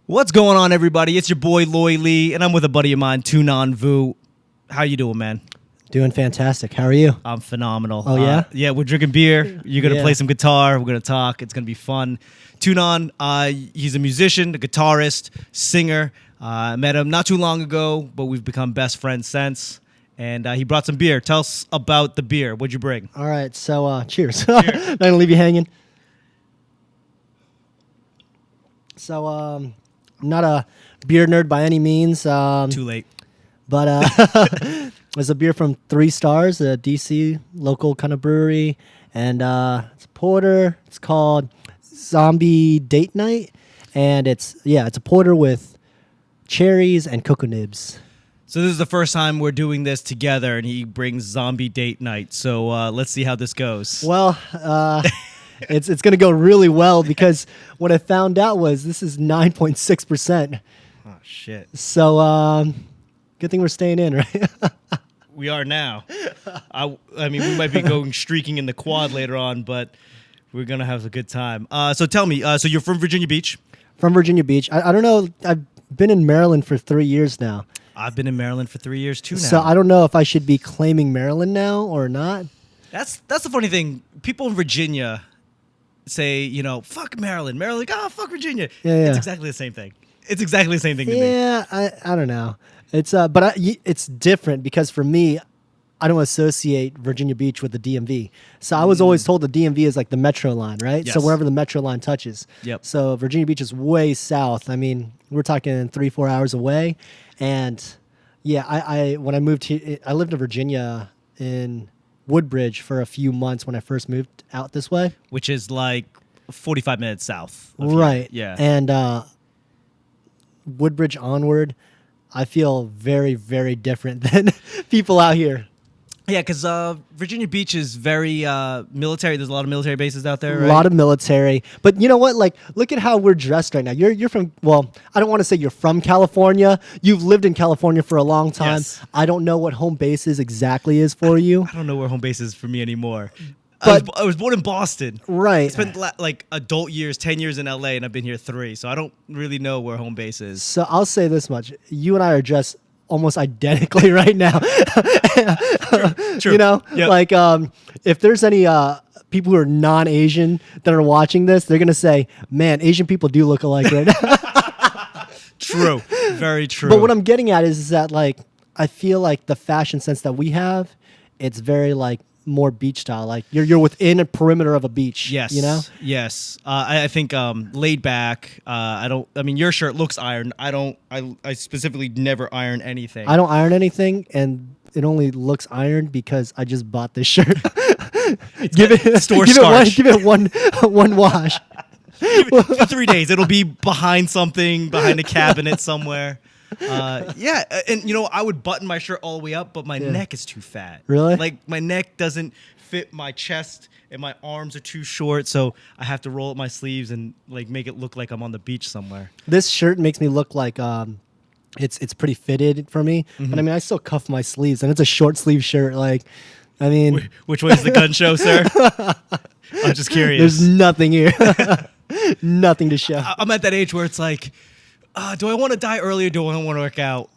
What's going on, everybody? It's your boy Loy Lee, and I'm with a buddy of mine, Tunan Vu. How you doing, man? Doing fantastic. How are you? I'm phenomenal. Oh, yeah? Yeah, we're drinking beer. You're going to Yeah. play some guitar. We're going to talk. It's going to be fun. Tunan, he's a musician, a guitarist, singer. I met him not too long ago, but we've become best friends since. And he brought some beer. Tell us about the beer. What'd you bring? All right. So, cheers. Cheers. Not going to leave you hanging. So, I'm not a beer nerd by any means. Too late. But it's a beer from 3 Stars, a DC local kind of brewery. And it's a porter. It's called Zombie Date Night. And it's a porter with cherries and cocoa nibs. So this is the first time we're doing this together, and he brings Zombie Date Night. So let's see how this goes. Well, it's going to go really well because what I found out was this is 9.6%. Oh, shit. So good thing we're staying in, right? We are now. I mean, we might be going streaking in the quad later on, but we're going to have a good time. So tell me, so you're from Virginia Beach? From Virginia Beach. I don't know. I've been in Maryland for 3 years now. I've been in Maryland for 3 years, too, now. So I don't know if I should be claiming Maryland now or not. That's the funny thing. People in Virginia say, fuck Maryland. Maryland, like, fuck Virginia. Yeah. It's exactly the same thing. It's exactly the same thing to me. Yeah, I don't know. It's it's different because for me, I don't associate Virginia Beach with the DMV. So I was always told the DMV is like the metro line, right? Yes. So wherever the metro line touches. Yep. So Virginia Beach is way south. I mean, we're talking 3-4 hours away. And yeah, I when I moved here, I lived in Virginia in Woodbridge for a few months when I first moved out this way. Which is like 45 minutes south of Right. here. Yeah. And Woodbridge onward, I feel very, very different than people out here. Yeah, because Virginia Beach is very military. There's a lot of military bases out there, right? A lot of military. But you know what? Like, look at how we're dressed right now. You're from, well, I don't want to say you're from California. You've lived in California for a long time. Yes. I don't know what home base is exactly is for you. I don't know where home base is for me anymore. But- I was born in Boston. Right. I spent like adult years, 10 years in LA, and I've been here 3. So I don't really know where home base is. So I'll say this much. You and I are dressed almost identically right now. True. You know? Yep. Like, if there's any people who are non-Asian that are watching this, they're going to say, man, Asian people do look alike right now. True. Very true. But what I'm getting at is that, like, I feel like the fashion sense that we have, it's very, like, more beach style. Like, you're within a perimeter of a beach. Yes. You know? Yes. I think laid back. I mean, your shirt looks ironed. I specifically never iron anything. I don't iron anything, and it only looks ironed because I just bought this shirt. give it one wash. For 3 days. It'll be behind something, behind a cabinet somewhere. Yeah, and I would button my shirt all the way up, but my neck is too fat. Really? Like, my neck doesn't fit my chest, and my arms are too short, so I have to roll up my sleeves and like make it look like I'm on the beach somewhere. This shirt makes me look like it's pretty fitted for me. Mm-hmm. But I mean, I still cuff my sleeves, and it's a short sleeve shirt. Like, I mean, Which way is the gun show, sir? I'm just curious. there's nothing here, nothing to show. I'm at that age where it's like, do I want to die early or do I want to work out?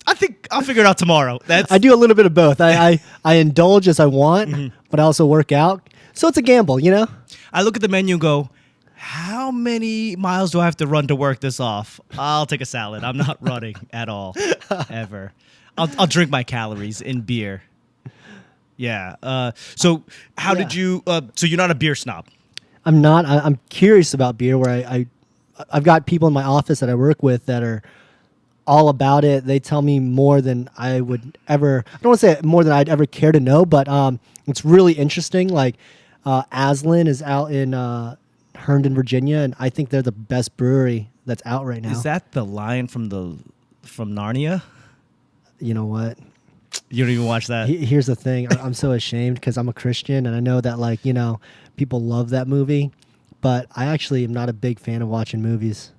I think I'll figure it out tomorrow. I do a little bit of both. I indulge as I want, but I also work out. So it's a gamble, you know? I look at the menu and go, how many miles do I have to run to work this off? I'll take a salad. I'm not running at all, ever. I'll drink my calories in beer. Yeah. So how did you? So you're not a beer snob. I'm not. I'm curious about beer. Where I've got people in my office that I work with that are all about it. They tell me more than I would ever. I don't want to say more than I'd ever care to know, but it's really interesting. Like Aslan is out in Herndon, Virginia, and I think they're the best brewery that's out right now. Is that the lion from Narnia? You know what? You don't even watch that. Here's the thing. I'm so ashamed because I'm a Christian, and I know that people love that movie, but I actually am not a big fan of watching movies.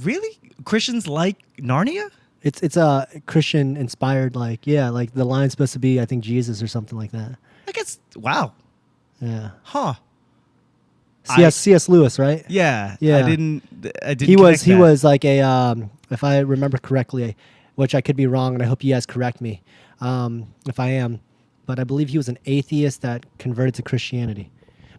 Really? Christians like Narnia? It's a Christian inspired, like the line's supposed to be, I think, Jesus or something like that. I guess. Wow. Yeah. Huh. C.S. Lewis, right? Yeah. Yeah. I didn't. He connect that. was like a if I remember correctly, which I could be wrong, and I hope you guys correct me if I am, but I believe he was an atheist that converted to Christianity.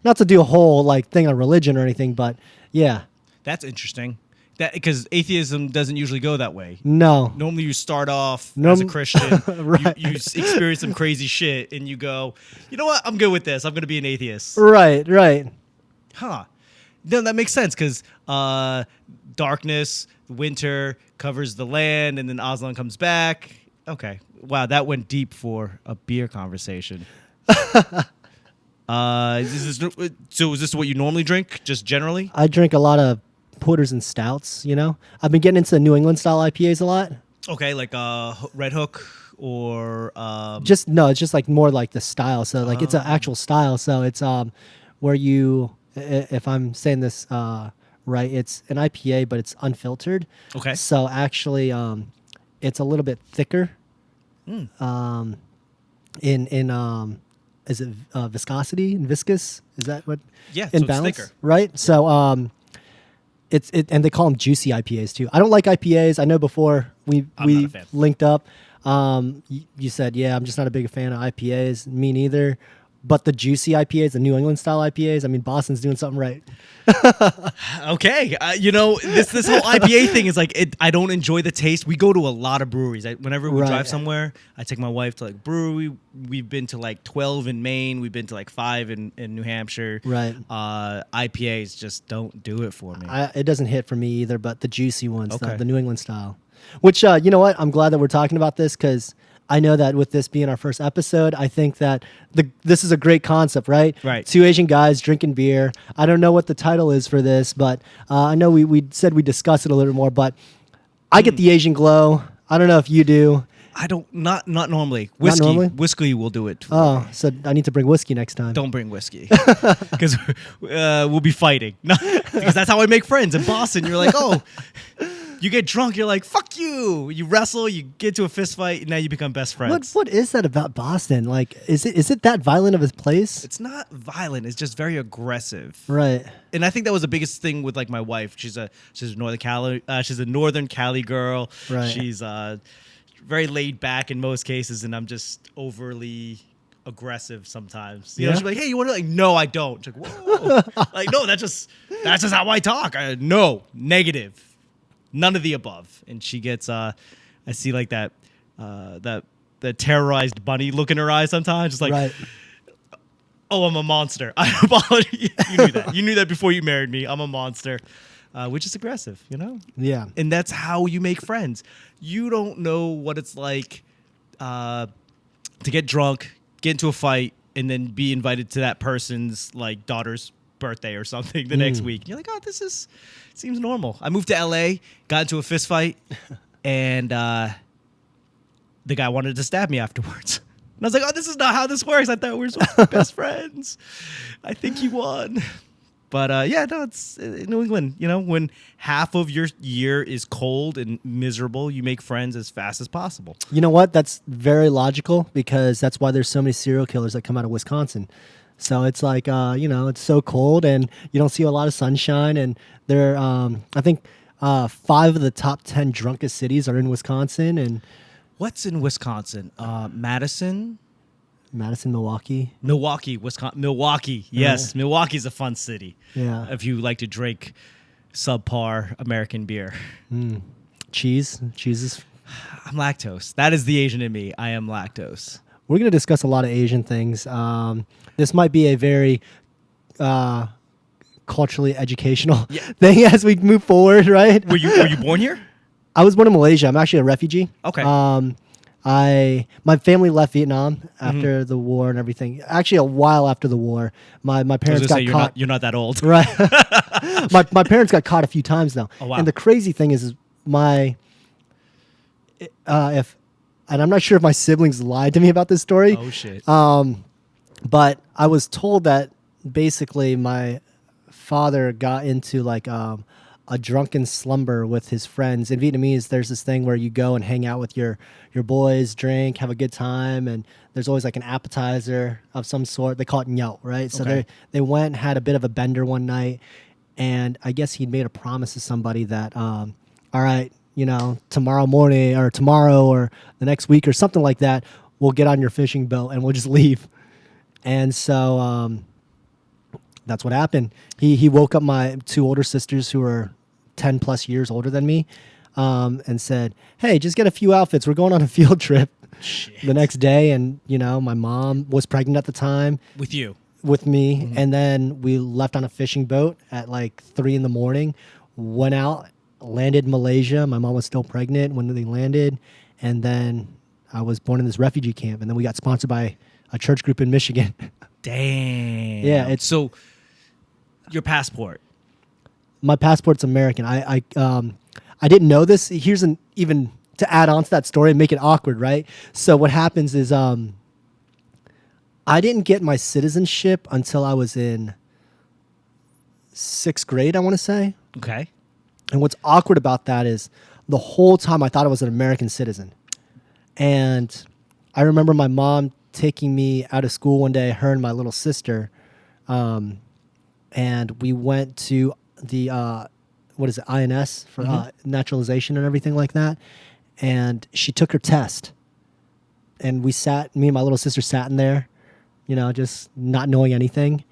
Not to do a whole like thing on religion or anything, but yeah. That's interesting. That because atheism doesn't usually go that way. No. Normally, you start off as a Christian, Right. you experience some crazy shit, and you go, you know what? I'm good with this. I'm going to be an atheist. Right. Right. Huh. No, that makes sense because darkness, winter covers the land, and then Aslan comes back. Okay. Wow, that went deep for a beer conversation. So is this what you normally drink, just generally? I drink a lot of porters and stouts. You know, I've been getting into New England style IPAs a lot. Okay, like Red Hook or Just no, it's just like more like the style. So like it's an actual style. So it's where you, if I'm saying this right, it's an IPA, but it's unfiltered. Okay. So actually, it's a little bit thicker. In is it viscosity and viscous? Is that what? Yeah, in so it's balance, thicker. right? So it's and they call them juicy IPAs too. I don't like IPAs. I know before we I'm not a fan. linked up, you said, yeah, I'm just not a big fan of IPAs. Me neither. But the juicy IPAs, the New England style IPAs, I mean, Boston's doing something right. Okay, this whole IPA thing is like I don't enjoy the taste. We go to a lot of breweries. Whenever we Right. drive somewhere, I take my wife to like brewery. We've been to like 12 in Maine. We've been to like 5 in New Hampshire. Right. IPAs just don't do it for me. It doesn't hit for me either, but the juicy ones, Okay. the New England style. Which, you know what? I'm glad that we're talking about this because I know that with this being our first episode, I think that this is a great concept, right? Right. 2 Asian guys drinking beer. I don't know what the title is for this, but I know we said we discussed it a little bit more, but I get the Asian glow. I don't know if you do. I don't not normally. Whiskey. normally? Whiskey will do it. For Oh, me. so I need to bring whiskey next time. Don't bring whiskey because we'll be fighting. No, because that's how I make friends in Boston. You're like, oh, you get drunk. You're like, fuck you. You wrestle. You get to a fist fight. And now you become best friends. What is that about Boston? Like, is it that violent of a place? It's not violent. It's just very aggressive. Right. And I think that was the biggest thing with like my wife. She's a Northern Cali girl. Right. She's very laid back in most cases, and I'm just overly aggressive sometimes. You know, Yeah? she'll be like, "Hey, you want to?" Like, no, I don't. She's like, whoa. Like, no, that's just how I talk. No, negative, none of the above. And she gets, I see like that terrorized bunny look in her eyes sometimes. Just like, Right. oh, I'm a monster. I apologize. You knew that. You knew that before you married me. I'm a monster. Which is aggressive, you know? Yeah. And that's how you make friends. You don't know what it's like to get drunk, get into a fight, and then be invited to that person's like daughter's birthday or something the next week. You're like, oh, seems normal. I moved to LA, got into a fist fight, and the guy wanted to stab me afterwards. And I was like, oh, this is not how this works. I thought we were supposed to be best friends. I think he won. But yeah, no, it's in New England. You know, when half of your year is cold and miserable, you make friends as fast as possible. You know what? That's very logical because that's why there's so many serial killers that come out of Wisconsin. So it's like, it's so cold and you don't see a lot of sunshine. And there, I think 5 of the top 10 drunkest cities are in Wisconsin. And What's in Wisconsin? Madison, Milwaukee. Milwaukee, Wisconsin. Milwaukee, yes, Milwaukee's a fun city. Yeah. If you like to drink subpar American beer. Cheese is. I'm lactose. That is the Asian in me. I am lactose. We're going to discuss a lot of Asian things. This might be a very culturally educational thing as we move forward, right? Were you born here? I was born in Malaysia. I'm actually a refugee. Okay. My family left Vietnam after the war and everything. Actually, a while after the war, my parents got caught. You're not that old, Right. my parents got caught a few times though. Oh, wow. And the crazy thing is my and I'm not sure if my siblings lied to me about this story. Oh shit. But I was told that basically my father got into like a drunken slumber with his friends. In Vietnamese, there's this thing where you go and hang out with your boys, drink, have a good time, and there's always like an appetizer of some sort. They call it nyao, right? So Okay. they went, had a bit of a bender one night, and I guess he'd made a promise to somebody that, all right, you know, tomorrow morning or tomorrow or the next week or something like that, we'll get on your fishing boat and we'll just leave. And so that's what happened. He woke up my 2 older sisters who were 10 plus years older than me, and said, hey, just get a few outfits. We're going on a field trip. Shit. The next day. And, you know, my mom was pregnant at the time With you. with me. And then we left on a fishing boat at like 3 a.m, went out, landed in Malaysia. My mom was still pregnant when they landed. And then I was born in this refugee camp. And then we got sponsored by a church group in Michigan. Damn. Yeah, it's- so your passport. My passport's American. I didn't know this. Here's an even to add on to that story and make it awkward, right? So what happens is I didn't get my citizenship until I was in 6th grade, I want to say. Okay. And what's awkward about that is the whole time I thought I was an American citizen. And I remember my mom taking me out of school one day, her and my little sister, and we went to the what is it, INS for naturalization and everything like that. And she took her test, and me and my little sister sat in there, you know, just not knowing anything.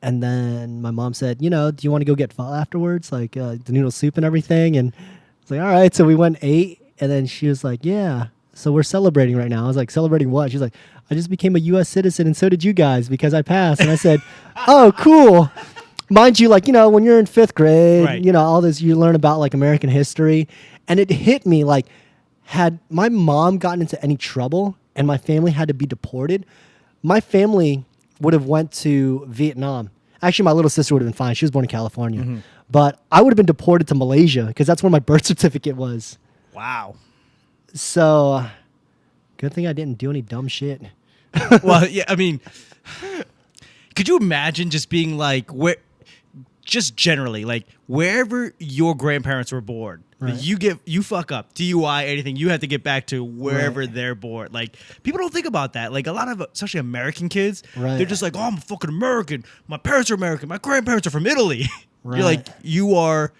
And then my mom said, you know, do you want to go get pho afterwards, like the noodle soup and everything? And I was like, all right. So we went and ate, and then she was like, yeah, so we're celebrating right now. I was like, celebrating what? She's like, I just became a U.S. citizen, and so did you guys, because I passed. And I said, oh, cool. Mind you, like, you know, when you're in 5th grade, Right. you know, all this, you learn about like American history. And it hit me like, had my mom gotten into any trouble and my family had to be deported, my family would have went to Vietnam. Actually, my little sister would have been fine. She was born in California. But I would have been deported to Malaysia because that's where my birth certificate was. Wow. So good thing I didn't do any dumb shit. Well, yeah, I mean, could you imagine just being like, just generally, like wherever your grandparents were born, Right. you fuck up, DUI, anything, you have to get back to wherever Right. they're born. Like, people don't think about that. Like, a lot of, especially American kids, Right. they're just like, oh, I'm fucking American. My parents are American. My grandparents are from Italy. Right. You're like, you are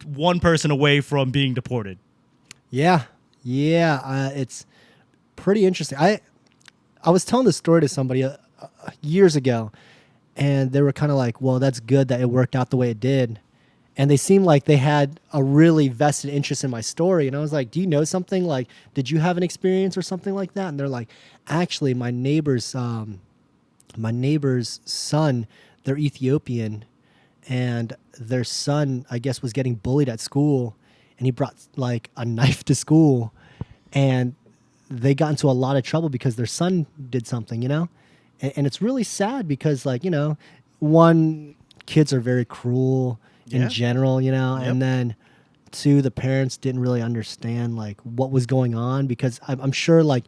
one person away from being deported. Yeah. It's pretty interesting. I was telling this story to somebody years ago, and they were kind of like, well, that's good that it worked out the way it did. And they seemed like they had a really vested interest in my story. And I was like, do you know something? Like, did you have an experience or something like that? And they're like, actually, my neighbor's son, they're Ethiopian, and their son, I guess, was getting bullied at school, and he brought like a knife to school, and they got into a lot of trouble because their son did something, you know? And it's really sad because, like, you know, one, kids are very cruel in Yeah. general, you know, Yep. and then 2, the parents didn't really understand like what was going on, because I'm sure like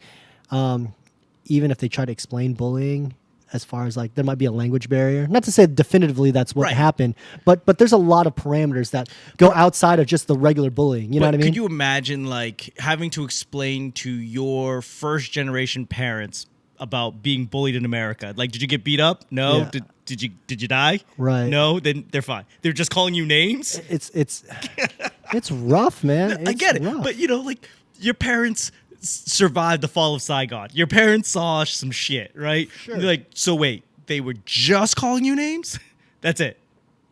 even if they try to explain bullying, as far as like there might be a language barrier, not to say definitively that's what Right. happened, but there's a lot of parameters that go outside of just the regular bullying. You know But what I mean? Could you imagine like having to explain to your first generation parents about being bullied in America? Like, did you get beat up? No. Yeah. Did you die? Right. No. Then they're fine. They're just calling you names. It's rough, man. I It's get it, rough. but you know, like your parents survived the fall of Saigon. Your parents saw some shit, right? Sure. You're like, so wait, they were just calling you names? That's it.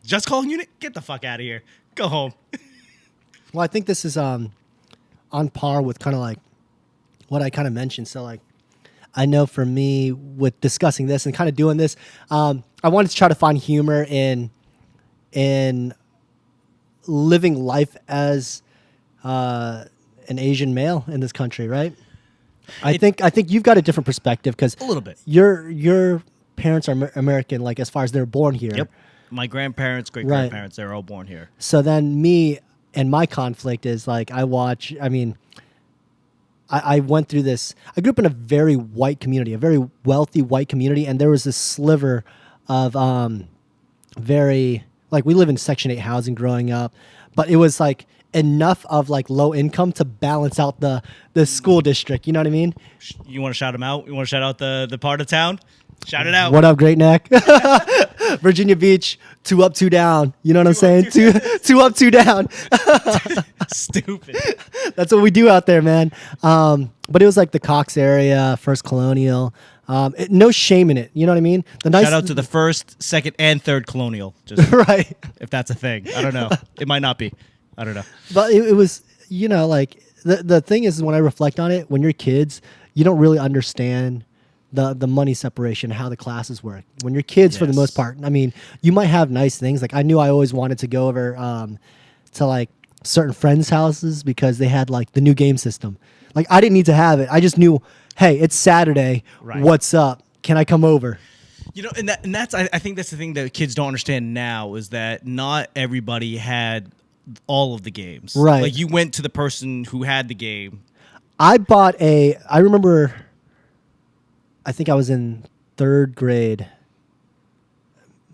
Just calling you names? Get the fuck out of here. Go home. Well, I think this is on par with kind of like what I kind of mentioned. So like, I know for me with discussing this and kind of doing this, I wanted to try to find humor in living life as an Asian male in this country, right? I think you've got a different perspective because A little bit. Your parents are American, like as far as they're born here. Yep. My grandparents, great Right. grandparents, they're all born here. So then me and my conflict is like I went through this. I grew up in a very white community, a very wealthy white community, and there was this sliver of very like we live in Section 8 housing growing up, but it was like enough of like low income to balance out the school district. You know what I mean? You want to shout them out? You want to shout out the part of town? Shout it out. What up, Great Neck? Virginia Beach, 2 up, 2 down. You know what I'm saying? Two up, 2 down. Stupid. That's what we do out there, man. But it was like the Cox area, First Colonial. No shame in it. You know what I mean? Shout out to the first, second, and third Colonial. Just right. if that's a thing. I don't know. It might not be. I don't know. But it was, you know, like the thing is when I reflect on it, when you're kids, you don't really understand the money separation, how the classes work. When you're kids, for the most part, I mean, you might have nice things. Like I knew I always wanted to go over to like certain friends' houses because they had like the new game system. Like I didn't need to have it. I just knew, hey, it's Saturday. Right. What's up? Can I come over? You know, and that's I think that's the thing that kids don't understand now is that not everybody had all of the games. Right. Like you went to the person who had the game. I remember, I think I was in 3rd grade.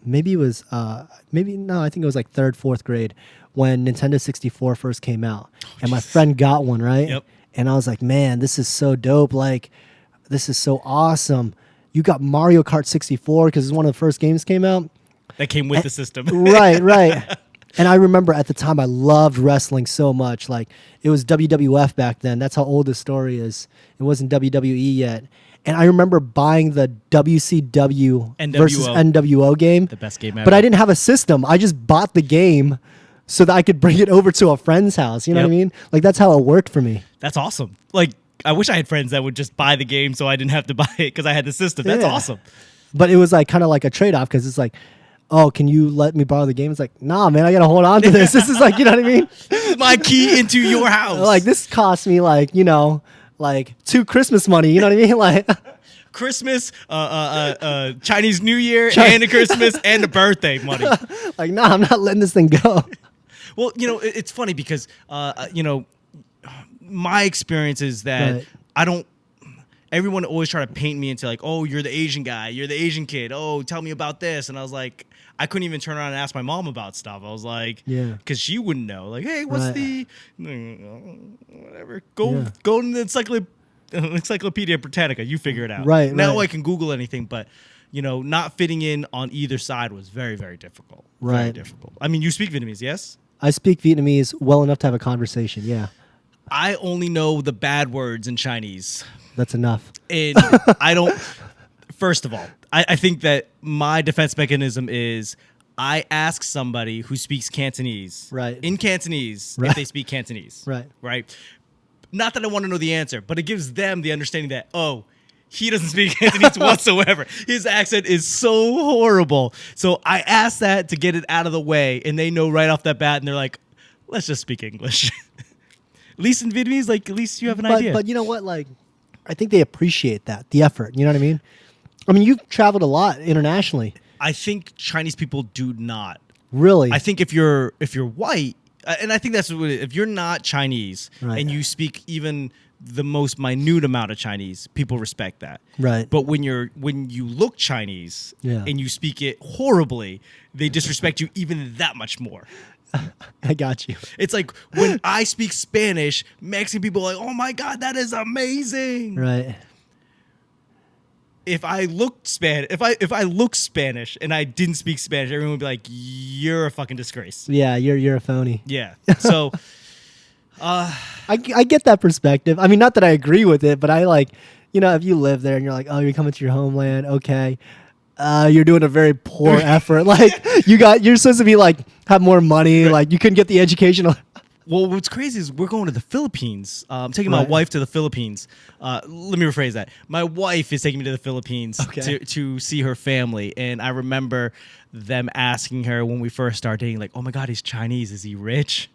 Maybe it was, I think it was like 3rd, 4th grade when Nintendo 64 first came out. And my friend got one, right? Yep. And I was like, man, this is so dope. Like, this is so awesome. You got Mario Kart 64 because it's one of the first games came out. That came with the system. Right. And I remember at the time I loved wrestling so much. Like, it was WWF back then. That's how old this story is. It wasn't WWE yet. And I remember buying the WCW versus NWO game. The best game ever. But I didn't have a system. I just bought the game so that I could bring it over to a friend's house. You know what I mean? Like, that's how it worked for me. That's awesome. Like, I wish I had friends that would just buy the game so I didn't have to buy it because I had the system. That's awesome. But it was like kind of like a trade-off because it's like, oh, can you let me borrow the game? It's like, nah, man, I got to hold on to this. This is like, you know what I mean? This is my key into your house. Like, this cost me like, you know, like 2 Christmas money. You know what I mean? Like Christmas, Chinese New Year, and a Christmas, and a birthday money. Like, nah, I'm not letting this thing go. Well, you know, it's funny because, you know, my experience is that everyone always try to paint me into like, oh, you're the Asian guy, you're the Asian kid. Oh, tell me about this. And I was like, I couldn't even turn around and ask my mom about stuff. I was like, because she wouldn't know. Like, hey, what's the whatever? Go to the Encyclopedia Britannica. You figure it out. Right. Now I can Google anything, but you know, not fitting in on either side was very, very difficult. Right. Very difficult. I mean, you speak Vietnamese, yes? I speak Vietnamese well enough to have a conversation. Yeah. I only know the bad words in Chinese. That's enough. And I don't. First of all, I think that my defense mechanism is I ask somebody who speaks Cantonese, in Cantonese, if they speak Cantonese, right. Not that I want to know the answer, but it gives them the understanding that he doesn't speak Cantonese whatsoever. His accent is so horrible. So I ask that to get it out of the way, and they know right off that bat, and they're like, "Let's just speak English." At least in Vietnamese, like at least you have an idea. But you know what, like. I think they appreciate that, the effort. You know what I mean? I mean, you've traveled a lot internationally. I think Chinese people do not. Really? I think if you're white, and I think that's what if you're not Chinese and you speak even the most minute amount of Chinese, people respect that. Right. But when you look Chinese and you speak it horribly, they disrespect you even that much more. I got you. It's like when I speak Spanish, Mexican people are like, "Oh my God, that is amazing!" Right. If I looked if I looked Spanish and I didn't speak Spanish, everyone would be like, "You're a fucking disgrace." Yeah, you're a phony. Yeah. So, I get that perspective. I mean, not that I agree with it, but I like, you know, if you live there and you're like, oh, you're coming to your homeland, okay. You're doing a very poor effort. Like you're supposed to be like have more money. Like you couldn't get the educational. Well, what's crazy is we're going to the Philippines. I'm taking my wife to the Philippines. Let me rephrase that. My wife is taking me to the Philippines to see her family. And I remember them asking her when we first started dating, like, "Oh my God, he's Chinese. Is he rich?"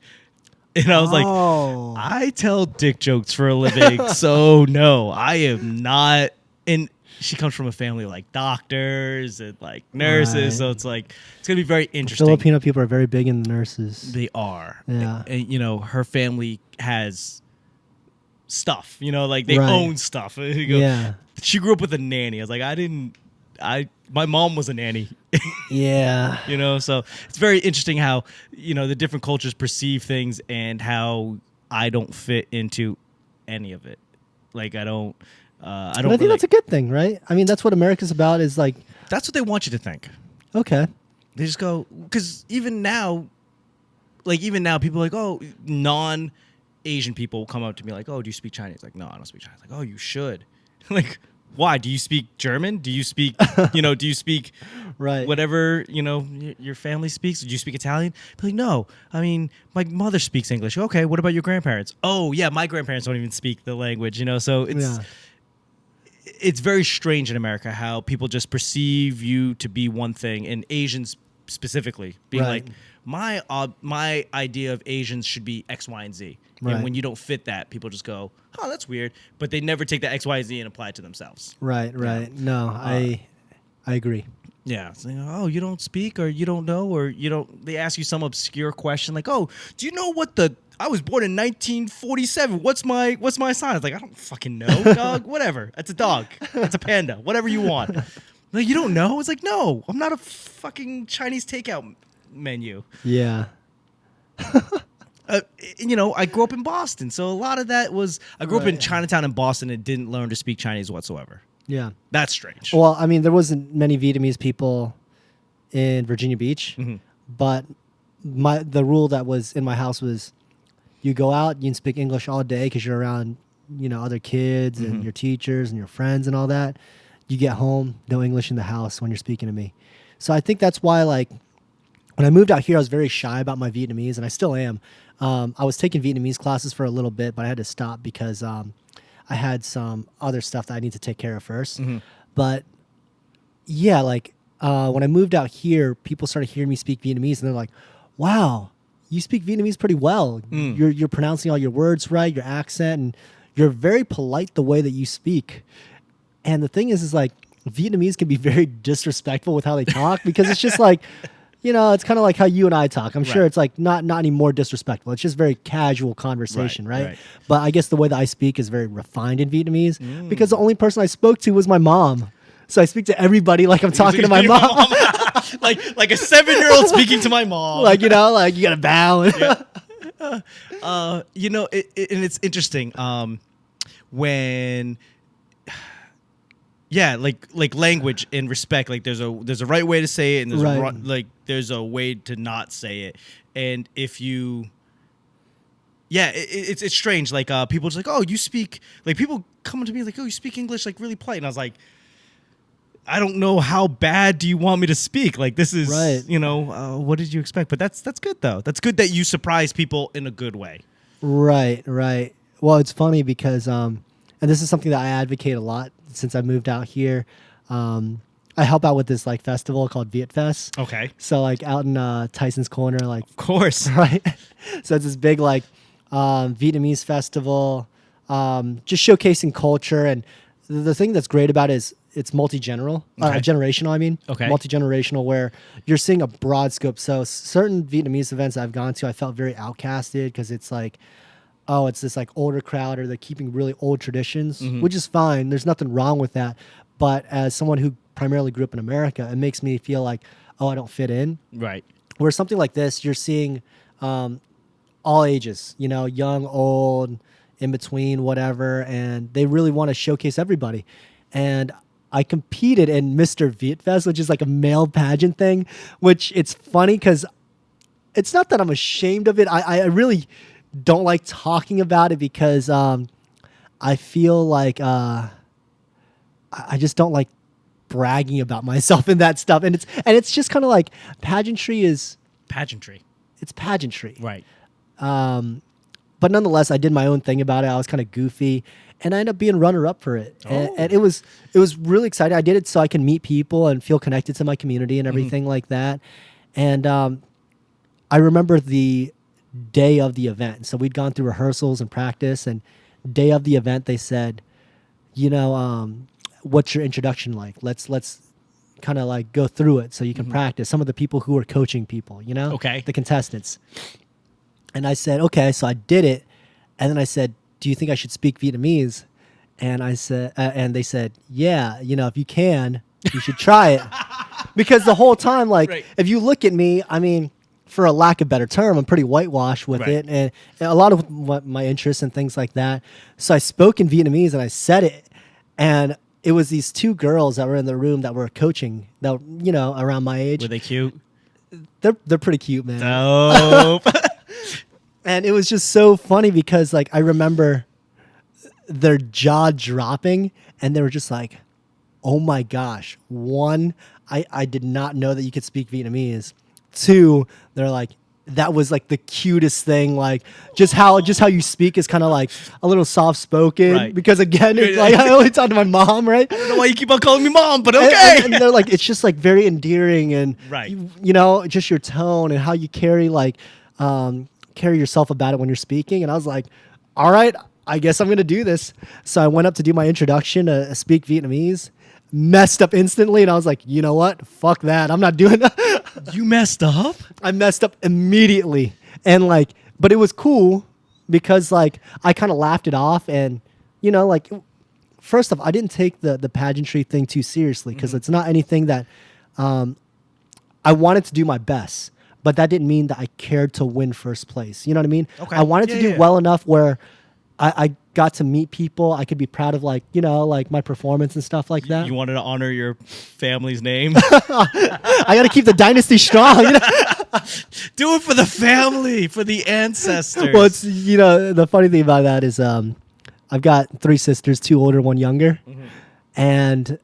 And I was like, I tell dick jokes for a living. So no, I am not. And she comes from a family of like doctors and like nurses, so it's like it's gonna be very interesting. The Filipino people are very big in nurses. They are, yeah. And you know, her family has stuff. You know, like they own stuff. Yeah. She grew up with a nanny. I was like, I my mom was a nanny. Yeah. You know, so it's very interesting how, you know, the different cultures perceive things and how I don't fit into any of it. Like I don't But I think that's a good thing, right? I mean, that's what America's about is like, that's what they want you to think. okay. They just go, because even now, people are like, oh, non-Asian people will come up to me like, oh, do you speak Chinese? Like, no, I don't speak Chinese. Like, oh, you should. Like, why? Do you speak German? Do you speak, do you speak right. whatever, your family speaks? Do you speak Italian? Be like, no. I mean, my mother speaks English. Okay, what about your grandparents? Oh, yeah, my grandparents don't even speak the language, so it's very strange in America how people just perceive you to be one thing, and Asians specifically being Right. like, my idea of Asians should be X, Y, and Z. Right. And when you don't fit that, people just go, oh, that's weird. But they never take the X, Y, and Z and apply it to themselves. Right. No, I agree. Yeah. So, oh, you don't speak, or you don't know, or you don't. They ask you some obscure question like, oh, do you know what I was born in 1947. What's my sign? It's like, I don't fucking know, dog. Whatever. It's a dog. It's a panda. Whatever you want. Like, you don't know? It's like, no, I'm not a fucking Chinese takeout menu. Yeah. I grew up in Boston, so a lot of that was I grew up in Chinatown in Boston and didn't learn to speak Chinese whatsoever. Yeah. That's strange. Well, I mean, there wasn't many Vietnamese people in Virginia Beach, but the rule that was in my house was you go out, you can speak English all day because you're around, other kids and your teachers and your friends and all that. You get home, no English in the house when you're speaking to me. So I think that's why, like, when I moved out here, I was very shy about my Vietnamese, and I still am. I was taking Vietnamese classes for a little bit, but I had to stop because I had some other stuff that I need to take care of first. But yeah, like when I moved out here, people started hearing me speak Vietnamese, and they're like, "Wow, you speak Vietnamese pretty well. You're pronouncing all your words right, your accent, and you're very polite the way that you speak." And the thing is like Vietnamese can be very disrespectful with how they talk because it's just like, it's kind of like how you and I talk. I'm sure it's like not any more disrespectful. It's just very casual conversation, right? But I guess the way that I speak is very refined in Vietnamase because the only person I spoke to was my mom. So I speak to everybody like I'm talking to my mom. like a 7-year-old speaking to my mom. Like, like you got to bow. And it's interesting when... Yeah, like language and respect. Like there's a right way to say it, and there's there's a way to not say it. And if you, it's strange. Like people just like, oh, you speak. Like people come to me like, oh, you speak English like really polite, and I was like, I don't know how bad do you want me to speak. Like this is what did you expect? But that's good though. That's good that you surprise people in a good way. Right. Well, it's funny because and this is something that I advocate a lot. Since I moved out here, I help out with this like festival called Viet Fest. Okay. So like out in Tyson's Corner, like of course, right. So it's this big like Vietnamese festival, just showcasing culture. And the thing that's great about it is it's generational. I mean, multi-generational, where you're seeing a broad scope. So certain Vietnamese events I've gone to, I felt very outcasted because it's like, oh, it's this like older crowd, or they're keeping really old traditions, which is fine. There's nothing wrong with that. But as someone who primarily grew up in America, it makes me feel like, oh, I don't fit in. Right. Where something like this, you're seeing all ages, young, old, in between, whatever. And they really want to showcase everybody. And I competed in Mr. Viet Fest, which is like a male pageant thing, which it's funny because it's not that I'm ashamed of it. I really don't like talking about it because I feel like I just don't like bragging about myself and that stuff. And it's just kind of like pageantry. It's pageantry. Right. But nonetheless, I did my own thing about it. I was kind of goofy, and I ended up being runner-up for it. And it was really exciting. I did it so I can meet people and feel connected to my community and everything like that. And I remember the day of the event. So we'd gone through rehearsals and practice, and day of the event, they said, what's your introduction like? Let's kind of like go through it so you can practice. Some of the people who were coaching people, the contestants. And I said, okay, so I did it. And then I said, do you think I should speak Vietnamese? And I said, and they said, yeah, if you can, You should try it. Because the whole time, like, Right. if you look at me, I mean, for a lack of better term, I'm pretty whitewashed with Right. it, and a lot of what my interests and things like that. So I spoke in Vietnamese and I said it, and it was these two girls that were in the room that were coaching, that around my age. Were they cute? They're pretty cute, man. Dope. And it was just so funny because, like, I remember their jaw dropping, and they were just like, "Oh my gosh!" One, I did not know that you could speak Vietnamese. Two, they're like, that was like the cutest thing. Like, just how you speak is kind of like a little soft spoken. Right. Because again, it's like I only talk to my mom, right? I don't know why you keep on calling me mom, but And- okay. and they're like, it's just like very endearing, and Right. just your tone and how you carry yourself about it when you're speaking. And I was like, all right, I guess I'm gonna do this. So I went up to do my introduction to speak Vietnamese, messed up instantly, and I was like, you know what? Fuck that. I'm not doing that. You messed up? I messed up immediately, and but it was cool because I kind of laughed it off, and first off, I didn't take the pageantry thing too seriously because it's not anything that I wanted to do my best, but that didn't mean that I cared to win first place. You know what I mean? Okay. I wanted to Yeah, do yeah. well enough where I got to meet people. I could be proud of my performance and stuff like that. You wanted to honor your family's name? I got to keep the dynasty strong. Do it for the family, for the ancestors. Well, it's the funny thing about that is I've got 3 sisters, 2 older, 1 younger, and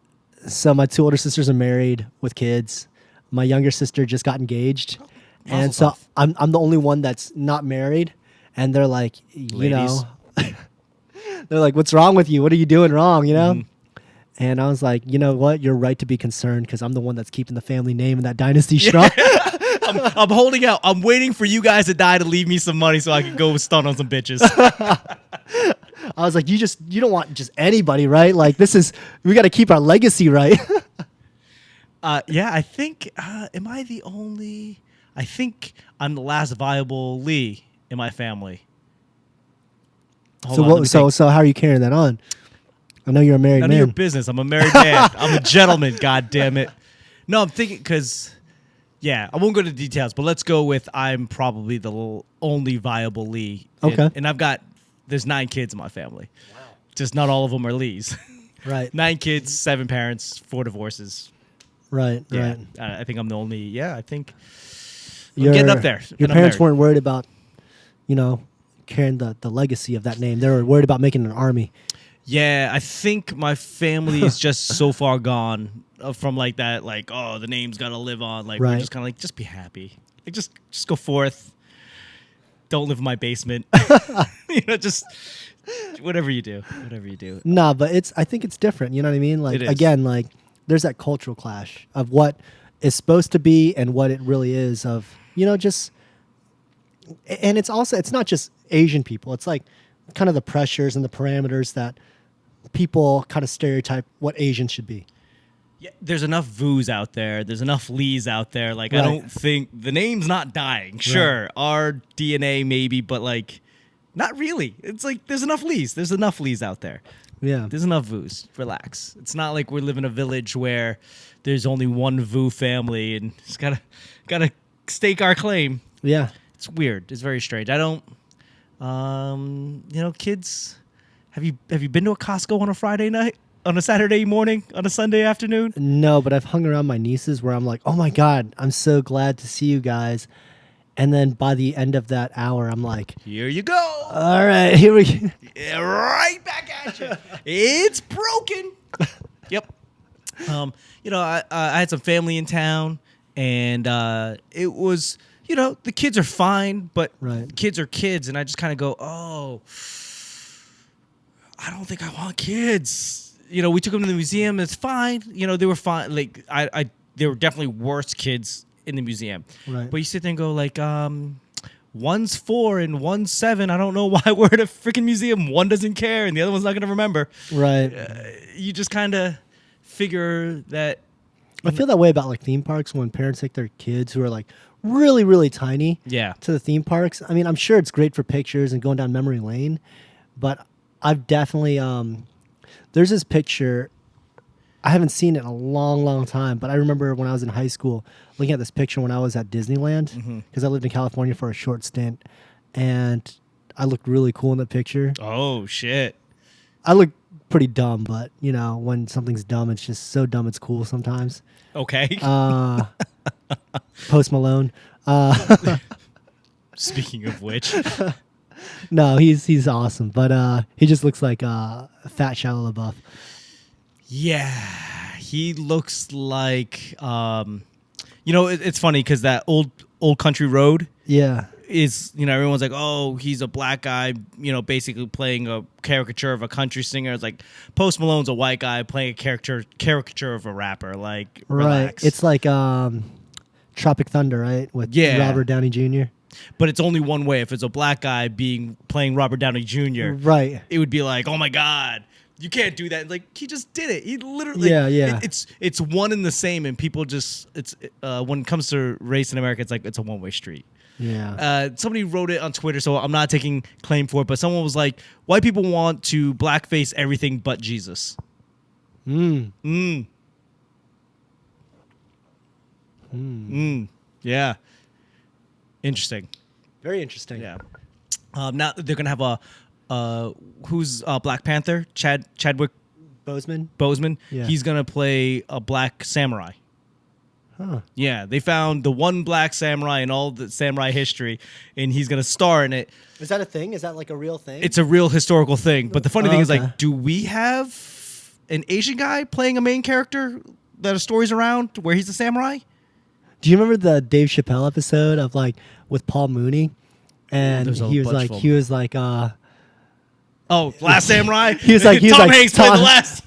so my 2 older sisters are married with kids. My younger sister just got engaged, and so stuff. I'm the only one that's not married, and they're like, Ladies. they're like, "What's wrong with you? What are you doing wrong?" And I was like, you know what? You're right to be concerned because I'm the one that's keeping the family name and that dynasty strong. I'm holding out. I'm waiting for you guys to die to leave me some money so I can go stun on some bitches. I was like, you don't want just anybody, right? Like we got to keep our legacy, right? Yeah, I think. Am I the only? I think I'm the last viable Lee in my family. Hold on, let me think. So how are you carrying that on? I know you're a married None of your man. business. I'm a married man. I'm a gentleman. God damn it. No, I'm thinking because, yeah, I won't go into details, but let's go with I'm probably the only viable Lee. Okay. And there's 9 kids in my family. Wow. Just not all of them are Lees. Right. 9 kids, 7 parents, 4 divorces. Right. Yeah. Right. I think I'm the only. Yeah, I think I'm getting up there. Your and I'm parents married. weren't worried about, carrying the legacy of that name. They were worried about making an army. Yeah, I think my family is just so far gone from like that, like, oh, the name's got to live on. Like, we're Right. just kind of like, just be happy. Like, just go forth. Don't live in my basement. Just whatever you do. Whatever you do. Nah, but I think it's different. You know what I mean? Like, It is. again, there's that cultural clash of what is supposed to be and what it really is of, and it's not just Asian people. It's like kind of the pressures and the parameters that people kind of stereotype what Asians should be. Yeah, there's enough Vu's out there. There's enough Lees out there. Like, I Right. don't think the name's not dying. Sure, our DNA maybe, but like, not really. It's like there's enough Lees. There's enough Lees out there. Yeah. There's enough Vu's. Relax. It's not like we live in a village where there's only one Vu family and just gotta stake our claim. Yeah. It's weird. It's very strange. I don't. Kids. Have you been to a Costco on a Friday night, on a Saturday morning, on a Sunday afternoon? No, but I've hung around my nieces where I'm like, oh my God, I'm so glad to see you guys. And then by the end of that hour, I'm like, Here you go. all right, here we go. Yeah, right back at you. It's broken. Yep. I had some family in town, and it was, the kids are fine, but Right. kids are kids, and I just kind of go, oh, I don't think I want kids. We took them to the museum. It's fine. They were fine. Like they were definitely worse kids in the museum. Right. But you sit there and go like, one's 4 and one's 7. I don't know why we're at a freaking museum. One doesn't care and the other one's not going to remember. Right. You just kind of figure that. I feel that way about like theme parks when parents take their kids who are like really, really tiny Yeah. to the theme parks. I mean, I'm sure it's great for pictures and going down memory lane, but I've definitely there's this picture. I haven't seen it in a long, long time. But I remember when I was in high school looking at this picture when I was at Disneyland because I lived in California for a short stint, and I looked really cool in the picture. Oh shit! I look pretty dumb, but you know, when something's dumb, it's just so dumb it's cool sometimes. Okay. Post Malone. Speaking of which, No, he's awesome, but he just looks like a fat Shia LaBeouf. yeah, he looks like it's funny because that old country road Yeah, is, everyone's like, oh, he's a black guy, basically playing a caricature of a country singer. It's like Post Malone's a white guy playing a caricature of a rapper. Like, relax. right. It's like Tropic Thunder, right, with Robert Downey Jr. But it's only one way. If it's a black guy playing Robert Downey Jr., Right. it would be like, oh my God, you can't do that. Like, he just did it. He literally, Yeah. It's one and the same, and people just, when it comes to race in America, it's like it's a one-way street. Yeah. Somebody wrote it on Twitter, so I'm not taking claim for it, but someone was like, white people want to blackface everything but Jesus. Yeah. Interesting. Very interesting. Yeah. Now they're gonna have who's Black Panther? Chadwick Boseman. Yeah. He's gonna play a black samurai. Huh. Yeah, they found the one black samurai in all the samurai history, and he's gonna star in it. Is that a thing? Is that like a real thing? It's a real historical thing. But the funny thing is, okay. like, do we have an Asian guy playing a main character that a story's around where he's a samurai? Do you remember the Dave Chappelle episode of like with Paul Mooney? And he was like, oh, Last Samurai. He was like, Tom Hanks played the last.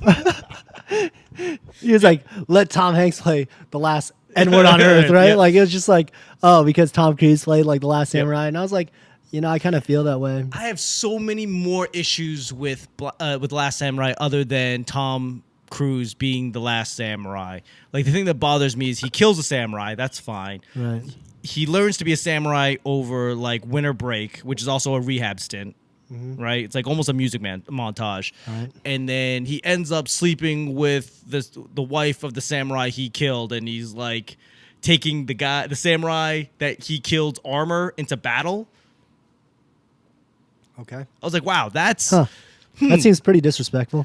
He was like, let Tom Hanks play the last N-word on earth, right? Yeah. Like it was just like, oh, because Tom Cruise played like the Last Samurai, and I was like, I kind of feel that way. I have so many more issues with Last Samurai other than Tom Cruise being the last samurai. Like, the thing that bothers me is he kills a samurai. That's fine. Right. He learns to be a samurai over like winter break, which is also a rehab stint. Right? It's like almost a music montage. Right. And then he ends up sleeping with the wife of the samurai he killed, and he's like taking the samurai that he killed armor into battle. Okay. I was like, wow, that's That seems pretty disrespectful.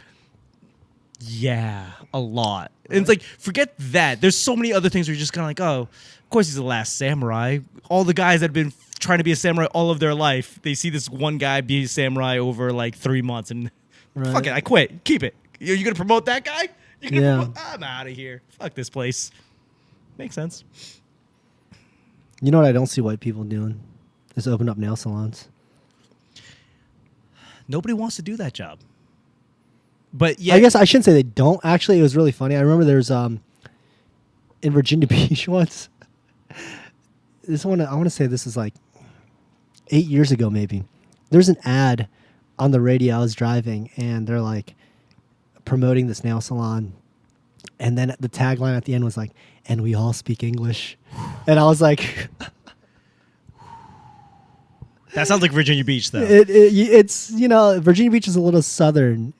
yeah, a lot. And it's like, forget that. There's so many other things where you're just kind of like, oh, of course he's the last samurai. All the guys that have been trying to be a samurai all of their life, they see this one guy be a samurai over like 3 months, and fuck it, I quit. Keep it. You gonna promote that guy? I'm out of here. Fuck this place. Makes sense. You know what I don't see white people doing? Is open up nail salons. Nobody wants to do that job. But yeah, I guess I shouldn't say they don't. Actually, it was really funny. I remember there's in Virginia Beach once. I want to say this is like 8 years ago, maybe. There's an ad on the radio. I was driving, and they're like promoting this nail salon, and then the tagline at the end was like, "And we all speak English," and I was like, that sounds like Virginia Beach, though. It's Virginia Beach is a little southern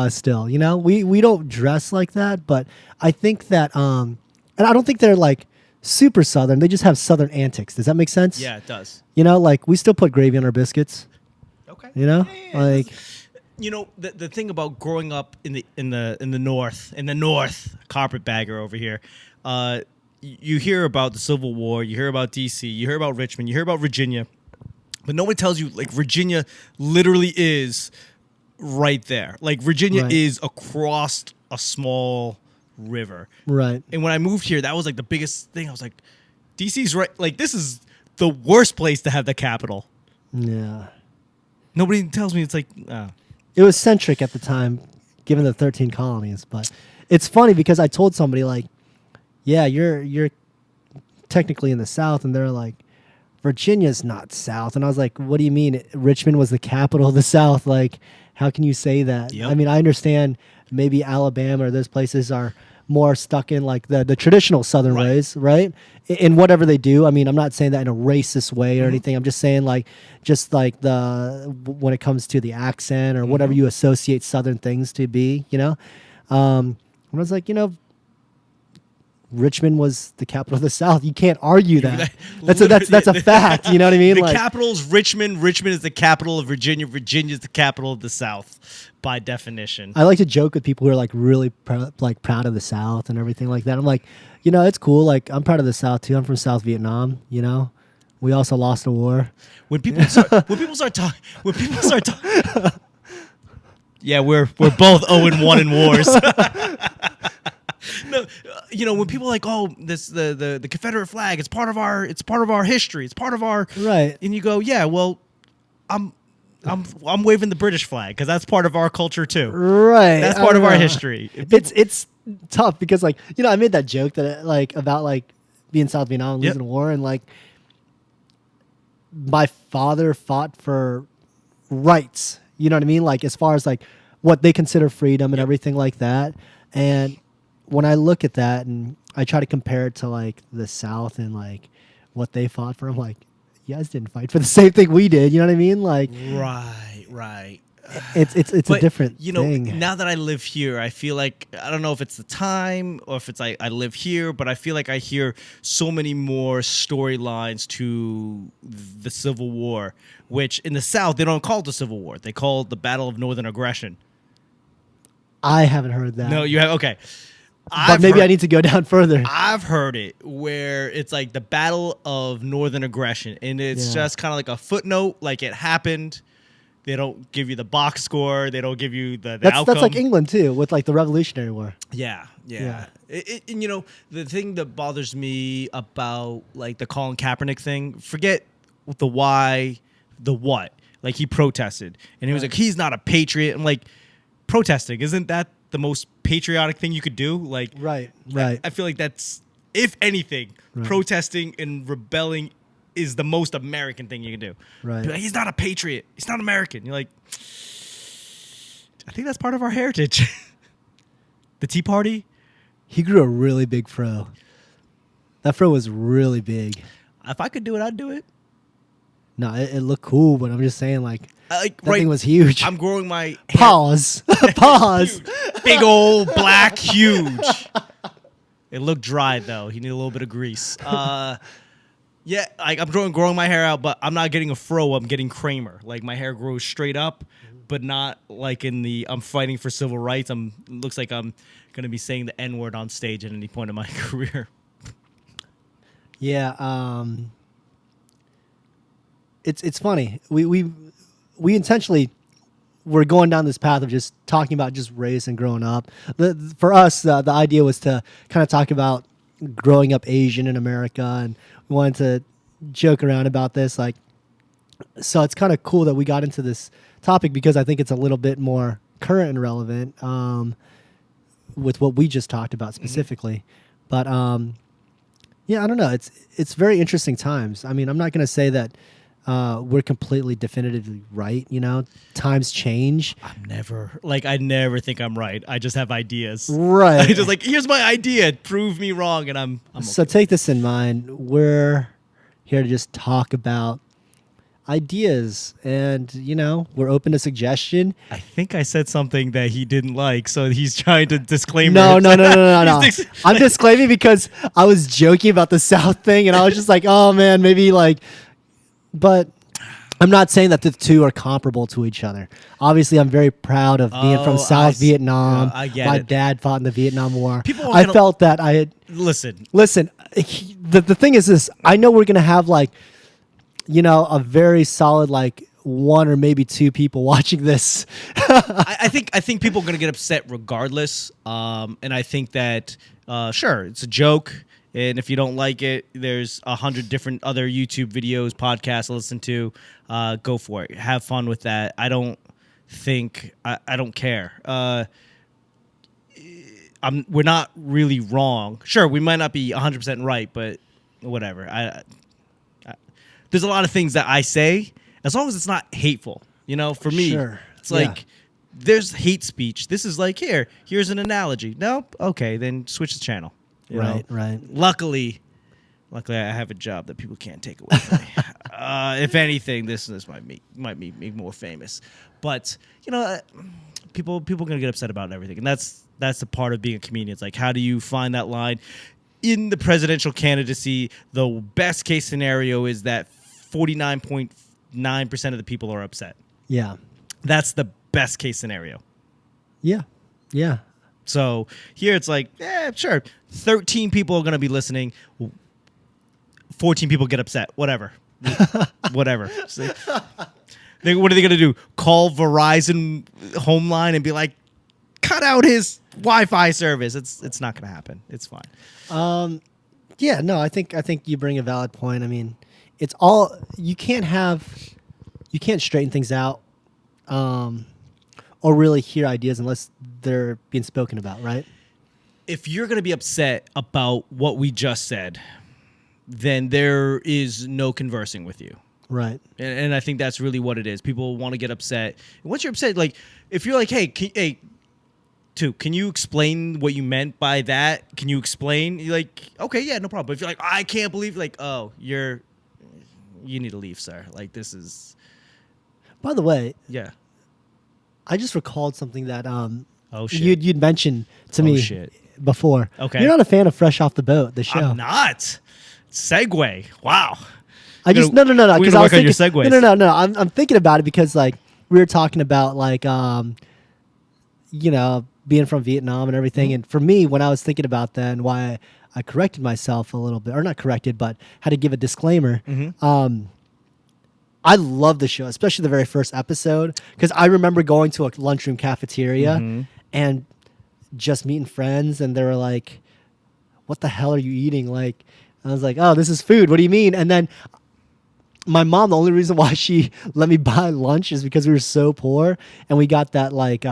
still. We don't dress like that, but I think that and I don't think they're like super southern. They just have southern antics. Does that make sense? Yeah, it does. Like we still put gravy on our biscuits. Okay. Like the thing about growing up in the north, carpetbagger over here, you hear about the Civil War, you hear about DC, you hear about Richmond, you hear about Virginia, but no one tells you like Virginia literally is right there. Like Virginia is across a small river. Right. And when I moved here, that was like the biggest thing. I was like, DC's right. Like, this is the worst place to have the capital. Yeah. Nobody tells me it's like, It was centric at the time, given the 13 colonies. But it's funny because I told somebody like, yeah, you're technically in the South, and they're like, Virginia's not South. And I was like, what do you mean? Richmond was the capital of the South. Like, how can you say that? Yep. I mean, I understand maybe Alabama or those places are more stuck in like the traditional Southern ways, right? In whatever they do. I mean, I'm not saying that in a racist way or anything. I'm just saying like when it comes to the accent or whatever you associate Southern things to be, I was like, Richmond was the capital of the South. You can't argue that. That's a fact. You know what I mean? The capital is Richmond. Richmond is the capital of Virginia. Virginia is the capital of the South, by definition. I like to joke with people who are like really proud of the South and everything like that. I'm like, it's cool. Like I'm proud of the South too. I'm from South Vietnam. We also lost a war. When people start talking, yeah, we're both 0-1 in wars. No, when people are like, oh, this the Confederate flag, it's part of our history, it's part of our right, and you go, yeah, well, I'm waving the British flag because that's part of our culture too, right? That's part of our history. It's tough because I made that joke that about being South Vietnam and losing a war, and my father fought for rights. You know what I mean? Like as far as what they consider freedom and everything like that, and when I look at that and I try to compare it to the South and what they fought for, I'm like, you guys didn't fight for the same thing we did. You know what I mean? Right. It's a different thing. Now that I live here, I feel like, I don't know if it's the time or if it's I live here, but I feel like I hear so many more storylines to the Civil War, which in the South, they don't call it the Civil War. They call it the Battle of Northern Aggression. I haven't heard that. No, you have? Okay. But maybe I need to go down further. I've heard it where it's like the Battle of Northern Aggression, and it's just kind of like a footnote, like it happened. They don't give you the box score. They don't give you the outcome. That's like England too, with the Revolutionary War. Yeah. And the thing that bothers me about the Colin Kaepernick thing, forget the why, the what. He protested, and he was like, he's not a patriot. I'm like, protesting, isn't that the most patriotic thing you could do? Right. I feel like that's, if anything, protesting and rebelling is the most American thing you can do. Right. He's not a patriot. He's not American. You're like, I think that's part of our heritage. The Tea Party. He grew a really big fro. That fro was really big. If I could do it, I'd do it. No, it looked cool, but I'm just saying, that thing was huge. I'm growing my hair. Pause. Pause. Big old black, huge. It looked dry though. He needed a little bit of grease. Yeah, I'm growing my hair out, but I'm not getting a fro. I'm getting Kramer. My hair grows straight up, but not in the I'm fighting for civil rights. Looks like I'm gonna be saying the N-word on stage at any point in my career. Yeah. It's funny. We intentionally were going down this path of just talking about just race and growing up. For us, the idea was to kind of talk about growing up Asian in America, and we wanted to joke around about this. So it's kind of cool that we got into this topic because I think it's a little bit more current and relevant with what we just talked about specifically. But yeah, I don't know. It's very interesting times. I mean, I'm not going to say that we're completely definitively right. Times change. I never think I'm right. I just have ideas. Right. I just here's my idea. Prove me wrong, and I'm so okay. Take this in mind. We're here to just talk about ideas, and we're open to suggestion. I think I said something that he didn't like, so he's trying to disclaim. No. I'm disclaiming because I was joking about the South thing, and I was just like, oh man, maybe but I'm not saying that the two are comparable to each other. Obviously, I'm very proud of being from South Vietnam. I get My it. dad fought in the Vietnam War. I felt that I had... Listen. The thing is this. I know we're going to have a very solid one or maybe two people watching this. I think people are going to get upset regardless. And I think that, sure, it's a joke. And if you don't like it, there's 100 different other YouTube videos, podcasts to listen to. Go for it. Have fun with that. I don't care. We're not really wrong. Sure, we might not be 100% right, but whatever. There's a lot of things that I say, as long as it's not hateful. For me, sure. It's there's hate speech. This is here's an analogy. Nope. Okay, then switch the channel. Right. Luckily, I have a job that people can't take away from me. If anything, this might make me more famous. But people are gonna get upset about everything, and that's That's the part of being a comedian. It's like, how do you find that line? In the presidential candidacy, the best case scenario is that 49.9% of the people are upset. Yeah. That's the best case scenario. Yeah. Yeah. So here it's like, sure, 13 people are going to be listening. 14 people get upset. Whatever. Whatever. So what are they going to do? Call Verizon home line and be like, cut out his Wi-Fi service. It's not going to happen. It's fine. Yeah, no, I think you bring a valid point. I mean, it's all you can't straighten things out, or really hear ideas unless they're being spoken about, right? If you're going to be upset about what we just said, then there is no conversing with you. Right. And I think that's really what it is. People want to get upset. Once you're upset, like if you're like, hey, can you explain what you meant by that? Can you explain? You're like, okay, yeah, no problem. But if you're like, I can't believe, like, oh, you need to leave, sir. Like, this is. By the way, yeah, I just recalled something that oh shit, you'd mentioned to me before. Okay, you're not a fan of Fresh Off the Boat, the show. I'm not. Segue. Wow. I just no. Because I was thinking, no. I'm thinking about it because like we were talking about like being from Vietnam and everything. And for me, when I was thinking about that and why I corrected myself a little bit, or not corrected, but had to give a disclaimer. I love the show, especially the very first episode, because I remember going to a lunchroom cafeteria and just meeting friends, and they were like, "What the hell are you eating?" Like, I was like, "Oh, this is food. What do you mean?" And then my mom, the only reason why she let me buy lunch is because we were so poor, and we got that like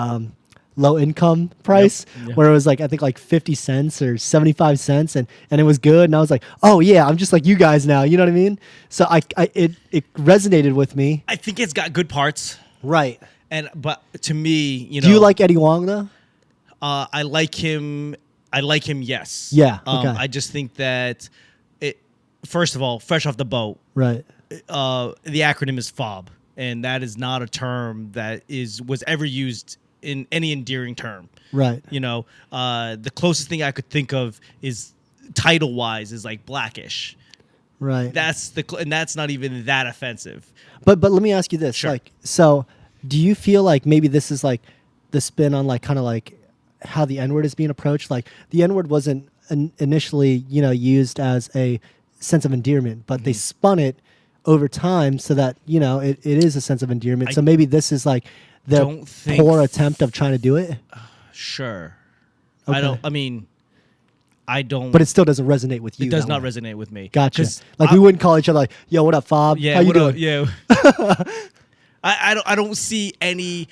low income price where it was like I think like 50 cents or 75 cents, and it was good. And I was like, oh yeah, I'm just like you guys now. You know what I mean? So it resonated with me. I think it's got good parts, right? But to me, do you like Eddie Wong though? I like him. Yes. Yeah. Okay. I just think that first of all, Fresh Off the Boat. Right. The acronym is FOB, and that is not a term that was ever used in any endearing term. Right. The closest thing I could think of is title-wise is like Blackish. Right. And that's not even that offensive. But let me ask you this. Sure. Like, so do you feel like maybe this is like the spin on like kind of like how the N-word is being approached? Like the N-word wasn't initially, used as a sense of endearment, but they spun it over time so that, it is a sense of endearment. So maybe this is like the poor attempt of trying to do it. Sure. Okay. I don't. But it still doesn't resonate with you. It does not resonate with me. Gotcha. Like we wouldn't call each other like, yo, what up, Fob? Yeah, how you doing? Yeah. I don't see any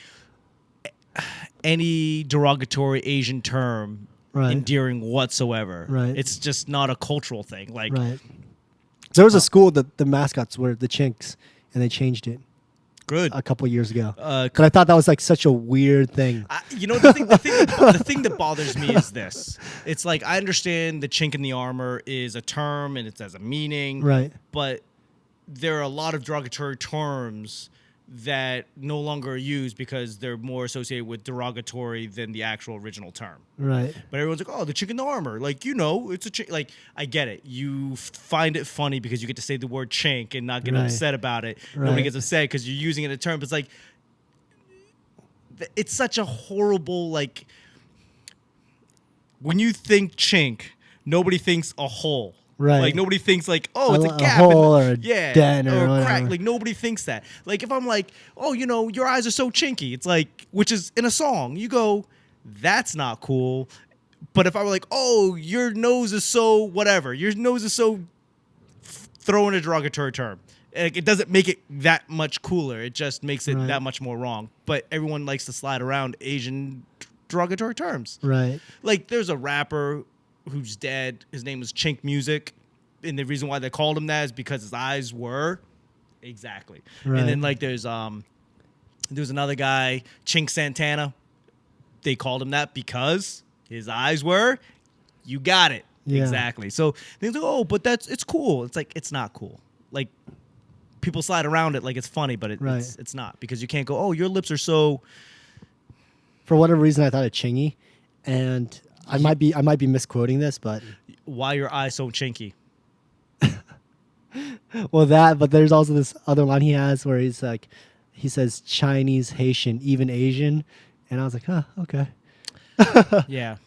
derogatory Asian term endearing whatsoever. Right. It's just not a cultural thing. Like, right. There was a school that the mascots were the Chinks, and they changed it. Good. A couple years ago. But I thought that was like such a weird thing. The thing that bothers me is this. It's like, I understand the chink in the armor is a term and it has a meaning. Right. But there are a lot of derogatory terms that no longer are used because they're more associated with derogatory than the actual original term. Right. But everyone's like, oh, the chink in the armor. Like, it's a chink. Like, I get it. You find it funny because you get to say the word chink and not get upset about it. Right. Nobody gets upset because you're using it in a term. But it's like, it's such a horrible, like, when you think chink, nobody thinks a hole. Right. Like, nobody thinks like, oh, it's a gap. Hole or a dent or a crack. whatever. Like, nobody thinks that. Like, if I'm like, oh, your eyes are so chinky. It's like, which is in a song. You go, that's not cool. But if I were like, oh, your nose is so whatever. Your nose is so throw in a derogatory term. It doesn't make it that much cooler. It just makes it that much more wrong. But everyone likes to slide around Asian derogatory terms. Right. Like, there's a rapper who's dead. His name was Chink Music, and the reason why they called him that is because his eyes were exactly. Right. And then like there's another guy, Chink Santana. They called him that because his eyes were, you got it. Yeah. Exactly. So they're like, oh, but it's cool. It's like, it's not cool. Like, people slide around it like it's funny, but it's not, because you can't go, oh, your lips are so. For whatever reason, I thought of Chingy. and I might be misquoting this, but Why your eyes so chinky? well, that. But there's also this other line he has where he's like, he says Chinese, Haitian, even Asian, and I was like, huh, okay. Yeah.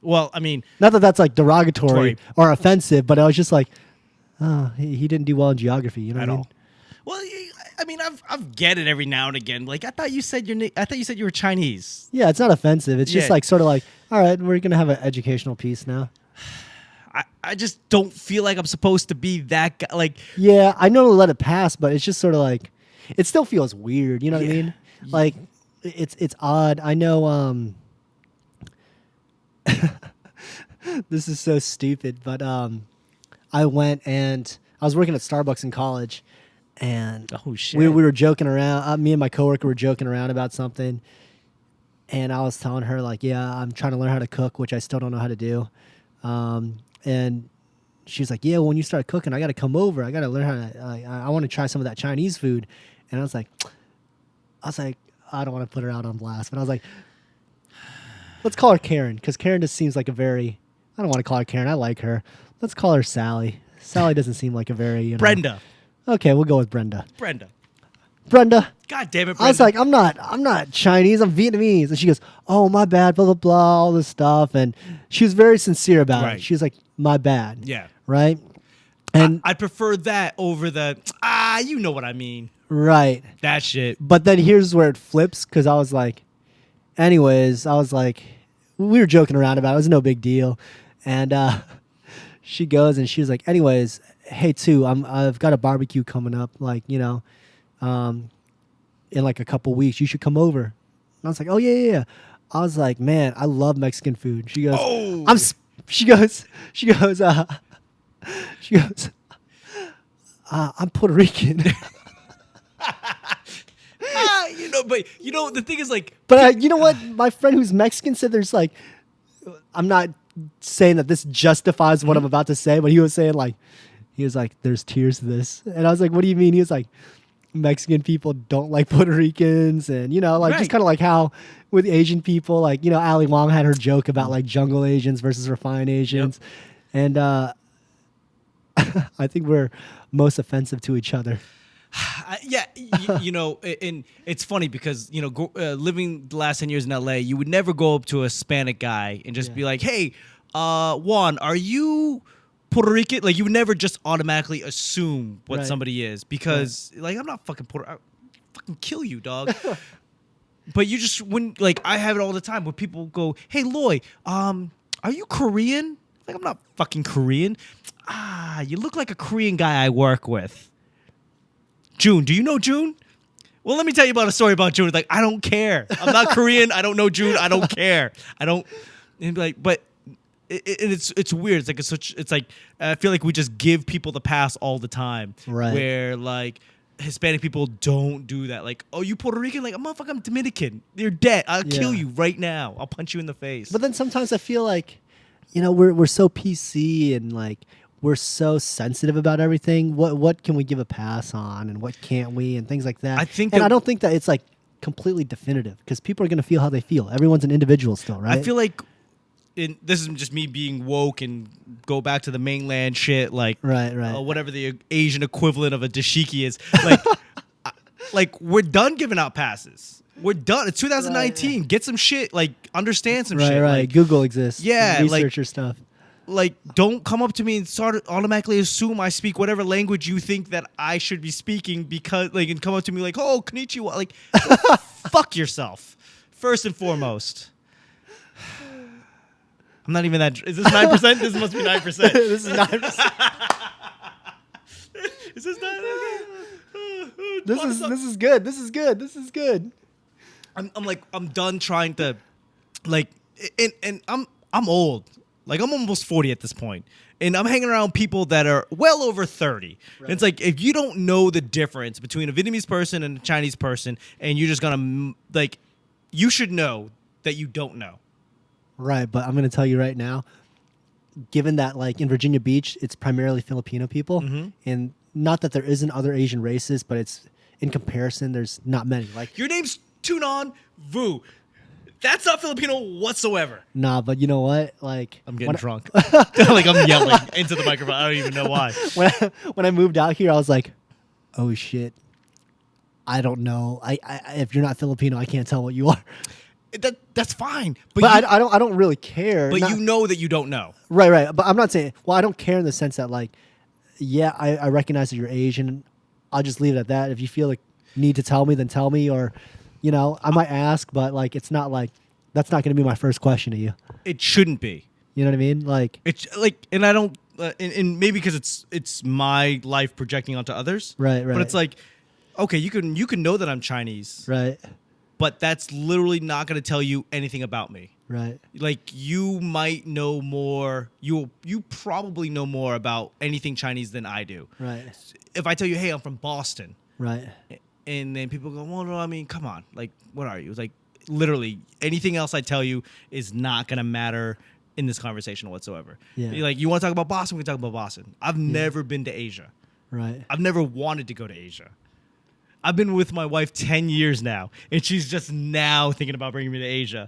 Well, I mean, Not that that's like derogatory or offensive, but I was just like, oh, he didn't do well in geography, you know at what I mean? all. Well, I mean, I've get it every now and again. Like I thought you said you were Chinese. Yeah, it's not offensive. It's just Yeah. like sort of like, all right, we're gonna have an educational piece now. I just don't feel like I'm supposed to be that guy. Like, Yeah, I know to let it pass, but it's just sort of like, it still feels weird. You know what I Yeah. mean? Like, it's odd. I know. This is so stupid, but I went and I was working at Starbucks in college, and oh shit. we were joking around. Me and my coworker were joking around about something, and I was telling her like, yeah, I'm trying to learn how to cook, which I still don't know how to do. And she was like, yeah, well, when you start cooking, I got to come over. I got to learn how to. I want to try some of that Chinese food. And I was like, I don't want to put her out on blast, but I was like, let's call her Karen, because Karen just seems like a very. I don't want to call her Karen. I like her. Let's call her Sally. Sally doesn't seem like a very. You know, Brenda. Okay, we'll go with Brenda. Brenda. Brenda. God damn it, Brenda. I was like, I'm not Chinese, I'm Vietnamese. And she goes, oh, my bad, blah, blah, blah, all this stuff. And she was very sincere about Right. it. She was like, my bad. Yeah. Right? And I'd prefer that over the you know what I mean. right. That shit. But then here's where it flips, because I was like, anyways, I was like, we were joking around about it. It was no big deal. And she goes and she was like, anyways, hey, too, I've got a barbecue coming up, like, you know, in like a couple weeks. You should come over. And I was like, oh, yeah. I was like, man, I love Mexican food. She goes, Oh. she goes, I'm Puerto Rican. But the thing is like, But you know what? My friend who's Mexican said there's like, I'm not saying that this justifies what I'm about to say, but he was saying like, there's tears to this. And I was like, what do you mean? He was like, Mexican people don't like Puerto Ricans. And, you know, like Right. just kind of like how with Asian people, like, you know, Ali Wong had her joke about like jungle Asians versus refined Asians. And I think we're most offensive to each other. and it's funny because living the last 10 years in LA, you would never go up to a Hispanic guy and just be like, "Hey, Juan, are you Puerto Rican?" Like you would never just automatically assume what Right. somebody is because like I'm not fucking I'll fucking kill you, dog. But you just wouldn't like. I have it all the time when people go, "Hey, Loy, are you Korean?" Like I'm not fucking Korean. You look like a Korean guy I work with. June, do you know June? Well, let me tell you about a story about June. Like, I don't care. I'm not Korean. I don't know June. I don't care. I don't. And be like, but it's weird. It's like I feel like we just give people the pass all the time. Right. Where like Hispanic people don't do that. Like, oh, you Puerto Rican? Like, motherfucker, I'm Dominican. You're dead. I'll kill you right now. I'll punch you in the face. But then sometimes I feel like, you know, we're so PC and like we're so sensitive about everything. What can we give a pass on and what can't we and things like that. I think and that- I don't think that it's like completely definitive because people are going to feel how they feel. Everyone's an individual still, right? I feel like this is just me being woke and go back to the mainland shit, like Right. whatever the Asian equivalent of a dashiki is. Like, like we're done giving out passes. We're done. It's 2019. Get some shit. Like, understand some shit. Right. Like, Google exists. Yeah, like- Research your stuff. like, don't come up to me and start automatically assume I speak whatever language you think that I should be speaking because, like, and come up to me like, oh, konnichiwa. Like, fuck yourself. First and foremost. I'm not even that. Is this 9%? This must be 9%. This is 9%. Is this not? This is good. This is good. I'm done trying to, like, and I'm old. Like, I'm almost 40 at this point. And I'm hanging around people that are well over 30. And it's like, if you don't know the difference between a Vietnamese person and a Chinese person, and you're just gonna, like, you should know that you don't know. Right, but I'm going to tell you right now, given that, like, in Virginia Beach, it's primarily Filipino people, and not that there isn't other Asian races, but it's, in comparison, there's not many. Like, Your name's Tunan Vu. That's not Filipino whatsoever. Nah, but you know what? Like I'm getting drunk. Like I'm yelling into the microphone. I don't even know why. When I moved out here, I was like, oh shit. I don't know. I if you're not Filipino, I can't tell what you are. That's fine. But I don't really care. But you know that you don't know. Right. But I'm not saying. Well, I don't care in the sense that like, yeah, I recognize that you're Asian. I'll just leave it at that. If you feel like need to tell me, then tell me. Or, you know, I might ask, but like, it's not like that's not going to be my first question to you. It shouldn't be. You know what I mean? Like it's like, and I don't, and maybe because it's my life projecting onto others. Right. But it's like, okay, you can know that I'm Chinese. Right. But that's literally not going to tell you anything about me. Right. Like you might know more. You probably know more about anything Chinese than I do. Right. If I tell you, hey, I'm from Boston. Right. And then people go, well, no, I mean, come on. Like, what are you? It's like, literally, anything else I tell you is not going to matter in this conversation whatsoever. Yeah. Like, you want to talk about Boston? We can talk about Boston. I've never been to Asia. Right. I've never wanted to go to Asia. I've been with my wife 10 years now, and she's just now thinking about bringing me to Asia.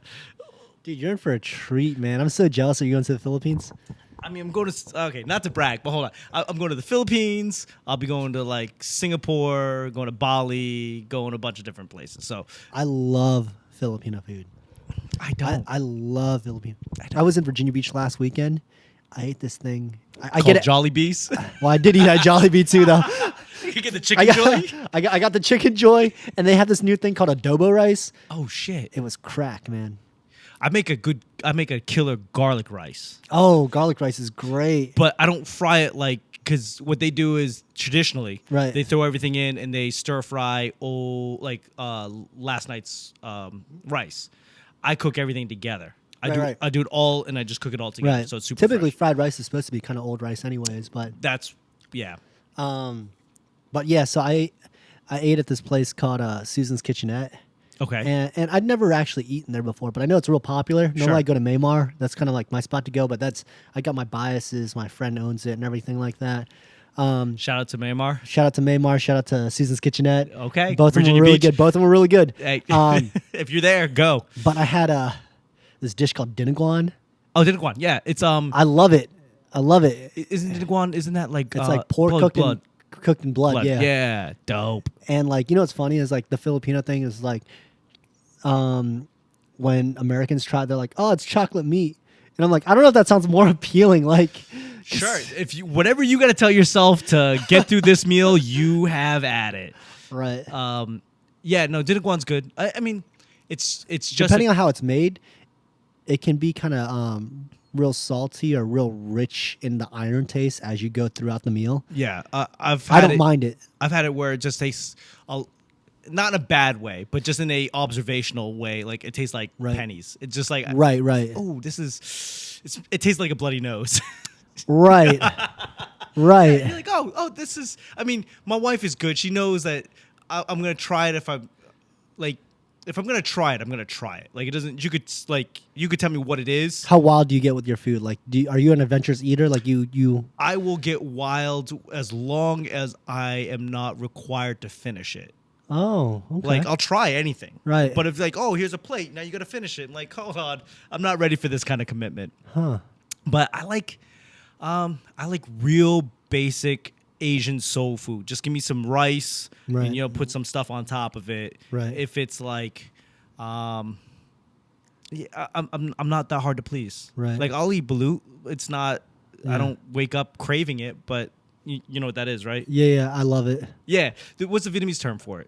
Dude, you're in for a treat, man. I'm so jealous. Are you going to the Philippines? I mean, I'm going to, okay, not to brag, but hold on. I'm going to the Philippines. I'll be going to like Singapore, going to Bali, going to a bunch of different places. So I love Filipino food. I don't. I love Filipino. I was in Virginia Beach last weekend. I ate this thing. I Called get it. Jollibees. Well, I did eat at Jollibee too, though. You get the chicken joy? I got the chicken joy, and they have this new thing called adobo rice. Oh shit! It was crack, man. I make a killer garlic rice. Oh, garlic rice is great. But I don't fry it like, because what they do is traditionally, Right. they throw everything in and they stir fry last night's rice. I cook everything together. I do it all and I just cook it all together. Right. So it's super Typically, fresh. fried rice is supposed to be kind of old rice, anyways. But Yeah. but yeah. So I ate at this place called Susan's Kitchenette. Okay. And I'd never actually eaten there before, but I know it's real popular. Normally Sure. I go to Maymar. That's kind of like my spot to go, but I got my biases. My friend owns it and everything like that. Shout out to Maymar. Shout out to Maymar. Shout out to Susan's Kitchenette. Okay. Both of them Virginia were really Beach. good. Both of them were really good. Hey, if you're there, go. But I had this dish called dinuguan. Oh, Dinuguan. Yeah, it's I love it. Isn't Dinuguan? Isn't that like It's like pork cooked in blood. Yeah. Yeah, dope. And like, you know what's funny is like the Filipino thing is like, when Americans try, they're like, oh, it's chocolate meat, and I'm like, I don't know if that sounds more appealing. Like, Sure. If you whatever you got to tell yourself to get through this meal, you have at it. right? Yeah. No, Dinuguan's good. I mean, it's just Depending on how it's made, it can be kind of real salty or real rich in the iron taste as you go throughout the meal. Yeah. I don't mind it. I've had it where it just tastes not in a bad way, but just in a observational way. Like it tastes like Right. pennies. It's just like Right. Oh, it tastes like a bloody nose. Right. Right. You're like, oh, this is. I mean, my wife is good. She knows that I'm gonna try it if I'm gonna try it, I'm gonna try it. Like it doesn't. You could tell me what it is. How wild do you get with your food? Like, are you an adventurous eater? Like you? I will get wild as long as I am not required to finish it. Oh, okay. Like I'll try anything. Right. But if like, oh, here's a plate, now you got to finish it. I'm like, hold on, I'm not ready for this kind of commitment. Huh. But I like real basic Asian soul food. Just give me some rice Right. and put some stuff on top of it. Right. If it's like, I'm not that hard to please. Right. Like I'll eat balut. It's not. Yeah. I don't wake up craving it, but you know what that is, right? Yeah, I love it. Yeah. What's the Vietnamese term for it?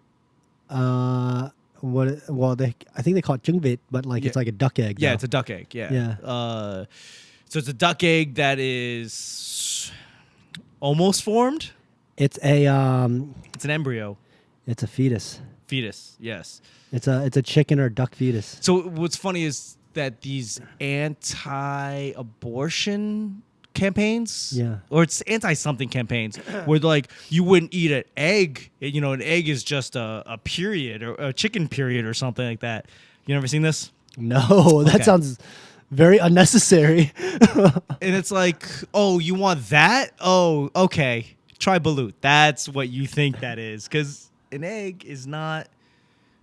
Well, I think they call it chung vịt, but like it's like a duck egg. Yeah, though. it's a duck egg. Yeah. Yeah. So it's a duck egg that is almost formed. It's a It's an embryo. it's a fetus. Fetus. Yes. It's a chicken or duck fetus. So what's funny is that these anti-abortion campaigns, or it's anti-something campaigns, where like you wouldn't eat an egg. An egg is just a period or a chicken period or something like that. You never seen this? No, that Okay. sounds very unnecessary. And it's like, oh, you want that? Oh, okay. Try balut. That's what you think that is, because an egg is not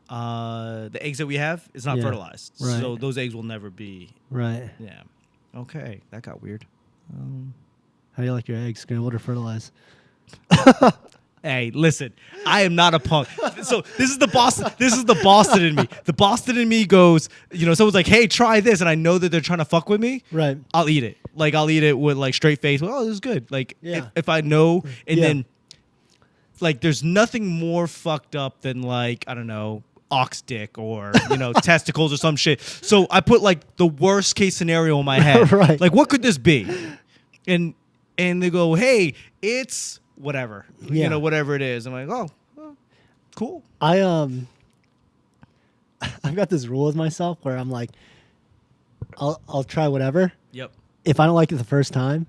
The eggs that we have is not Yeah. fertilized, Right. so those eggs will never be. Right. Yeah. Okay, that got weird. How do you like your eggs, scrambled or fertilized? Hey, listen, I am not a punk. So this is the Boston. This is the Boston in me. The Boston in me goes, someone's like, "Hey, try this," and I know that they're trying to fuck with me. Right. I'll eat it. Like I'll eat it with like straight face. Oh, this is good. Like Yeah. if I know, and Yeah. then like there's nothing more fucked up than like I don't know ox dick or testicles or some shit. So I put like the worst case scenario in my head. Right. Like what could this be? And they go, "Hey, it's." Whatever, Yeah. whatever it is. I'm like, oh, well, cool. I've got this rule with myself where I'm like, I'll try whatever. Yep. If I don't like it the first time,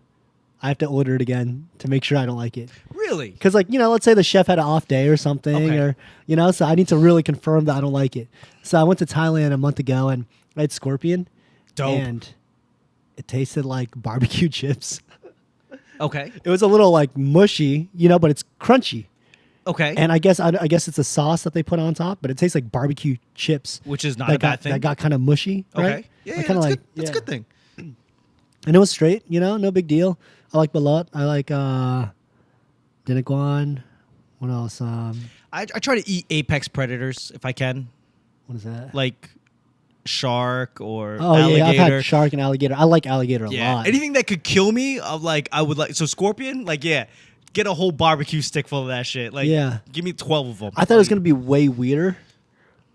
I have to order it again to make sure I don't like it. Really? Because let's say the chef had an off day or something, Okay. or so I need to really confirm that I don't like it. So I went to Thailand a month ago and I had scorpion. Dope. And it tasted like barbecue chips. Okay. It was a little like mushy, but it's crunchy. Okay. And I guess it's a sauce that they put on top, but it tastes like barbecue chips. Which is not that a bad got, thing. That got kind of mushy. Okay. Right? Yeah, Like, that's kinda good. That's a yeah. good thing. And it was straight, no big deal. I like balut. I like dinaguan. What else? I try to eat apex predators if I can, What is that? like shark or Oh alligator. yeah, I've had shark and alligator. I like alligator a Yeah, lot. anything that could kill me, I would like. So scorpion, like get a whole barbecue stick full of that shit. Like Yeah. give me 12 of them. I thought it was gonna be way weirder,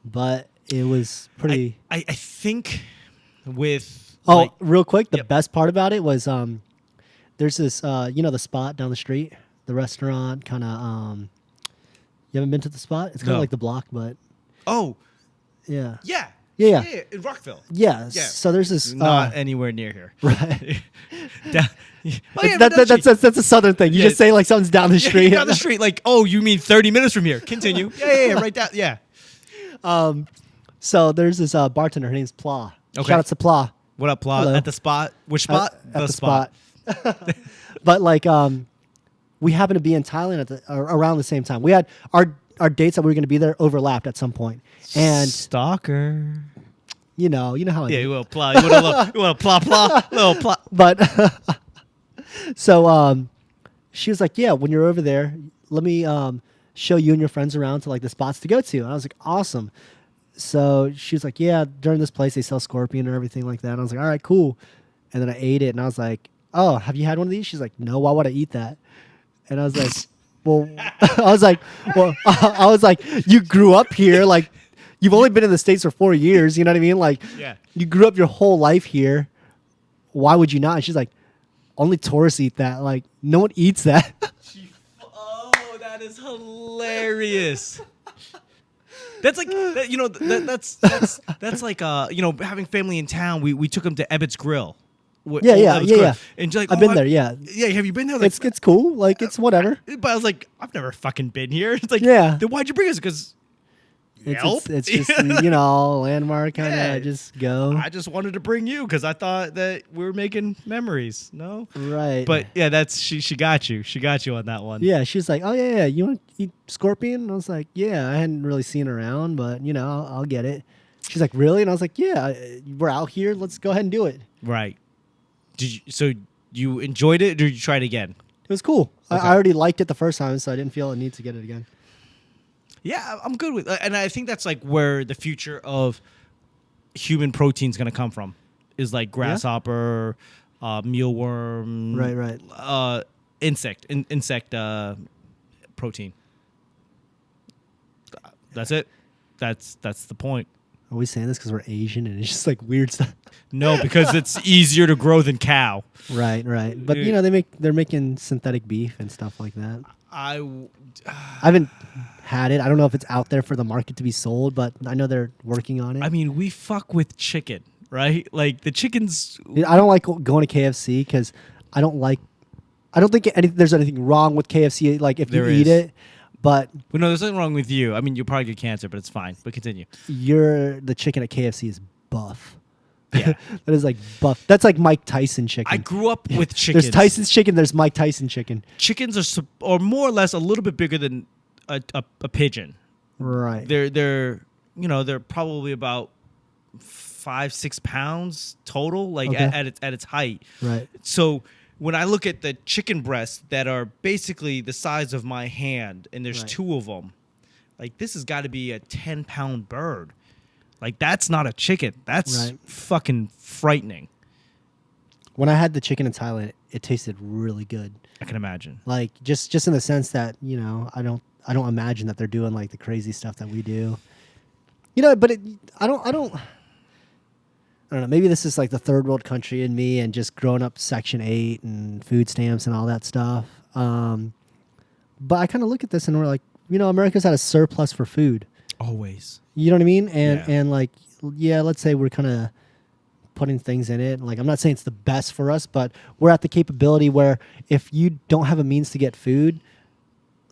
but it was pretty. I think with Real quick, the Yep. best part about it was there's this the spot down the street, the restaurant kind of you haven't been to the spot? It's kind of No. like the Block, but oh yeah. yeah Yeah. in Rockville. Yeah. Yeah. So there's this Not anywhere near here. right. Down- Oh, yeah, but That's a southern thing. You Yeah. just say like something's down the street. down the street. Like, oh, you mean 30 minutes from here? Continue. Yeah, right down. Yeah. So there's this bartender. Her name's Pla. Okay. Shout out to Pla. What up, Plot? Hello. At the spot? Which spot? At the spot. But like we happened to be in Thailand around the same time. We had our dates that we were going to be there overlapped at some point. And Stalker. you know how I Yeah, do. you want to plow. You want to plow, little plow. But so she was like, "Yeah, when you're over there, let me show you and your friends around to like the spots to go to." And I was like, "Awesome." So she was like, "Yeah, during this place they sell scorpion and everything like that." And I was like, "All right, cool." And then I ate it, and I was like, "Oh, have you had one of these?" She's like, "No, why would I eat that?" And I was like, "Well," I was like, "You grew up here, like." You've only been in the States for 4 years, you know what I mean? Like, Yeah. you grew up your whole life here. Why would you not? And she's like, only tourists eat that. Like, no one eats that. Oh, that is hilarious. That's like that's like having family in town. We took them to Ebbett's Grill. Yeah. And she's like, I've been there, yeah. Yeah, have you been there? Like, It's cool. Like, it's whatever. but I was like, I've never fucking been here. It's like, Yeah. Then why'd you bring us? Because It's just, landmark kind of Yeah. just go. I just wanted to bring you because I thought that we were making memories. No, Right. but yeah, that's she got you. She got you on that one. Yeah, she's like, oh, yeah, you want to eat scorpion? And I was like, yeah, I hadn't really seen her around, but, I'll get it. She's like, really? And I was like, yeah, we're out here. Let's go ahead and do it. Right. So you enjoyed it, or did you try it again? It was cool. Okay. I already liked it the first time, so I didn't feel a need to get it again. Yeah, I'm good with, and I think that's like where the future of human protein is going to come from, is like grasshopper, mealworm, Right. insect protein. That's it. That's the point. Are we saying this because we're Asian and it's just like weird stuff? No, because it's easier to grow than cow. Right. But they're making synthetic beef and stuff like that. I haven't had it. I don't know if it's out there for the market to be sold, but I know they're working on it. I mean, we fuck with chicken, right? Like the chickens. I don't like going to KFC because I don't think there's anything wrong with KFC. Like if you eat it, but no, there's nothing wrong with you. I mean, you'll probably get cancer, but it's fine. But continue. the chicken at KFC is buff. Yeah, that is like buff. That's like Mike Tyson chicken. I grew up with chickens. There's Tyson's chicken. There's Mike Tyson chicken. Chickens are more or less a little bit bigger than a pigeon. Right. They're they're probably about 5-6 pounds total, like Okay. at its height. Right. So when I look at the chicken breasts that are basically the size of my hand, and there's Right. 2 of them, like this has got to be a 10-pound bird. Like that's not a chicken. That's Right. fucking frightening. When I had the chicken in Thailand, it tasted really good. I can imagine. Like just in the sense that I don't imagine that they're doing like the crazy stuff that we do. But I don't know. Maybe this is like the third world country in me, and just growing up Section 8 and food stamps and all that stuff. But I kind of look at this and we're like, America's had a surplus for food. Always. You know what I mean? And Yeah. and like, yeah, let's say we're kind of putting things in it. Like, I'm not saying it's the best for us, but we're at the capability where if you don't have a means to get food,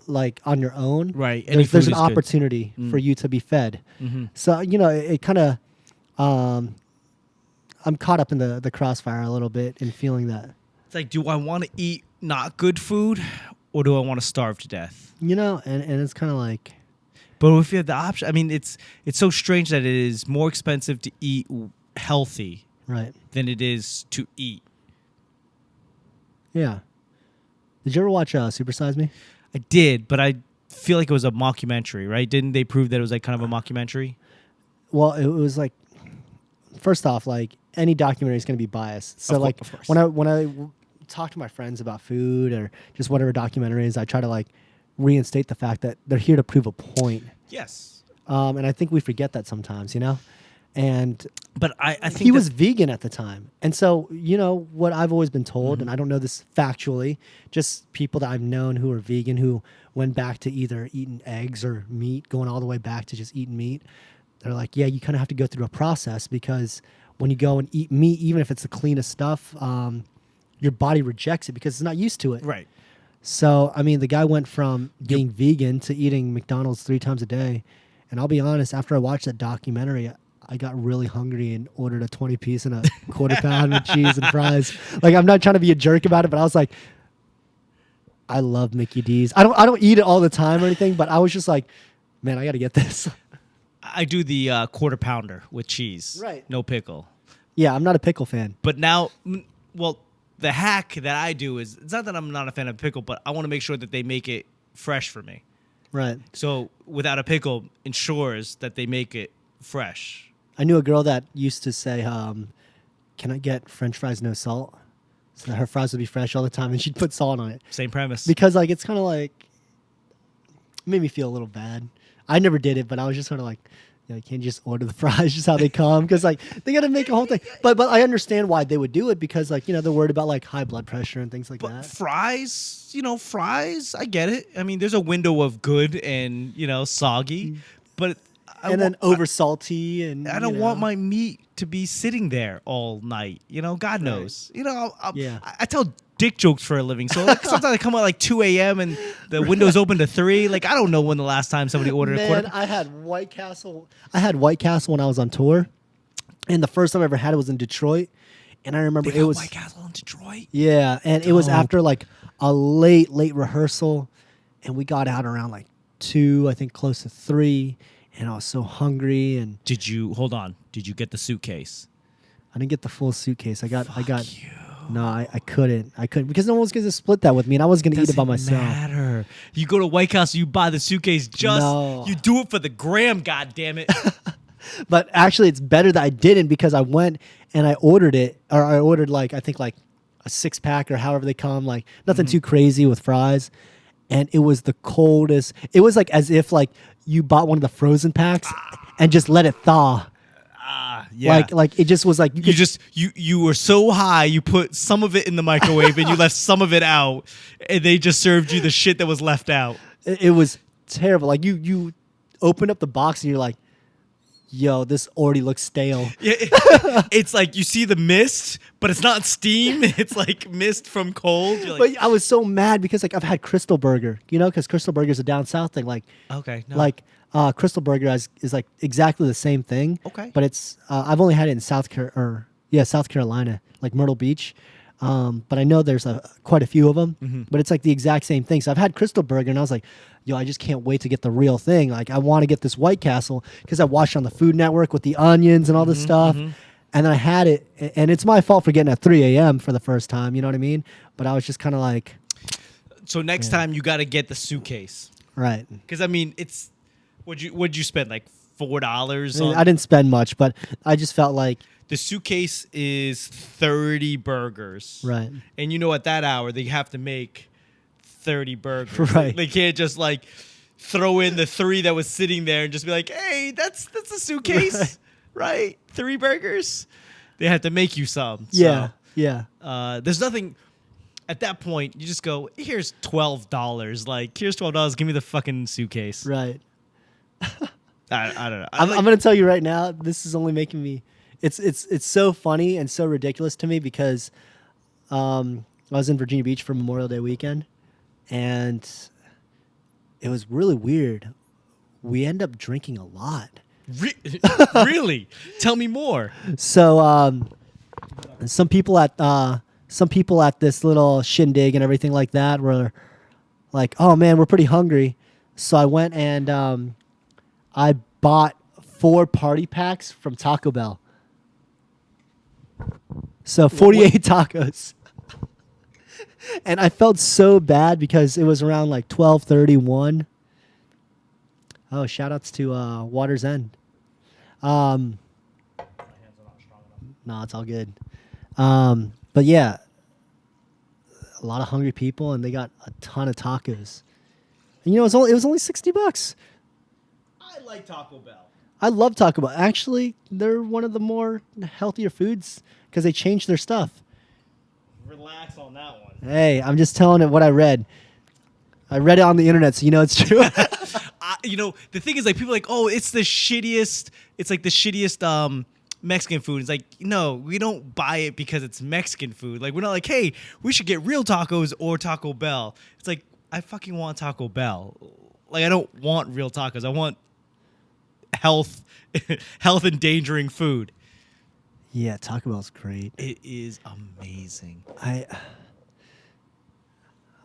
like on your own, Right. Any there's food an is good. opportunity for you to be fed. Mhm. So it kind of, I'm caught up in the crossfire a little bit and feeling that, It's like, do I want to eat not good food, or do I want to starve to death? and it's kind of like, But if you have the option, I mean, it's so strange that it is more expensive to eat healthy right. than it is to eat. Yeah. Did you ever watch Super Size Me? I did, but I feel like it was a mockumentary, right? Didn't they prove that it was like kind of a mockumentary? Well, it was like, first off, like any documentary is going to be biased. So Of like course. when I talk to my friends about food or just whatever documentary is, I try to like reinstate the fact that they're here to prove a point. Yes. And I think we forget that sometimes, And But I think he was vegan at the time. And so, what I've always been told, and I don't know this factually, just people that I've known who are vegan who went back to either eating eggs or meat, going all the way back to just eating meat. They're like, yeah, you kind of have to go through a process, because when you go and eat meat, even if it's the cleanest stuff, your body rejects it because it's not used to it. right. So, I mean, the guy went from being vegan to eating McDonald's 3 times a day. And I'll be honest, after I watched that documentary, I got really hungry and ordered a 20-piece and a quarter pound with cheese and fries. Like, I'm not trying to be a jerk about it, but I was like, I love Mickey D's. I don't eat it all the time or anything, but I was just like, man, I got to get this. I do the quarter pounder with cheese. Right. No pickle. Yeah, I'm not a pickle fan. But now, well, the hack that I do is, it's not that I'm not a fan of pickle, but I want to make sure that they make it fresh for me. Right. So without a pickle ensures that they make it fresh. I knew a girl that used to say, can I get French fries no salt? So that her fries would be fresh all the time, and she'd put salt on it. Same premise. Because like it's kind of like it made me feel a little bad. I never did it, but I was just sort of like, you can't just order the fries just how they come, because like they got to make a whole thing. But I understand why they would do it, because like they're worried about like high blood pressure and things like But that. fries, fries, I get it. I mean, there's a window of good and, soggy, but And then over salty, and I don't want my meat to be sitting there all night. God knows. Yeah. I tell dick jokes for a living, so like, sometimes I come out like 2 a.m. and the window's open to 3. Like, I don't know when the last time somebody ordered a quarter. I had White Castle. when I was on tour, and the first time I ever had it was in Detroit, and I remember They it got was White Castle in Detroit. Yeah, and it was Dope. after like a late rehearsal, and we got out around like 2, I think close to 3, and I was so hungry, and Did you get the suitcase? I didn't get the full suitcase. I got You. no, I couldn't because no one was going to split that with me, and I was going to eat it by Doesn't myself. matter. You go to White Castle, you buy the suitcase. No. You do it for the gram. God damn it. But actually, it's better that I didn't, because I went and I ordered it, or I ordered like I think like a 6-pack or however they come, like nothing too crazy with fries, and it was the coldest. It was like as if like you bought one of the frozen packs and just let it thaw. Yeah. Like it just was like You were so high, you put some of it in the microwave and you left some of it out, and they just served you the shit that was left out. it was terrible. Like you open up the box and you're like, yo, this already looks stale. Yeah, it's like you see the mist, but it's not steam. It's like mist from cold. You're like, But I was so mad because like I've had Crystal Burger, because Crystal Burger is a down south thing. Like okay, no. like Crystal Burger is like exactly the same thing. Okay. But it's I've only had it in South Carolina, like Myrtle Beach. But I know there's quite a few of them. But it's like the exact same thing. So I've had Crystal Burger, and I was like, yo, I just can't wait to get the real thing. Like, I want to get this White Castle because I watched on the Food Network with the onions and all this stuff. And then I had it, and it's my fault for getting at 3 a.m. for the first time. You know what I mean? But I was just kind of like, So next time you got to get the suitcase. right. Because I mean, it's what'd you spend, like $4 I mean, on? I didn't spend much, but I just felt like, The suitcase is 30 burgers. right. And you know, at that hour, they have to make 30 burgers. Right. They can't just like throw in the 3 that was sitting there and just be like, hey, that's a suitcase, right? 3 burgers. They have to make you some. Yeah. So, Yeah. there's nothing. At that point, you just go, here's $12. Like, here's $12. Give me the fucking suitcase. Right. I don't know. I'm going to tell you right now, this is only making me, it's so funny and so ridiculous to me because I was in Virginia Beach for Memorial Day weekend, and it was really weird. We end up drinking a lot. Really? Tell me more. So some people at this little shindig and everything like that were like, oh man, we're pretty hungry. So I went and I bought 4 party packs from Taco Bell. So 48 tacos. And I felt so bad because it was around like 12:31. Oh, shout outs to Water's End. No, it's all good. But yeah, a lot of hungry people, and they got a ton of tacos. And, you know, it was only $60. I like Taco Bell. I love Taco Bell. Actually, they're one of the more healthier foods because they changed their stuff. Relax on that one. Hey, I'm just telling it what I read. I read it on the internet, so you know it's true. You know, the thing is, like, people are like, oh, it's the shittiest. It's like the shittiest Mexican food. It's like, no, we don't buy it because it's Mexican food. Like, we're not like, hey, we should get real tacos or Taco Bell. It's like, I fucking want Taco Bell. Like, I don't want real tacos. I want health endangering food. Yeah, Taco Bell's great. It is amazing.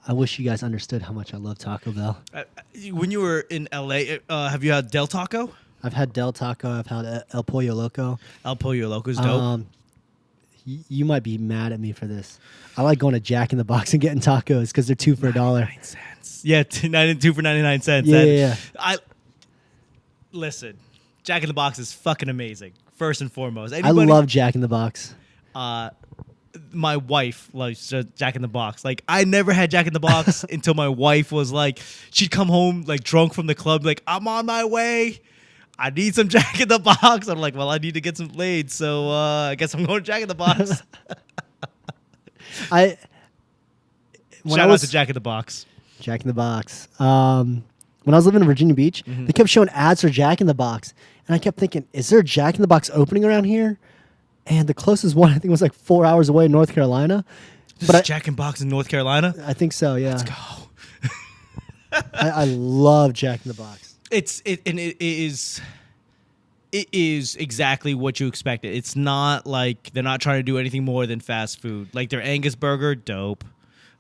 I wish you guys understood how much I love Taco Bell. When you were in LA, have you had Del Taco? I've had Del Taco. I've had El Pollo Loco. El Pollo Loco's dope. You might be mad at me for this. I like going to Jack in the Box and getting tacos because they're 2 for $1. 99 cents. Yeah, 2 for 99 cents. Yeah. Listen, Jack in the Box is fucking amazing. First and foremost, I love Jack in the Box. My wife loves Jack in the Box. Like, I never had Jack in the Box until my wife was like, she'd come home like drunk from the club, like, I'm on my way. I need some Jack in the Box. I'm like, well, I need to get some laid, so I guess I'm going to Jack in the Box. Shout out to Jack in the Box. Jack in the Box. When I was living in Virginia Beach, they kept showing ads for Jack in the Box. And I kept thinking, is there a Jack in the Box opening around here? And the closest one, I think, was like 4 hours away in North Carolina. But Jack in the Box in North Carolina? I think so, yeah. Let's go. I love Jack in the Box. It is exactly what you expected. It's not like they're not trying to do anything more than fast food. Like their Angus burger, dope.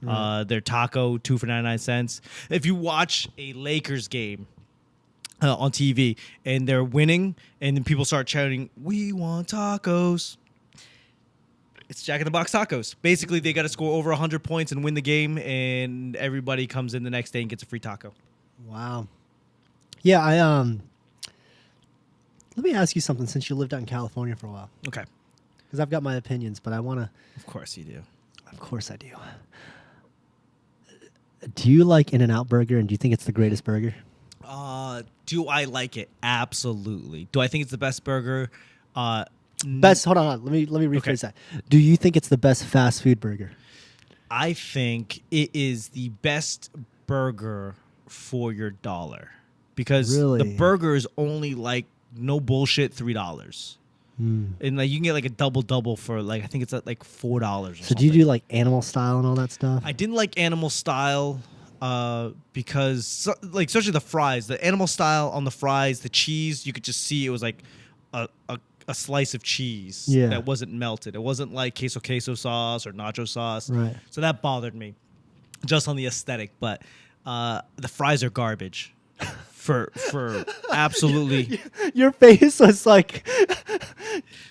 Their taco, 2 for 99 cents. If you watch a Lakers game on TV and they're winning and then people start shouting, we want tacos, it's Jack in the Box tacos. Basically, they got to score over 100 points and win the game, and everybody comes in the next day and gets a free taco. Wow. Yeah, let me ask you something since you lived out in California for a while. Okay. Because I've got my opinions, but I want to... Of course you do. Of course I do. Do you like In-N-Out Burger, and do you think it's the greatest burger? Do I like it? Absolutely. Do I think it's the best burger? Best. Hold on. Let me rephrase that. Do you think it's the best fast food burger? I think it is the best burger for your dollar because the burger is only like no bullshit $3. And like you can get like a double for like I think it's at like $4. So do you do like animal style and all that stuff? I didn't like animal style because like especially the fries, the animal style on the fries, the cheese, you could just see it was like a a slice of cheese Yeah. that wasn't melted. It wasn't like queso sauce or nacho sauce. Right. So that bothered me, just on the aesthetic. But the fries are garbage. For absolutely. Your face was like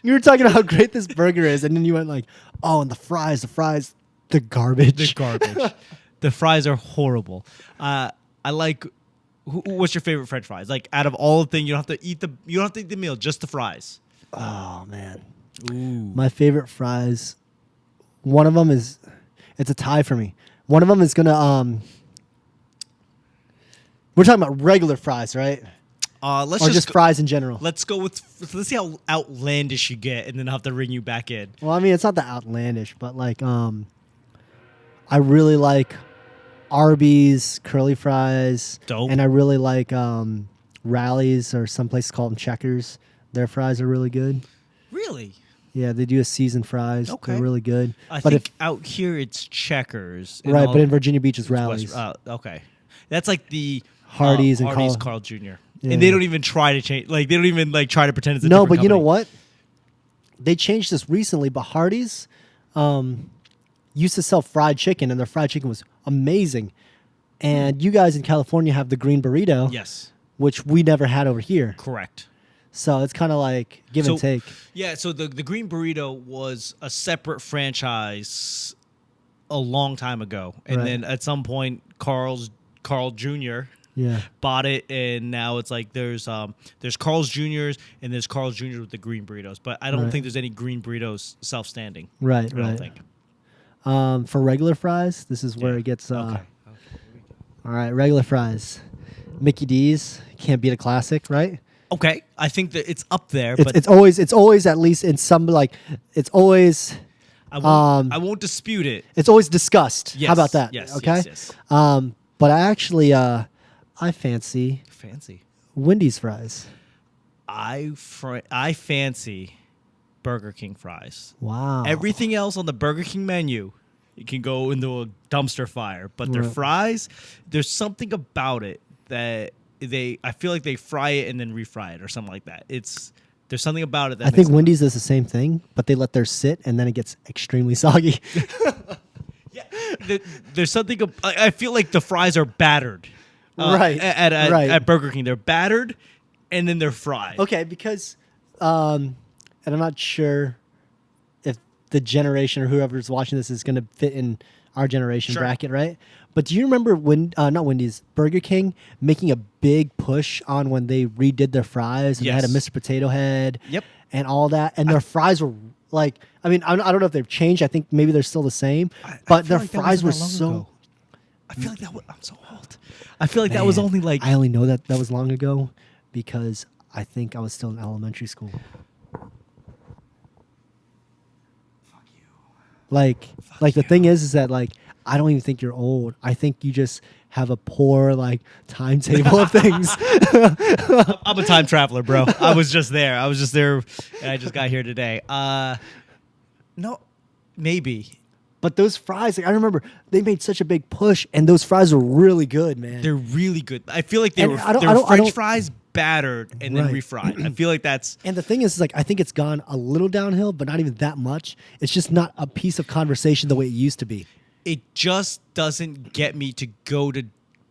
you were talking about how great this burger is, and then you went like, "Oh, and the fries, the garbage." The garbage. The fries are horrible. I like. What's your favorite French fries? Like out of all the things, you don't have to eat the meal, just the fries. Oh man, Ooh. my favorite fries. One of them it's a tie for me. One of them is gonna We're talking about regular fries, right? Let's or just fries in general. Let's go with. Let's see how outlandish you get, and then I'll have to ring you back in. Well, I mean, it's not that outlandish, but like, I really like Arby's curly fries. Dope. And I really like Rallies, or some places call them Checkers. Their fries are really good. Really? Yeah, they do a seasoned fries. Okay. They're really good. I but think out here it's Checkers. right, but in Virginia Beach it's Rallies. Okay, that's like the Hardee's and Carl Jr. Yeah. And they don't even try to change. Like they don't even like try to pretend it's a no. different But you know company. what? They changed this recently. But Hardee's used to sell fried chicken, and their fried chicken was amazing. And you guys in California have the green burrito, Yes, which we never had over here. correct. So it's kind of like give and take. Yeah, so the green burrito was a separate franchise a long time ago, and Right. then at some point Carl Jr. Yeah. bought it, and now it's like there's Carl's Juniors and there's Carl's Juniors with the green burritos, but I don't Right. think there's any green burritos self-standing. Right. I don't Right. think. For regular fries, this is where Yeah. it gets. Okay. All right, regular fries. Mickey D's, can't beat a classic, right? Okay, I think that it's up there, It's, but it's always at least in some like it's always I won't dispute it. it's always discussed. Yes, How about that? yes, Okay. yes. But I actually I fancy Fancy. Wendy's fries. I fancy Burger King fries. Wow. Everything else on the Burger King menu, it can go into a dumpster fire. But their Right. fries, there's something about it that I feel like they fry it and then refry it or something like that. There's something about it that I think Wendy's does the same thing, but they let theirs sit and then it gets extremely soggy. Yeah, there's something. I feel like the fries are battered. Right, right. At Burger King, they're battered, and then they're fried. Okay, because, and I'm not sure if the generation or whoever's watching this is going to fit in our generation Sure. bracket, right? But do you remember when, not Wendy's, Burger King making a big push on when they redid their fries and they had a Yes. Mr. Potato Head Yep. and all that? And their fries were like, I mean, I don't know if they've changed. I think maybe they're still the same, but their feel like that fries were wasn't that long so... ago. I feel like that was. I'm so old. I feel like that was Man, only like. I only know that was long ago because I think I was still in elementary school. Fuck you. Like the thing is that like I don't even think you're old. I think you just have a poor like timetable of things. I'm a time traveler, bro. I was just there, and I just got here today. No, maybe. But those fries, like, I remember they made such a big push, and those fries were really good, man. They're really good. I feel like they And were I don't- French don't- fries battered and then Right. refried. I feel like that's. And the thing is like I think it's gone a little downhill, but not even that much. It's just not a piece of conversation the way it used to be. It just doesn't get me to go to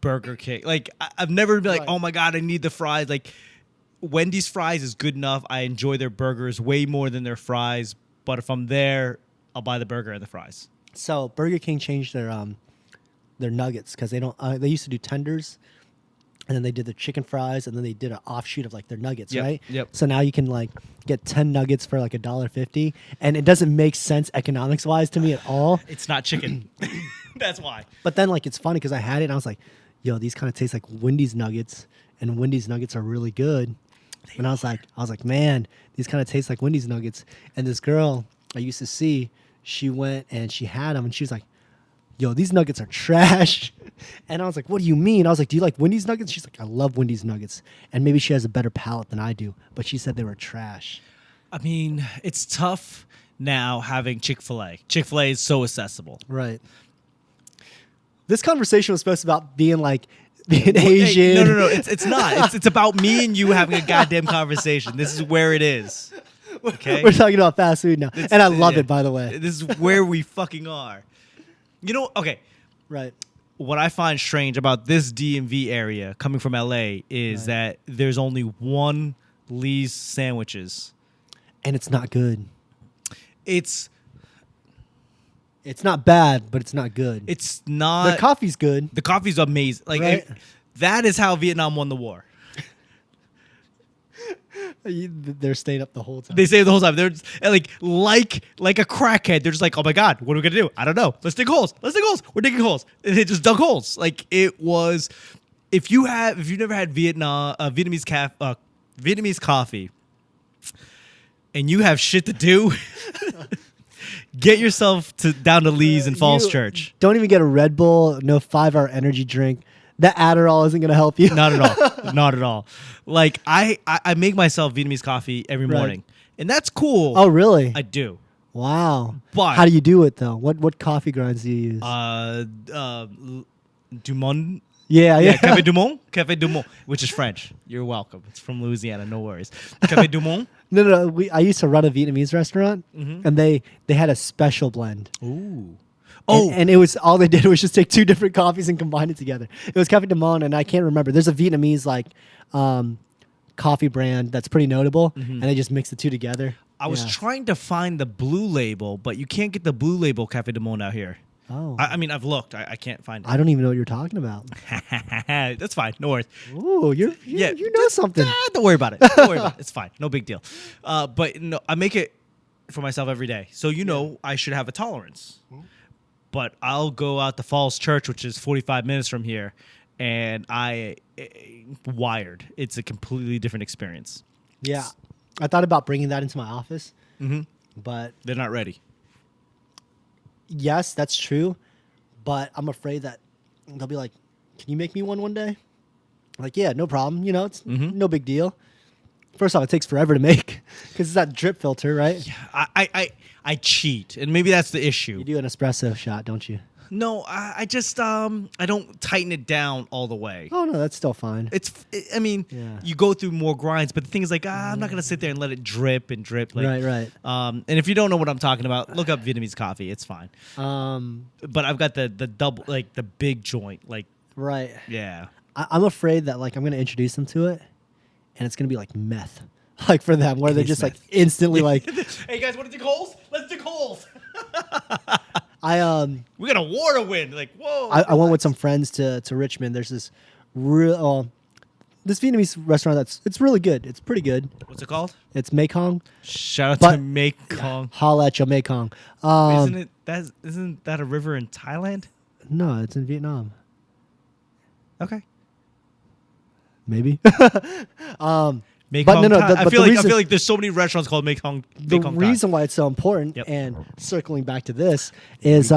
Burger King. Like I've never been like, Right. oh my god, I need the fries. Like Wendy's fries is good enough. I enjoy their burgers way more than their fries. But if I'm there, I'll buy the burger and the fries. So Burger King changed their nuggets because they don't. They used to do tenders, and then they did the chicken fries, and then they did an offshoot of like their nuggets, Yep, right? yep. So now you can like get 10 nuggets for like $1.50, and it doesn't make sense economics wise to me at all. It's not chicken. That's why. But then like it's funny because I had it and I was like, yo, these kind of taste like Wendy's nuggets, and Wendy's nuggets are really good. And I was like, man, these kind of taste like Wendy's nuggets. And this girl I used to see, she went and she had them, and she was like, yo, these nuggets are trash. And I was like, what do you mean? I was like, do you like Wendy's nuggets? She's like, I love Wendy's nuggets. And maybe she has a better palate than I do, but she said they were trash. I mean, it's tough now having Chick-fil-A. Chick-fil-A is so accessible. Right. This conversation was supposed to be about being like being Hey, Asian. no. It's not. It's about me and you having a goddamn conversation. This is where it is. Okay, We're talking about fast food now, and I love yeah. it, by the way. This is where we fucking are. You know, okay. Right. What I find strange about this DMV area coming from LA is that there's only one Lee's sandwiches. And it's not good. It's not bad, but it's not good. It's not. The coffee's good. The coffee's amazing. Like Right. that is how Vietnam won the war. They're staying up the whole time. They say the whole time. They're just, like a crackhead. They're just like, oh my god, what are we gonna do? I don't know. Let's dig holes. Let's dig holes. We're digging holes. And they just dug holes. Like it was. If you've never had Vietnamese coffee, and you have shit to do, get yourself down to Lee's and Falls Church. Don't even get a Red Bull. No 5-hour energy drink. That Adderall isn't gonna help you. Not at all. Not at all. Like I make myself Vietnamese coffee every Right. morning, and that's cool. Oh, really? I do. Wow. But- how do you do it though? What coffee grinds do you use? Dumont. yeah. Café Dumont, which is French. You're welcome. It's from Louisiana. No worries. Café Dumont. No. I used to run a Vietnamese restaurant, and they had a special blend. Ooh. And it was all they did was just take two different coffees and combine it together. It was Café Dumont, and I can't remember. There's a Vietnamese coffee brand that's pretty notable, and they just mix the two together. I was trying to find the blue label, but you can't get the blue label Café Dumont out here. Oh, I mean, I've looked. I can't find it. I don't even know what you're talking about. That's fine. No worries. Ooh, you know something. Don't worry about it. Don't worry about it. It's fine. No big deal. But no, I make it for myself every day. So I should have a tolerance. But I'll go out to Falls Church, which is 45 minutes from here, and wired. It's a completely different experience. Yeah, I thought about bringing that into my office, but They're not ready. yes, that's true. But I'm afraid that they'll be like, "Can you make me one day?" Like, yeah, no problem. It's no big deal. First off, it takes forever to make because it's that drip filter, right? I cheat, and maybe that's the issue. You do an espresso shot, don't you? No, I just I don't tighten it down all the way. Oh no, that's still fine. Yeah. You go through more grinds, but the thing is like, I'm not gonna sit there and let it drip and drip. Like, right. And if you don't know what I'm talking about, look up Vietnamese coffee. It's fine. But I've got the double, like the big joint, like Right. yeah. I'm afraid that like I'm gonna introduce them to it, and it's gonna be like meth, like for them, where they're just meth. like instantly like, Hey guys, want to dig holes? Let's dig holes. We got a war to win. Like whoa. I went with some friends to Richmond. There's this this Vietnamese restaurant it's really good. It's pretty good. What's it called? It's Mekong. Shout out But- to Mekong. Holla at your Mekong. Isn't that a river in Thailand? No, it's in Vietnam. Okay. Maybe. Mekong. no, Thai. but I the feel like there's so many restaurants called Mekong. The Mekong Thai. reason why it's so important, Yep. and circling back to this, is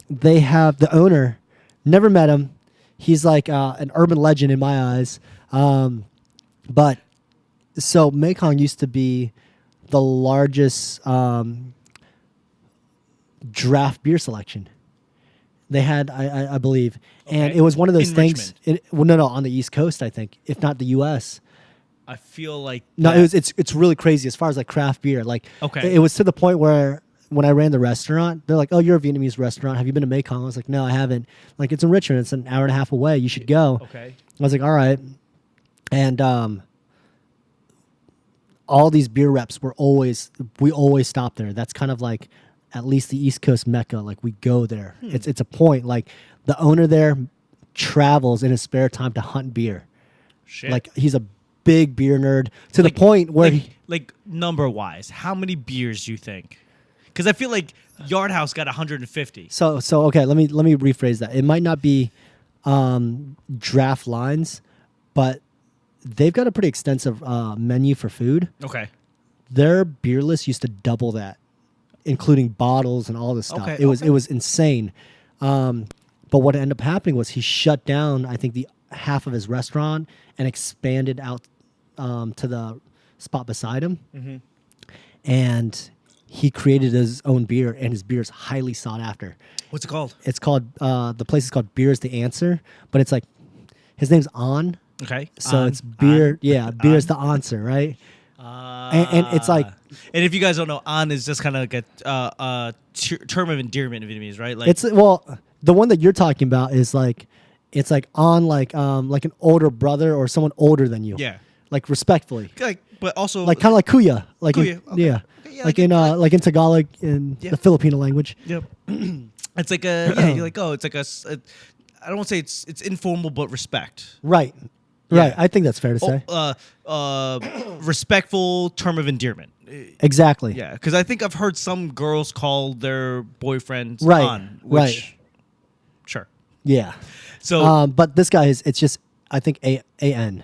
they have the owner. Never met him. He's like an urban legend in my eyes. But so Mekong used to be the largest draft beer selection. They had, I believe, and Okay. it was one of those In things. No, on the East Coast, I think, if not the U.S. I feel like No, that- it's really crazy as far as like craft beer. Like, Okay. it was to the point where when I ran the restaurant, they're like, "Oh, you're a Vietnamese restaurant. Have you been to Mekong?" I was like, "No, I haven't." Like, it's in Richmond. It's an hour and a half away. You should go. Okay. I was like, "All right," and all these beer reps we always stop there. That's kind of like at least the East Coast mecca. Like, we go there. It's a point. Like, the owner there travels in his spare time to hunt beer. Shit. Like, he's a big beer nerd to the point where like number wise, how many beers do you think? Because I feel like Yard House got 150. So okay, let me rephrase that. It might not be draft lines, but they've got a pretty extensive menu for food. Okay. Their beer list used to double that, including bottles and all this stuff. Okay, It was insane. But what ended up happening was he shut down, I think, the half of his restaurant and expanded out to the spot beside him. And he created his own beer, and his beer is highly sought after. What's it called? It's called the place is called Beer is the Answer, but it's like his name's On, Okay. so it's beer. Yeah, beer is the answer, right? and it's like and if you guys don't know, an is just kind of like a term of endearment in Vietnamese, right? Like it's the one that you're talking about is like it's like on like an older brother or someone older than you. Yeah. Like respectfully. Like, but also Like kind of like kuya. Like kuya, okay. yeah. Okay, yeah, like in Tagalog in the Filipino language. Yep. It's like you're like, oh, it's like I don't want to say it's informal, but respect. Right. Yeah. Right. I think that's fair to say. Respectful term of endearment. Exactly. Yeah, because I think I've heard some girls call their boyfriends Right. on. Which, sure. Yeah. So, but this guy it's just I think an.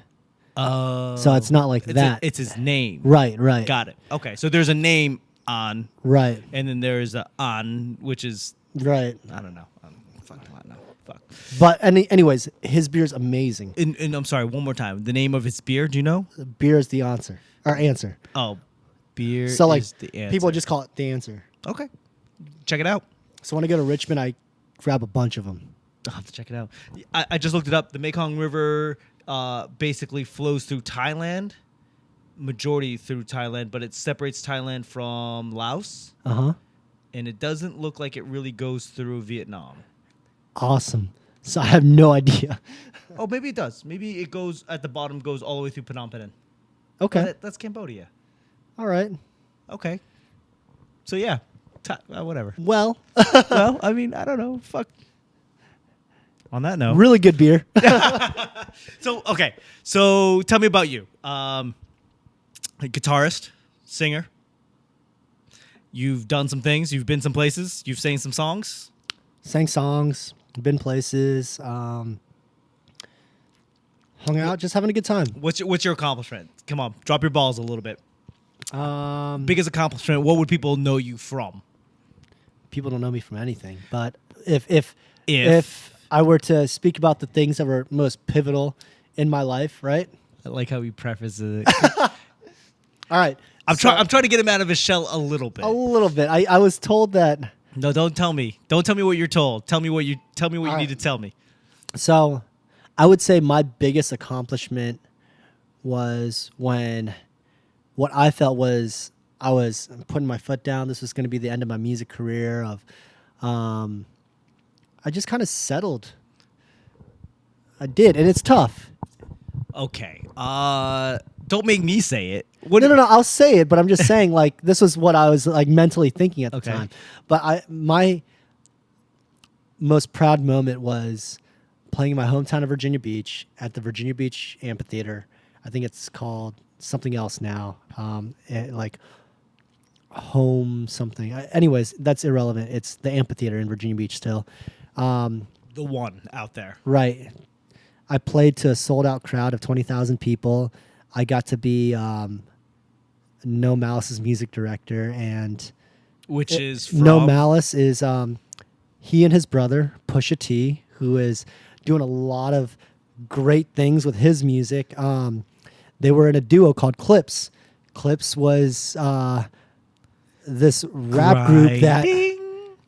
So it's not like that. It's his name. Right. Right. Got it. Okay, so there's a name on, Right. and then there's a on, which is Right. I don't know. Fuck. But anyways, his beer is amazing. And I'm sorry, one more time. The name of his beer, do you know? Beer is the answer. Or answer. Oh, beer So like is the answer. people just call it the answer. Okay. Check it out. So when I go to Richmond, I grab a bunch of them. I'll have to check it out. I just looked it up. The Mekong River basically flows through Thailand, majority through Thailand, but it separates Thailand from Laos. Uh-huh. And it doesn't look like it really goes through Vietnam. Awesome. So I have no idea. Oh, maybe it does. Maybe it goes at the bottom, goes all the way through Phnom Penh. Okay. But that's Cambodia. All right. Okay. So yeah, whatever. Well, Well, I mean, I don't know. Fuck. On that note, really good beer. So okay. So tell me about you. A guitarist, singer. You've done some things. You've been some places. You've sang some songs. Sang songs, been places, hung out, just having a good time. What's your accomplishment? Come on, drop your balls a little bit. Um, Biggest accomplishment. What would people know you from? People don't know me from anything, but if I were to speak about the things that were most pivotal in my life, right? I like how he prefaces it. All right. I'm trying to get him out of his shell a little bit. A little bit. I was told that. No, don't tell me. Don't tell me what you're told. Tell me what you right. need to tell me. So I would say my biggest accomplishment was when what I felt was I was putting my foot down. This was going to be the end of my music career. I just kind of settled. I did, and it's tough. Okay. Don't make me say it. No. I'll say it, but I'm just saying, like, this was what I was like mentally thinking at the time. But my most proud moment was playing in my hometown of Virginia Beach at the Virginia Beach Amphitheater. I think it's called something else now, like home something. Anyways, that's irrelevant. It's the amphitheater in Virginia Beach still. The one out there. Right. I played to a sold-out crowd of 20,000 people. I got to be No Malice's music director, and Which is from? No Malice is he and his brother Pusha T, who is doing a lot of great things with his music. They were in a duo called Clips. Clips was this rap group that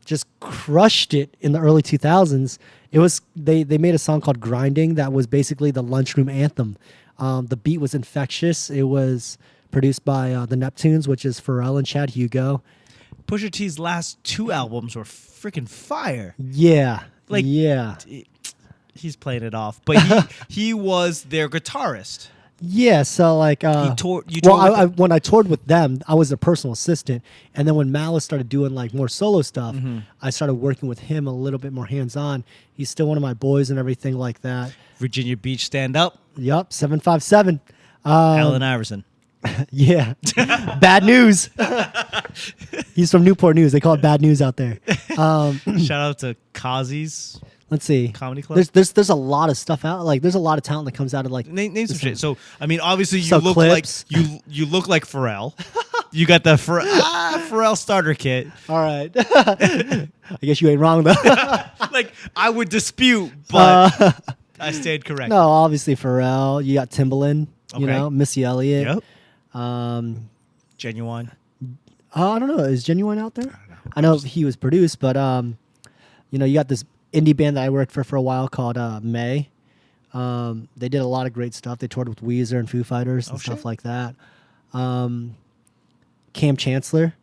just crushed it in the early 2000s. It was they made a song called Grinding that was basically the lunchroom anthem. The beat was infectious. It was produced by the Neptunes, which is Pharrell and Chad Hugo. Pusha T's last 2 albums were freaking fire. Yeah. Like, yeah. He's playing it off, but he was their guitarist. Yeah, so like when I toured with them, I was their personal assistant, and then when Malice started doing like more solo stuff, I started working with him a little bit more hands-on. He's still one of my boys and everything like that. Virginia Beach stand up. Yep, 757. Allen Iverson. Yeah, bad news. He's from Newport News. They call it bad news out there. Shout out to Kazi's. Let's see. Comedy Club. There's a lot of stuff out. Like there's a lot of talent that comes out of like name some shit. So I mean, obviously you So look Clips. like you look like Pharrell. You got the Pharrell starter kit. All right. I guess you ain't wrong though. Like I would dispute, but I stayed correct. No, obviously Pharrell. You got Timbaland. You Okay. know, Missy Elliott. Yep. I Genuine. don't know. Is Genuine out there? I know he was produced, but you know, you got this indie band that I worked for a while called May. They did a lot of great stuff. They toured with Weezer and Foo Fighters and stuff like that. Cam Chancellor.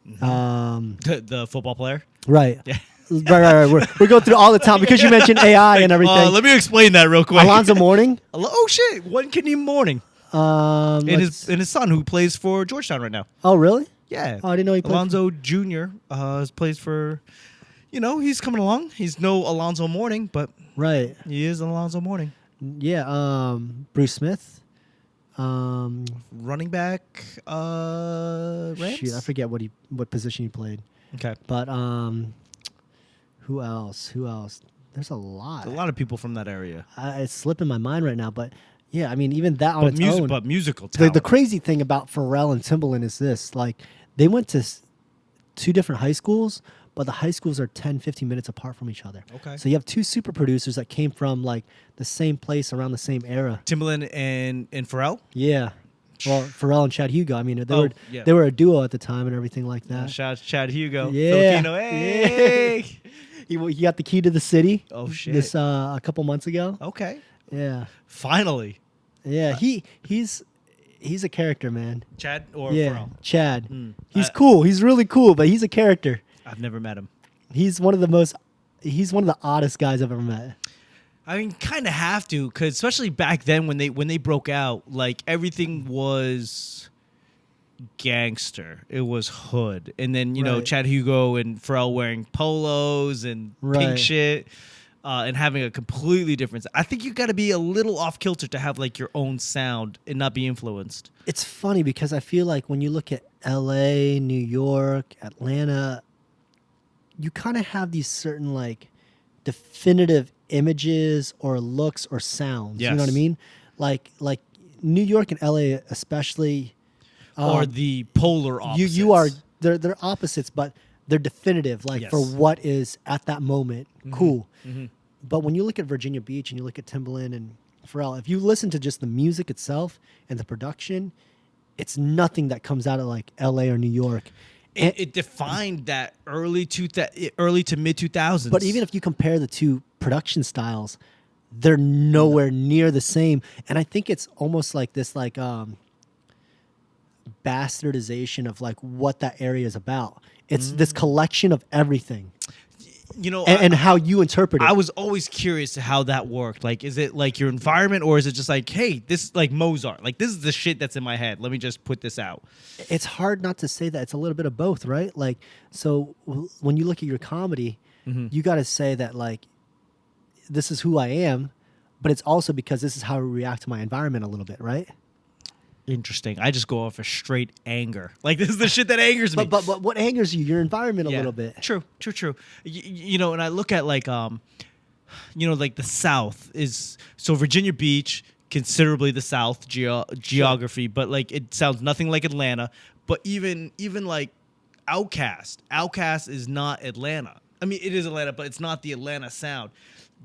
The football player. Right. Yeah. Right. We're going through all the time because you mentioned AI and everything. Let me explain that real quick. Alonzo Mourning. Oh shit! One Kidney Morning. And his son who plays for Georgetown right now. Oh really? Yeah. Oh, I didn't know he played. Alonzo Jr. Plays for. He's coming along. He's no Alonzo Mourning, but Right. he is Alonzo Mourning. Yeah. Bruce Smith. Running back. Rams? Shoot, I forget what position he played. Okay. But who else? There's a lot. A lot of people from that area. It's slipping my mind right now, but yeah, I mean, even that on its own. But musical talent. The crazy thing about Pharrell and Timbaland is this: like, they went to two different high schools, but the high schools are 10, 15 minutes apart from each other. Okay. So you have two super producers that came from like the same place around the same era. Timbaland and Pharrell. Yeah. Well, Pharrell and Chad Hugo. I mean, Yeah. they were a duo at the time and everything like that. Shout out to Chad Hugo. Yeah. Filipino. Hey. He got the key to the city. Oh shit. This a couple months ago. Okay. Yeah. Finally. Yeah. He's a character, man. Chad or Yeah. Pharrell? Chad. He's I- cool. He's really cool, but he's a character. I've never met him. He's one of the oddest guys I've ever met. I mean, kind of have to, because especially back then when they broke out, like everything was gangster. It was hood, and then Right. Chad Hugo and Pharrell wearing polos and Right. pink shit, and having a completely different. I think you got to be a little off kilter to have like your own sound and not be influenced. It's funny because I feel like when you look at LA, New York, Atlanta, you kind of have these certain like definitive images or looks or sounds. You know what I Yes. mean? Like New York and LA especially, Or the polar opposites. you are they're opposites, but they're definitive. Like for Yes. what is at that moment cool. But when you look at Virginia Beach and you look at Timbaland and Pharrell, if you listen to just the music itself and the production, it's nothing that comes out of like LA or New York. It defined that early to mid 2000s. But even if you compare the two production styles, they're nowhere near the same. And I think it's almost like this like bastardization of like what that area is about. It's this collection of everything. And how you interpret it. I was always curious to how that worked. Like, is it like your environment, or is it just like, hey, this is like Mozart? Like, this is the shit that's in my head. Let me just put this out. It's hard not to say that. It's a little bit of both, right? Like, so when you look at your comedy, you got to say that like, this is who I am, but it's also because this is how I react to my environment a little bit, right? Interesting. I just go off of straight anger. Like, this is the shit that angers me. But what angers you? Your environment a little bit. True. And I look at like, like the South is, so Virginia Beach, considerably the South geography, but like it sounds nothing like Atlanta. But even like Outkast is not Atlanta. I mean, it is Atlanta, but it's not the Atlanta sound.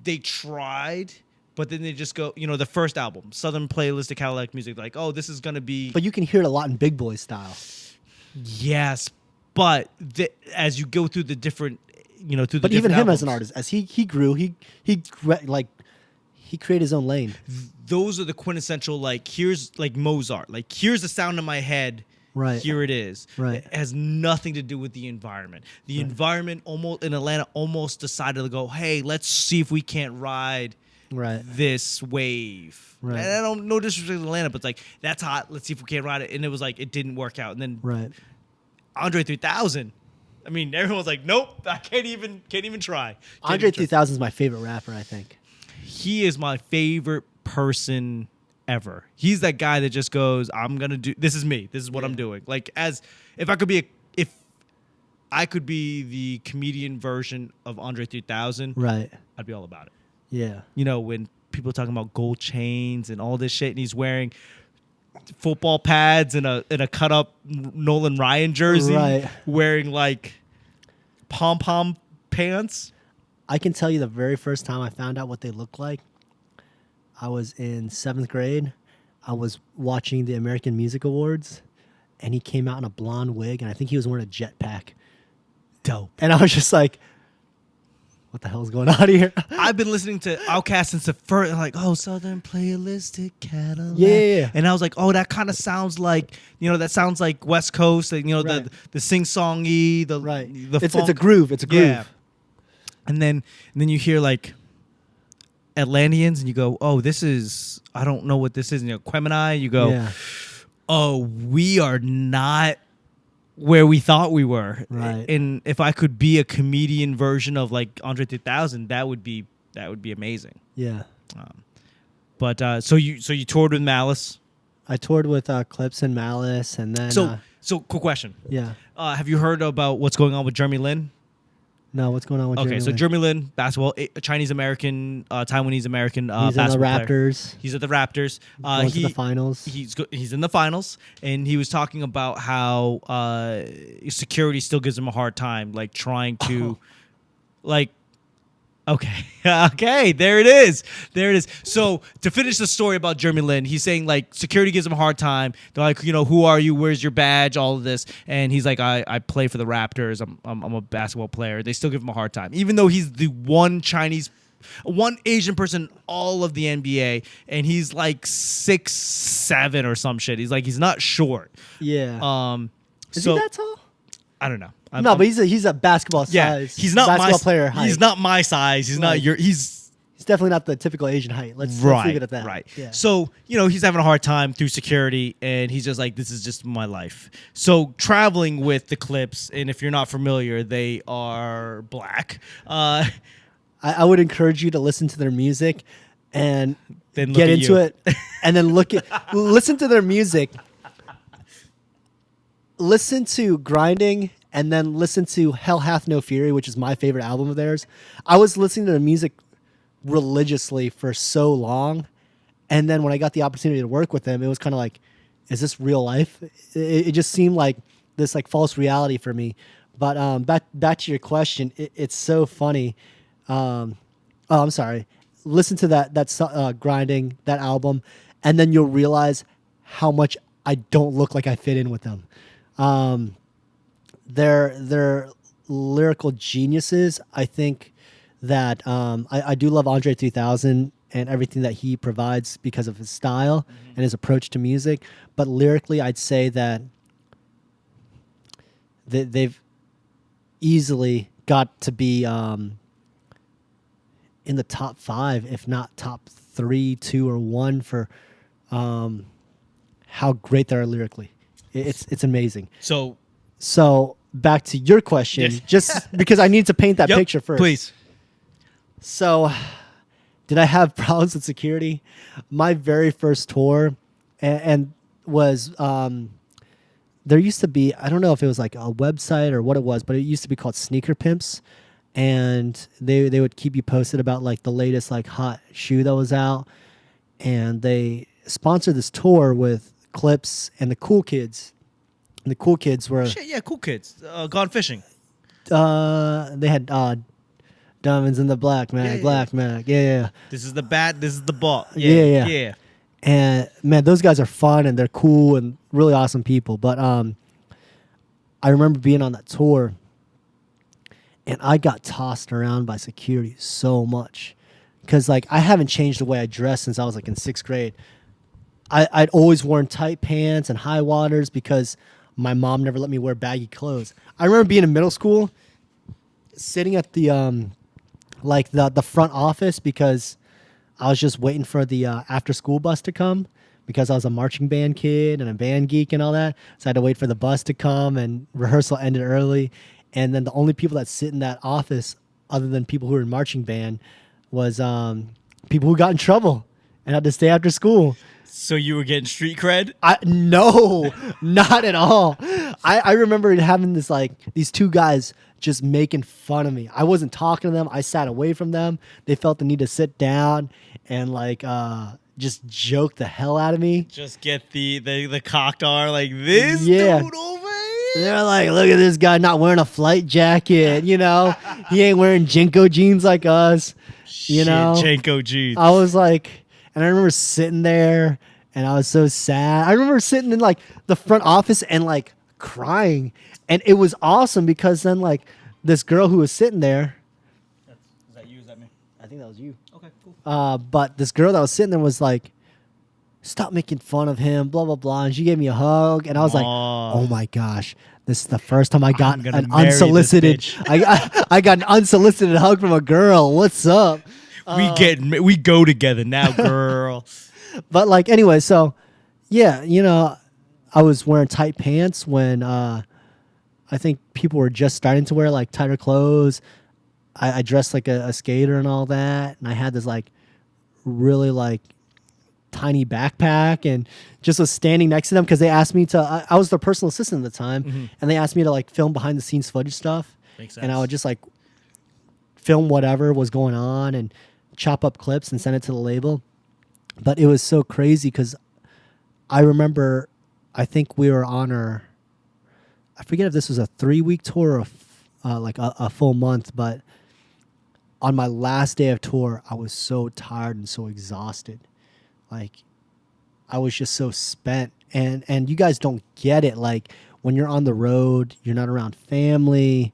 They tried, but then they just go, the first album, Southern Playlist of Cadillac Music, like, oh, this is going to be... But you can hear it a lot in Big Boy style. Yes, but as you go through the different, through the But even different him albums, as an artist, as he grew, he created his own lane. those are the quintessential, like, here's like Mozart, like, here's the sound in my head. Right. Here it is. Right. It has nothing to do with the environment. The environment almost in Atlanta almost decided to go, hey, let's see if we can't ride this wave. Right. And I don't no disrespect to Atlanta, but it's like, that's hot. Let's see if we can't ride it. And it was like, it didn't work out. And then Andre 3000. I mean, everyone's like, nope, I can't even try. Andre 3000 is my favorite rapper, I think. He is my favorite person ever. He's that guy that just goes, I'm gonna do this is me. This is what I'm doing. Like, if I could be the comedian version of Andre 3000, Right. I'd be all about it. Yeah. When people are talking about gold chains and all this shit, and he's wearing football pads and a cut up Nolan Ryan jersey, Right. wearing like pom-pom pants. I can tell you the very first time I found out what they look like, I was in 7th grade. I was watching the American Music Awards, and he came out in a blonde wig, and I think he was wearing a jetpack. Dope. And I was just like, what the hell's going on here? I've been listening to Outkast since the first, like, oh, Southern Playalistic Cadillac. Yeah. And I was like, oh, that kind of sounds like, that sounds like West Coast, like, Right. the sing-songy, the It's funk. a groove. It's a groove. Yeah. And then you hear like Atlanteans, and you go, oh, this is, I don't know what this is. And Quemini, you go, Yeah. oh, we are not where we thought we were. Right. And if I could be a comedian version of like Andre 3000, that would be amazing. Yeah. But so you toured with Malice. I toured with Clips and Malice, and then So cool question. yeah. Have you heard about what's going on with Jeremy Lin? No, what's going on with Okay, Jeremy so Lin? Jeremy Lin, basketball, Chinese American, Taiwanese American He's in the basketball player. Raptors. He's at the Raptors. Going to the finals. He's in the finals, and he was talking about how security still gives him a hard time, like trying to, like. Okay. Okay. There it is. So to finish the story about Jeremy Lin, he's saying like security gives him a hard time. They're like, who are you? Where's your badge? All of this, and he's like, I play for the Raptors. I'm a basketball player. They still give him a hard time, even though he's the one Asian person in all of the NBA, and he's like 6'7" or some shit. He's not short. Yeah. Is So he that tall? I don't know. But he's a basketball size. He's not basketball player height. He's not my size. He's not your. He's definitely not the typical Asian height. Let's leave it at that. Right. Yeah. So he's having a hard time through security, and he's just like, this is just my life. So traveling with the Clips, and if you're not familiar, they are black. I would encourage you to listen to their music and Then get look at into you. it, and then listen to their music. Listen to Grinding, and then listen to Hell Hath No Fury, which is my favorite album of theirs. I was listening to their music religiously for so long, and then when I got the opportunity to work with them, it was kind of like, is this real life? It just seemed like this like false reality for me. But back to your question, it's so funny. I'm sorry. Listen to that Grinding, that album, and then you'll realize how much I don't look like I fit in with them. They're lyrical geniuses. I think that I do love Andre 3000 and everything that he provides because of his style and his approach to music. But lyrically, I'd say that they've easily got to be in the top 5, if not top 3, 2, or 1 for how great they are lyrically. It's amazing. So back to your question, Yes. just because I need to paint that Yep, picture first. please. So, did I have problems with security? My very first tour, and was there used to be, I don't know if it was like a website or what it was, but it used to be called Sneaker Pimps, and they would keep you posted about like the latest like hot shoe that was out, and they sponsored this tour with Clips and the Cool Kids. And the Cool Kids were Shit, yeah, cool kids. Gone fishing. they had Diamonds in the Black Mag, Yeah. Black Mag, yeah. This is the bat. This is the ball. Yeah. And man, those guys are fun and they're cool and really awesome people. But I remember being on that tour, and I got tossed around by security so much because like I haven't changed the way I dress since I was like in 6th grade. I'd always worn tight pants and high waters because my mom never let me wear baggy clothes. I remember being in middle school, sitting at the like the front office because I was just waiting for the after school bus to come because I was a marching band kid and a band geek and all that. So I had to wait for the bus to come, and rehearsal ended early. And then the only people that sit in that office, other than people who were in marching band, was people who got in trouble and had to stay after school. So you were getting street cred? No, not at all. I remember having this like these two guys just making fun of me. I wasn't talking to them. I sat away from them. They felt the need to sit down and like just joke the hell out of me. Just get the cocked R like this Yeah. dude over here. They're like, look at this guy not wearing a flight jacket. You know, he ain't wearing Jinko jeans like us. You know, Janko jeans. I was like, and I remember sitting there and I was so sad. I remember sitting in like the front office and like crying. And it was awesome because then like this girl who was sitting there, I think that was you. Okay, cool. But this girl that was sitting there was like, stop making fun of him, blah, blah, blah. And she gave me a hug. And I was like, oh my gosh, this is the first time I got an unsolicited, I got an unsolicited hug from a girl. What's up? We go together now, girl. But like, anyway, so yeah, you know, I was wearing tight pants when I think people were just starting to wear like tighter clothes. I dressed like a skater and all that. And I had this like really like tiny backpack and just was standing next to them because they asked me to, I was their personal assistant at the time. And they asked me to like film behind the scenes footage stuff. Makes sense. And I would just like film whatever was going on and chop up clips and send it to the label. But it was so crazy because I remember, I think we were on I forget if this was a 3-week tour or like a full month, but on my last day of tour, I was so tired and so exhausted. Like, I was just so spent. And you guys don't get it. Like, when you're on the road, you're not around family.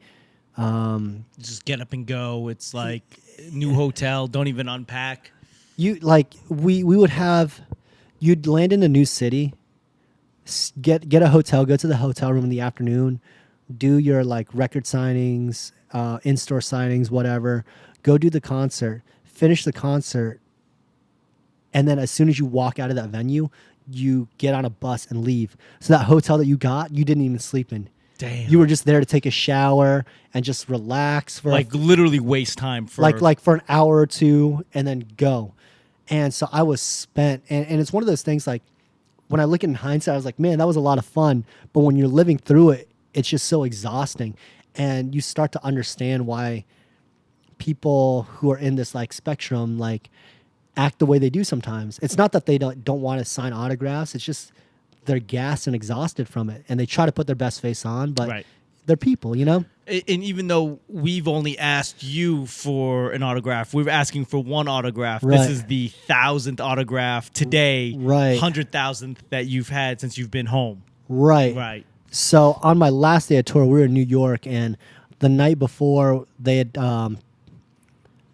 Just get up and go. It's like new hotel. Don't even unpack. You like we would have, you'd land in a new city, get a hotel, go to the hotel room in the afternoon, do your like record signings, in-store signings, whatever. Go do the concert, finish the concert, and then as soon as you walk out of that venue, you get on a bus and leave. So that hotel that you got, you didn't even sleep in. Damn. You were just there to take a shower and just relax for like literally waste time for like for an hour or two and then go. And so I was spent. And it's one of those things like when I look in hindsight, I was like, man, that was a lot of fun. But when you're living through it, it's just so exhausting. And you start to understand why people who are in this like spectrum like act the way they do sometimes. It's not that they don't want to sign autographs. It's just they're gassed and exhausted from it. And they try to put their best face on, but they're people, you know? And even though we've only asked you for an autograph, we're asking for one autograph. Right. This is the 1,000th autograph today, right? 100,000th that you've had since you've been home. Right. Right. So on my last day of tour, we were in New York, and the night before they had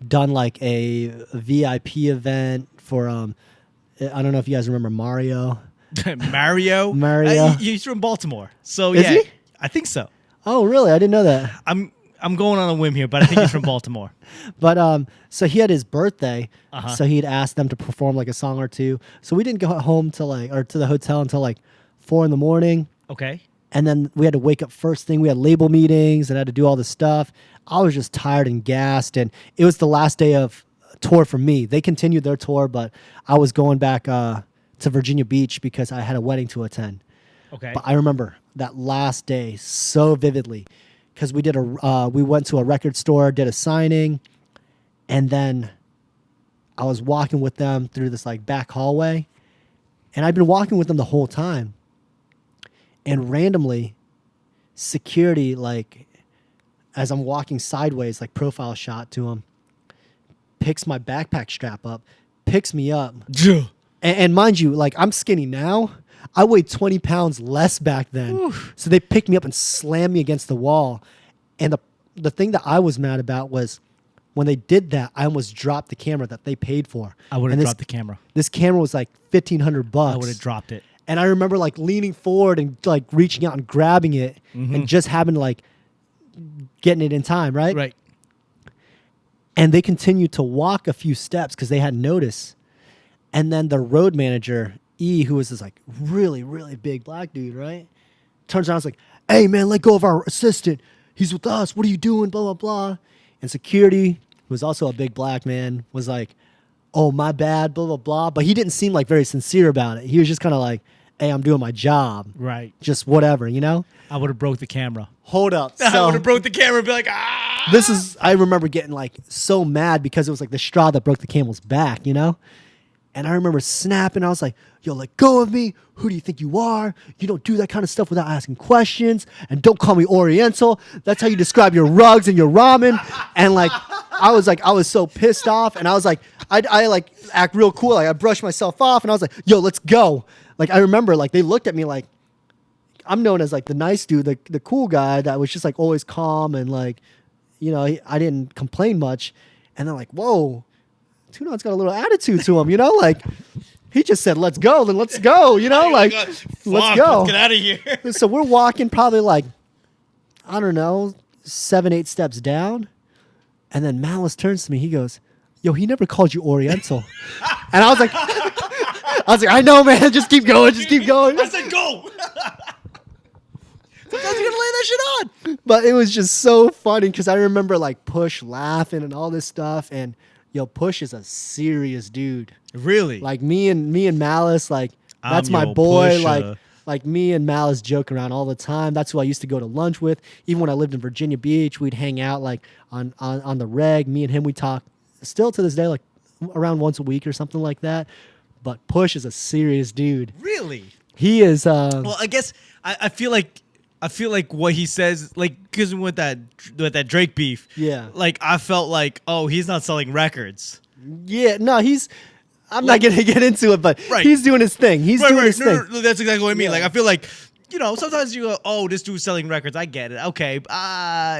done like a VIP event for I don't know if you guys remember Mario. Mario? He's from Baltimore. So Is he? I think so. Oh, really? I didn't know that. I'm going on a whim here, but I think he's from Baltimore. But so he had his birthday, Uh-huh. so he'd asked them to perform like a song or two. So we didn't go home to the hotel until like 4 a.m. Okay. And then we had to wake up first thing. We had label meetings and had to do all this stuff. I was just tired and gassed, and it was the last day of tour for me. They continued their tour, but I was going back to Virginia Beach because I had a wedding to attend. Okay. But I remember that last day so vividly because we went to a record store, did a signing, and then I was walking with them through this like back hallway, and I'd been walking with them the whole time. And randomly, security, like, as I'm walking sideways, like profile shot to him, picks my backpack strap up, picks me up. And mind you, like, I'm skinny now. I weighed 20 pounds less back then. Oof. So they picked me up and slammed me against the wall. And the thing that I was mad about was when they did that, I almost dropped the camera that they paid for. I would have dropped the camera. This camera was like $1,500. I would have dropped it. And I remember like leaning forward and like reaching out and grabbing it and just having to like getting it in time, right? Right. And they continued to walk a few steps because they hadn't noticed. And then the road manager, E, who was this like really, really big black dude, right? Turns around and is like, hey man, let go of our assistant. He's with us. What are you doing? Blah, blah, blah. And security, who was also a big black man, was like, oh, my bad, blah, blah, blah. But he didn't seem like very sincere about it. He was just kind of like, hey, I'm doing my job. Right. Just whatever, you know? I would have broke the camera. Hold up. I So would have broke the camera and be like, ah. I remember getting like so mad because it was like the straw that broke the camel's back, you know? And I remember snapping. I was like, yo, let go of me. Who do you think you are? You don't do that kind of stuff without asking questions. And don't call me Oriental. That's how you describe your rugs and your ramen. And like, I was so pissed off. And I was like, I like act real cool. Like I brushed myself off and I was like, yo, let's go. Like, I remember like they looked at me like, I'm known as like the nice dude, the cool guy that was just like always calm and like, you know, I didn't complain much. And they're like, whoa. Tunon's got a little attitude to him, you know, like he just said, let's go, then let's go, you know, like let's go. Let's get out of here. So we're walking probably like, I don't know, 7-8 steps down. And then Malice turns to me. He goes, yo, he never called you Oriental. And I was like, I know, man. Just keep going. Just keep going. I said go. Sometimes you gotta lay that shit on. But it was just so funny because I remember like Push laughing and all this stuff. And yo, Push is a serious dude. Really? Like me and Malice, like that's I'm my your boy. Pusha. Like me and Malice joke around all the time. That's who I used to go to lunch with. Even when I lived in Virginia Beach, we'd hang out like on the reg. Me and him, we talk still to this day, like around once a week or something like that. But Push is a serious dude. Really? He is. Well, I guess I feel like what he says, like, because with that Drake beef, Yeah. like I felt like, oh, he's not selling records. Yeah, no, I'm not gonna get into it, but Right. he's doing his thing. He's doing his thing. No, that's exactly what I mean. Yeah. Like I feel like, you know, sometimes you go, oh, this dude's selling records. I get it. Okay,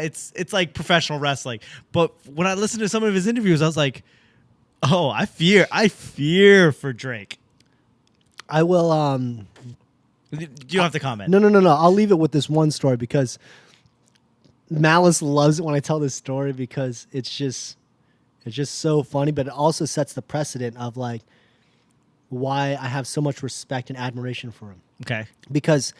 it's like professional wrestling. But when I listened to some of his interviews, I was like, oh, I fear for Drake. I will. You don't have to comment. No. I'll leave it with this one story because Malice loves it when I tell this story because it's just so funny, but it also sets the precedent of like why I have so much respect and admiration for him. Okay. Because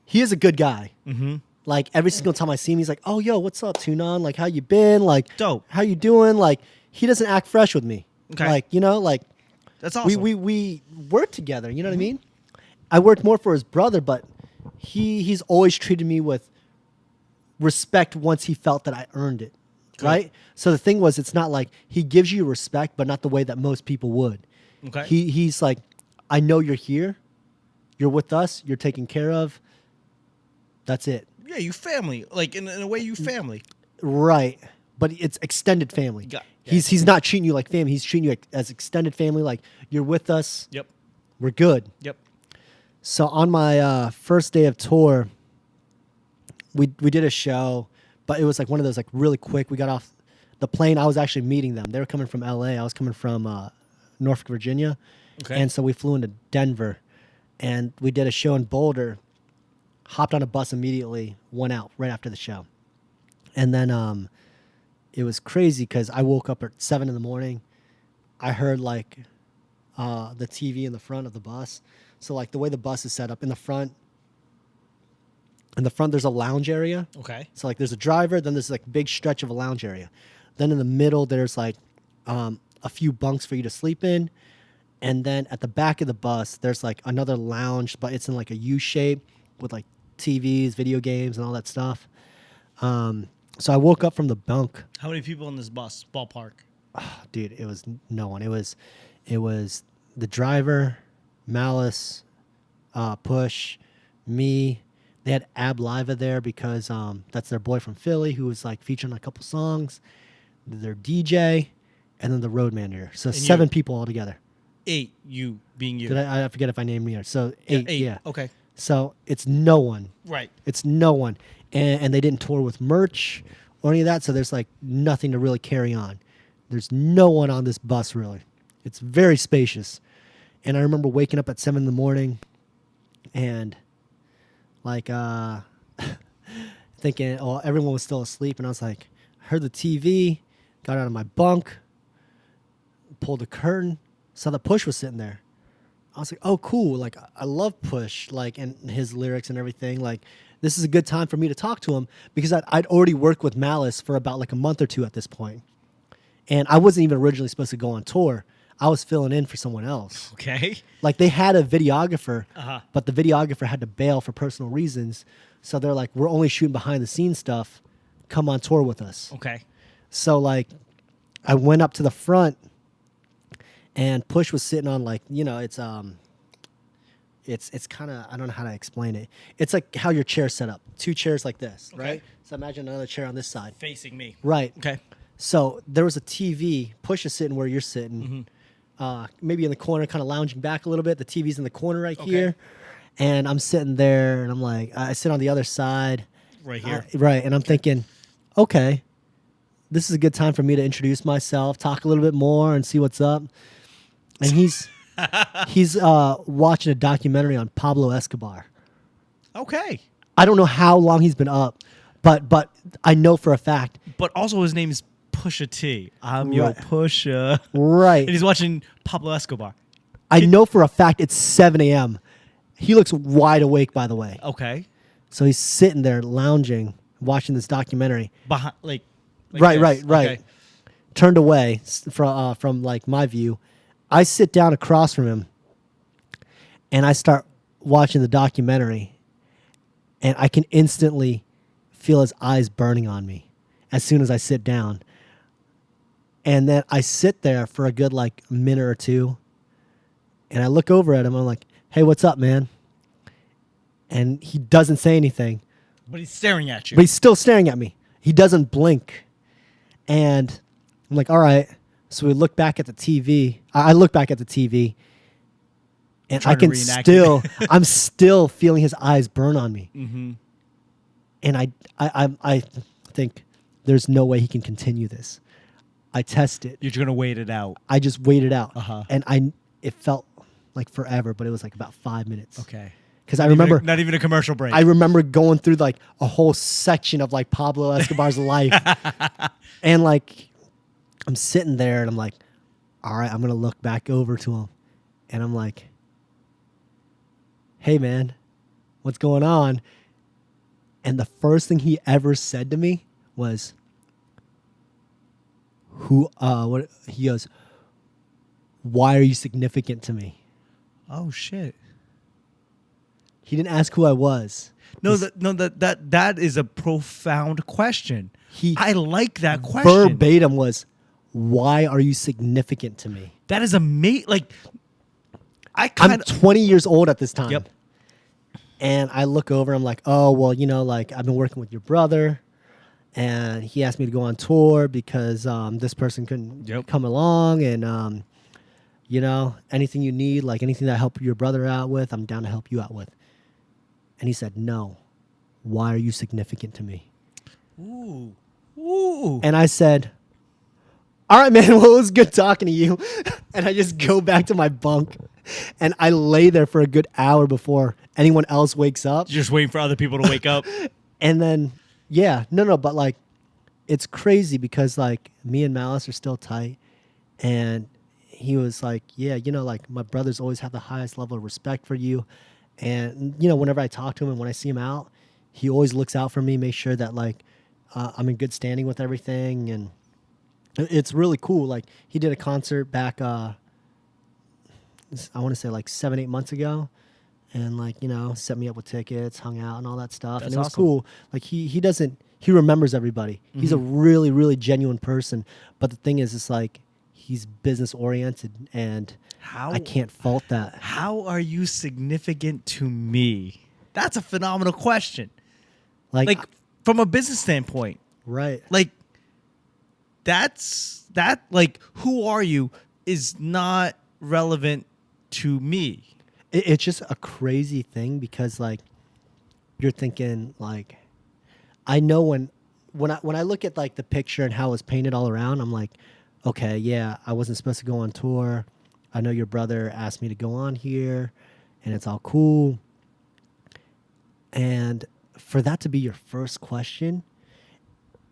he is a good guy. Mm-hmm. Like every single time I see him, he's like, "Oh, yo, what's up, Tunon? Like, how you been? Like, Dope. How you doing?" Like, he doesn't act fresh with me. Okay. Like, you know, like That's awesome. we work together. You know what I mean? I worked more for his brother, but he's always treated me with respect once he felt that I earned it. Good. Right? So the thing was, it's not like he gives you respect, but not the way that most people would. Okay. He's like, I know you're here. You're with us. You're taken care of. That's it. Yeah, you family. Like in a way, you family. Right. But it's extended family. Yeah. He's not treating you like family. He's treating you as extended family. Like, you're with us. Yep. We're good. Yep. So on my first day of tour, we did a show, but it was like one of those like really quick. We got off the plane. I was actually meeting them. They were coming from LA. I was coming from Norfolk, Virginia. Okay. And so we flew into Denver and we did a show in Boulder, hopped on a bus immediately, went out right after the show. And then it was crazy because I woke up at 7 a.m. I heard like the TV in the front of the bus. So like the way the bus is set up in the front, there's a lounge area. Okay. So like there's a driver, then there's like a big stretch of a lounge area. Then in the middle, there's like a few bunks for you to sleep in. And then at the back of the bus, there's like another lounge, but it's in like a U shape with like TVs, video games, and all that stuff. So I woke up from the bunk. How many people in this bus? Ballpark. Oh, dude, it was no one. It was the driver, Malice, Push, me. They had Ab Liva there because that's their boy from Philly who was like featuring a couple songs. Their DJ, and then the road manager. So And 7 you. people altogether. 8, you being you. Did I forget if I named me? So 8, yeah. Okay. So it's no one. Right. It's no one. And they didn't tour with merch or any of that, so there's like nothing to really carry on. There's no one on this bus really. It's very spacious. And I remember waking up at 7 a.m. and like thinking, oh, everyone was still asleep, and I was like, I heard the TV, got out of my bunk, pulled the curtain, saw that Push was sitting there. I was like, oh, cool. Like, I love Push, like, and his lyrics and everything. Like, this is a good time for me to talk to him because I'd already worked with Malice for about like a month or two at this point. And I wasn't even originally supposed to go on tour. I was filling in for someone else. Okay. Like, they had a videographer, Uh-huh. but the videographer had to bail for personal reasons. So they're like, we're only shooting behind the scenes stuff. Come on tour with us. Okay. So, like, I went up to the front, and Push was sitting on, like, you know, it's kind of, I don't know how to explain it. It's like how your chair's set up. 2 chairs like this, Okay. right? So imagine another chair on this side. Facing me. Right. Okay. So there was a TV. Push is sitting where you're sitting. Maybe in the corner, kind of lounging back a little bit. The TV's in the corner right Okay. here. And I'm sitting there, and I'm like, I sit on the other side. Right here. Right. And I'm thinking, okay, this is a good time for me to introduce myself, talk a little bit more, and see what's up. And he's watching a documentary on Pablo Escobar. Okay. I don't know how long he's been up, but I know for a fact. But also his name is Pusha T. I'm your Pusha. Right. And he's watching Pablo Escobar. I know for a fact it's 7 a.m. He looks wide awake, by the way. Okay. So he's sitting there lounging, watching this documentary. Behind, right. Okay. Turned away from like my view. I sit down across from him, and I start watching the documentary, and I can instantly feel his eyes burning on me as soon as I sit down. And then I sit there for a good like minute or two, and I look over at him. I'm like, "Hey, what's up, man?" And he doesn't say anything. But he's staring at you. But he's still staring at me. He doesn't blink. And I'm like, all right. So we look back at the TV. I look back at the TV. And I can still, I'm still feeling his eyes burn on me. Mm-hmm. And I think there's no way he can continue this. I test it. You're going to wait it out. I just waited out. Uh-huh. And it felt like forever, but it was like about 5 minutes. Okay. Because I remember not even a commercial break. I remember going through like a whole section of like Pablo Escobar's life, and like I'm sitting there and I'm like, all right, I'm gonna look back over to him, and I'm like, hey man, what's going on? And the first thing he ever said to me was, what he goes, why are you significant to me? Oh shit. He didn't ask who I was. That is a profound question. I like that question. Verbatim was, why are you significant to me? That is amazing. Like, I'm 20 years old at this time. Yep. And I look over, I'm like, oh, well, like I've been working with your brother, and he asked me to go on tour because this person couldn't come along, and anything you need, like anything that I help your brother out with, I'm down to help you out with. And he said, no. Why are you significant to me? Ooh. And I said, all right, man, well, it was good talking to you. And I just go back to my bunk. And I lay there for a good hour before anyone else wakes up. Just waiting for other people to wake up. And then, but like, it's crazy because like me and Malice are still tight. And he was like, yeah, like my brothers always have the highest level of respect for you. And, whenever I talk to him and when I see him out, he always looks out for me, makes sure that, like, I'm in good standing with everything. And it's really cool. Like, he did a concert back, I want to say, like, 7-8 months ago. And, like, set me up with tickets, hung out and all that stuff. That's and it was awesome. cool. Like, he remembers everybody. Mm-hmm. He's a really, really genuine person. But the thing is, it's like, he's business oriented, and I can't fault that. How are you significant to me? That's a phenomenal question. Like from a business standpoint, right? Like like who are you is not relevant to me. It's just a crazy thing because like you're thinking like I know when I look at like the picture and how it was painted all around, I'm like, okay, yeah, I wasn't supposed to go on tour. I know your brother asked me to go on here, and it's all cool. And for that to be your first question,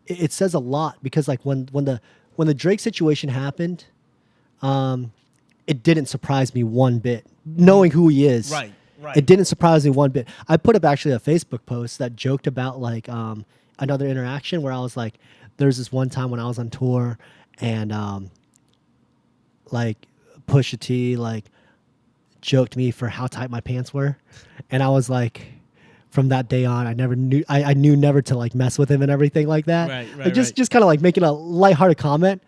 it says a lot because like when the Drake situation happened, it didn't surprise me one bit. Knowing who he is, right. It didn't surprise me one bit. I put up actually a Facebook post that joked about like another interaction where I was like, there's this one time when I was on tour. And like Pusha T like joked me for how tight my pants were, and I was like, from that day on, I knew never to like mess with him and everything like that. Right. Like, just kind of like making a lighthearted comment,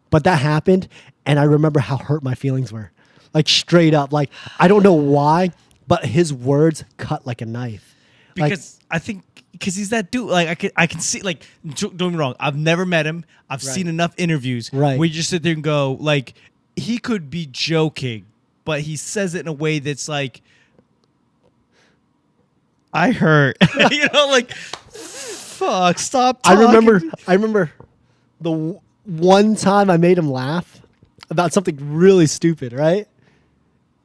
but that happened, and I remember how hurt my feelings were, like straight up. Like I don't know why, but his words cut like a knife. Because I think. Because he's that dude. Like I can see. Like don't get me wrong. I've never met him. I've seen enough interviews where you just sit there and go, like, he could be joking, but he says it in a way that's like, I hurt. Like, fuck, stop talking. I remember one time I made him laugh about something really stupid, right?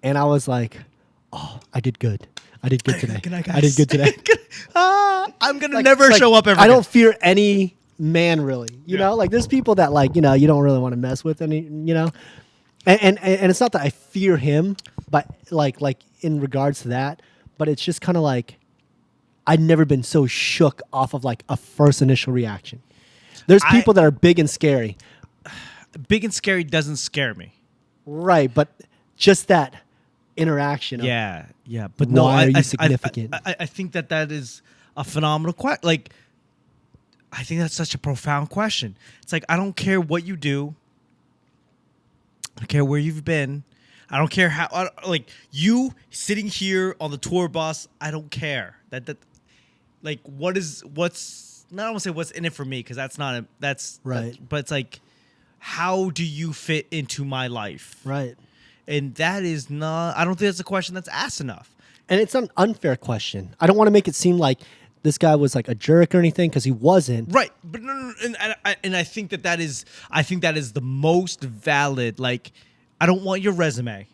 And I was like, "Oh, I did good. I did good today. Good night, guys. I did good today." I'm gonna never show up ever. I again. don't fear any man really. You know, like there's people that like, you know, you don't really want to mess with any, you know. And it's not that I fear him, but like in regards to that, but it's just kind of like I'd never been so shook off of like a first initial reaction. There's people that are big and scary. Big and scary doesn't scare me. Right, but just that interaction. Yeah, but no, Why are you significant? I think that is a phenomenal question. Like, I think that's such a profound question. It's like I don't care what you do. I don't care where you've been. I don't care how. Like you sitting here on the tour bus. I don't care that. Like, what's not? I don't want to say what's in it for me because that's not that's right. But it's like, how do you fit into my life? Right. And that is not. I don't think that's a question that's asked enough. And it's an unfair question. I don't want to make it seem like this guy was like a jerk or anything because he wasn't. Right, but no, and I think that is the most valid. Like, I don't want your resume,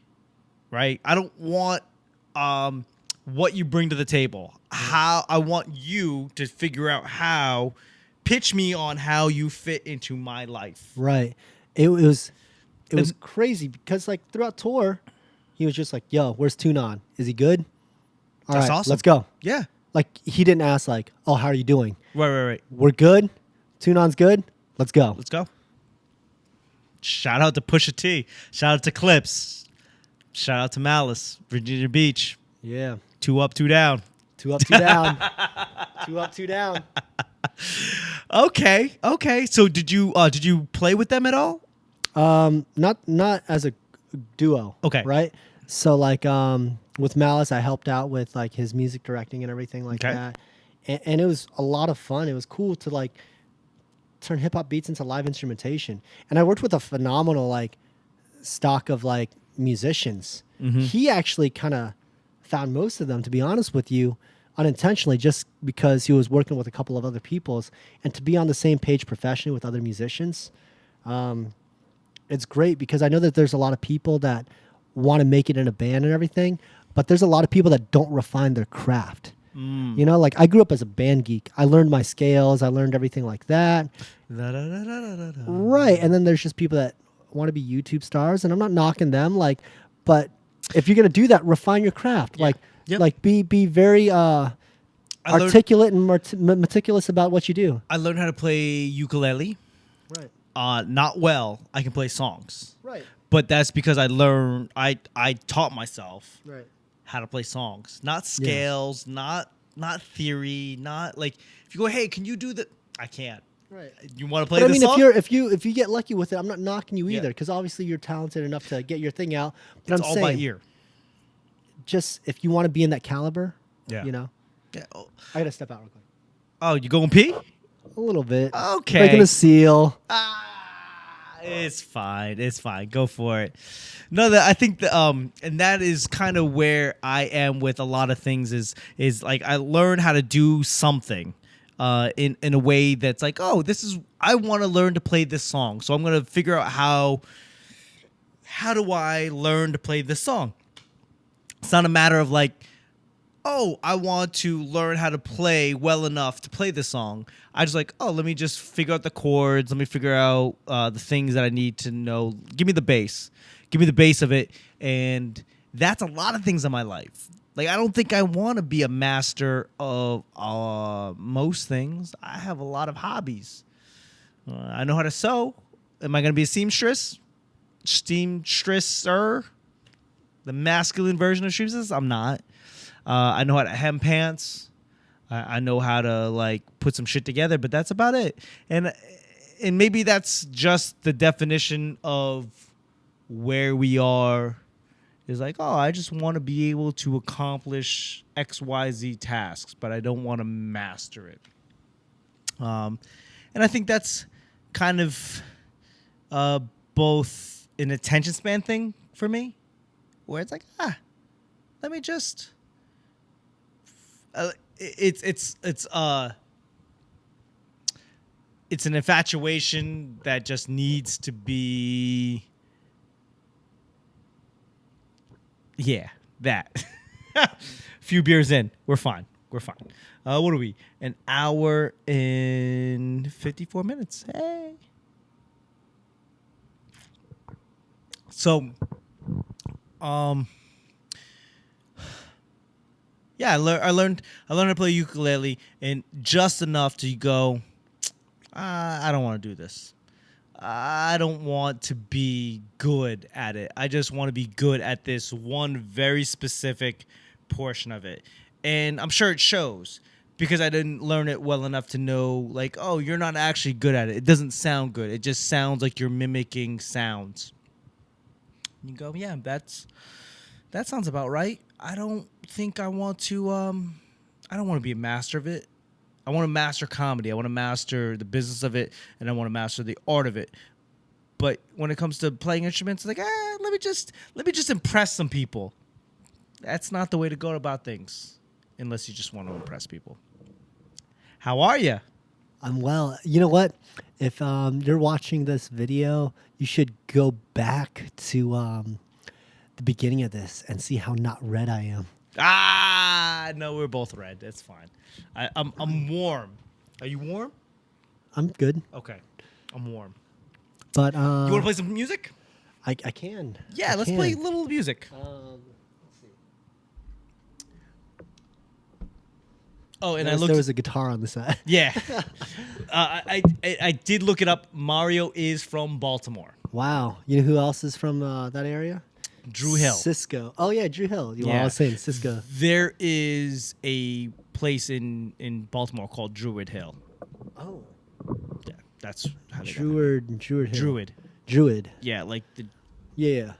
right? I don't want what you bring to the table. How I want you to figure out pitch me on how you fit into my life. Right. It was crazy because like throughout tour, he was just like, "Yo, where's Tunon? Is he good? All That's right, awesome. let's go." Yeah. Like he didn't ask like, "Oh, how are you doing?" Right. We're good. Tunon's good. Let's go. Let's go. Shout out to Pusha T. Shout out to Clips. Shout out to Malice. Virginia Beach. Yeah. 2 up, 2 down. 2 up, 2 down. 2 up, 2 down. Okay. So did you play with them at all? Not as a duo. Okay. Right. So like with Malice, I helped out with like his music directing and everything like that, and it was a lot of fun. It was cool to like turn hip hop beats into live instrumentation, and I worked with a phenomenal like stock of like musicians. Mm-hmm. He actually kind of found most of them, to be honest with you, unintentionally, just because he was working with a couple of other peoples, and to be on the same page professionally with other musicians. It's great because I know that there's a lot of people that want to make it in a band and everything, but there's a lot of people that don't refine their craft. You know, like I grew up as a band geek. I learned my scales. I learned everything like that. Right. And then there's just people that want to be YouTube stars, and I'm not knocking them. Like, but if you're going to do that, refine your craft. Yeah. Like, Yep. like be very articulate and meticulous about what you do. I learned how to play ukulele. Right. Not well. I can play songs. Right. But that's because I taught myself Right. how to play songs. Not scales, not theory, not like if you go, "Hey, can you do the?" I can't. Right. You want to play But I this mean, song? if you get lucky with it, I'm not knocking you either, because obviously you're talented enough to get your thing out. But It's I'm all saying, by ear. just if you want to be in that caliber, Yeah. you know, Yeah. Oh, I gotta step out real quick. you going pee? A little bit. Okay. Breaking a seal. It's fine. It's fine. Go for it. No, I think and that is kind of where I am with a lot of things is like I learn how to do something in a way that's like, oh, I want to learn to play this song. So I'm going to figure out how do I learn to play this song? It's not a matter of like, oh, I want to learn how to play well enough to play this song. I just like, oh, let me just figure out the chords. Let me figure out the things that I need to know. Give me the bass. Give me the bass of it. And that's a lot of things in my life. Like, I don't think I want to be a master of most things. I have a lot of hobbies. I know how to sew. Am I going to be a seamstress? Seamstresser? The masculine version of shoes? I'm not. I know how to hem pants. I know how to like put some shit together, but that's about it. And maybe that's just the definition of where we are. Is like, oh, I just want to be able to accomplish XYZ tasks, but I don't want to master it. And I think that's kind of both an attention span thing for me, where it's like, let me just. It's it's an infatuation that just needs to be. Yeah, that. Few beers in, we're fine. We're fine. What are we? An hour and 54 minutes. Hey. So, yeah, I learned how to play ukulele, and just enough to go. I don't want to do this. I don't want to be good at it. I just want to be good at this one very specific portion of it. And I'm sure it shows because I didn't learn it well enough to know, like, oh, you're not actually good at it. It doesn't sound good. It just sounds like you're mimicking sounds. You go, yeah, that sounds about right. I don't think I want to, I don't want to be a master of it. I want to master comedy. I want to master the business of it, and I want to master the art of it. But when it comes to playing instruments, it's like, let me just impress some people. That's not the way to go about things, unless you just want to impress people. How are you? I'm well. You know what? If you're watching this video, you should go back to the beginning of this and see how not red I am. No, we're both red. That's fine. I'm warm. Are you warm? I'm good. Okay, I'm warm. But You want to play some music? I can. Yeah, let's play a little music. Let's see. Oh, and There was a guitar on the side. Yeah. I did look it up. Mario is from Baltimore. Wow. You know who else is from that area? Drew Hill. Cisco. Oh yeah, Drew Hill. You Yeah. I was saying Cisco. There is a place in Baltimore called Druid Hill. Oh. Yeah, that's how they got Druid Hill. Druid. Druid. Yeah, like the Yeah.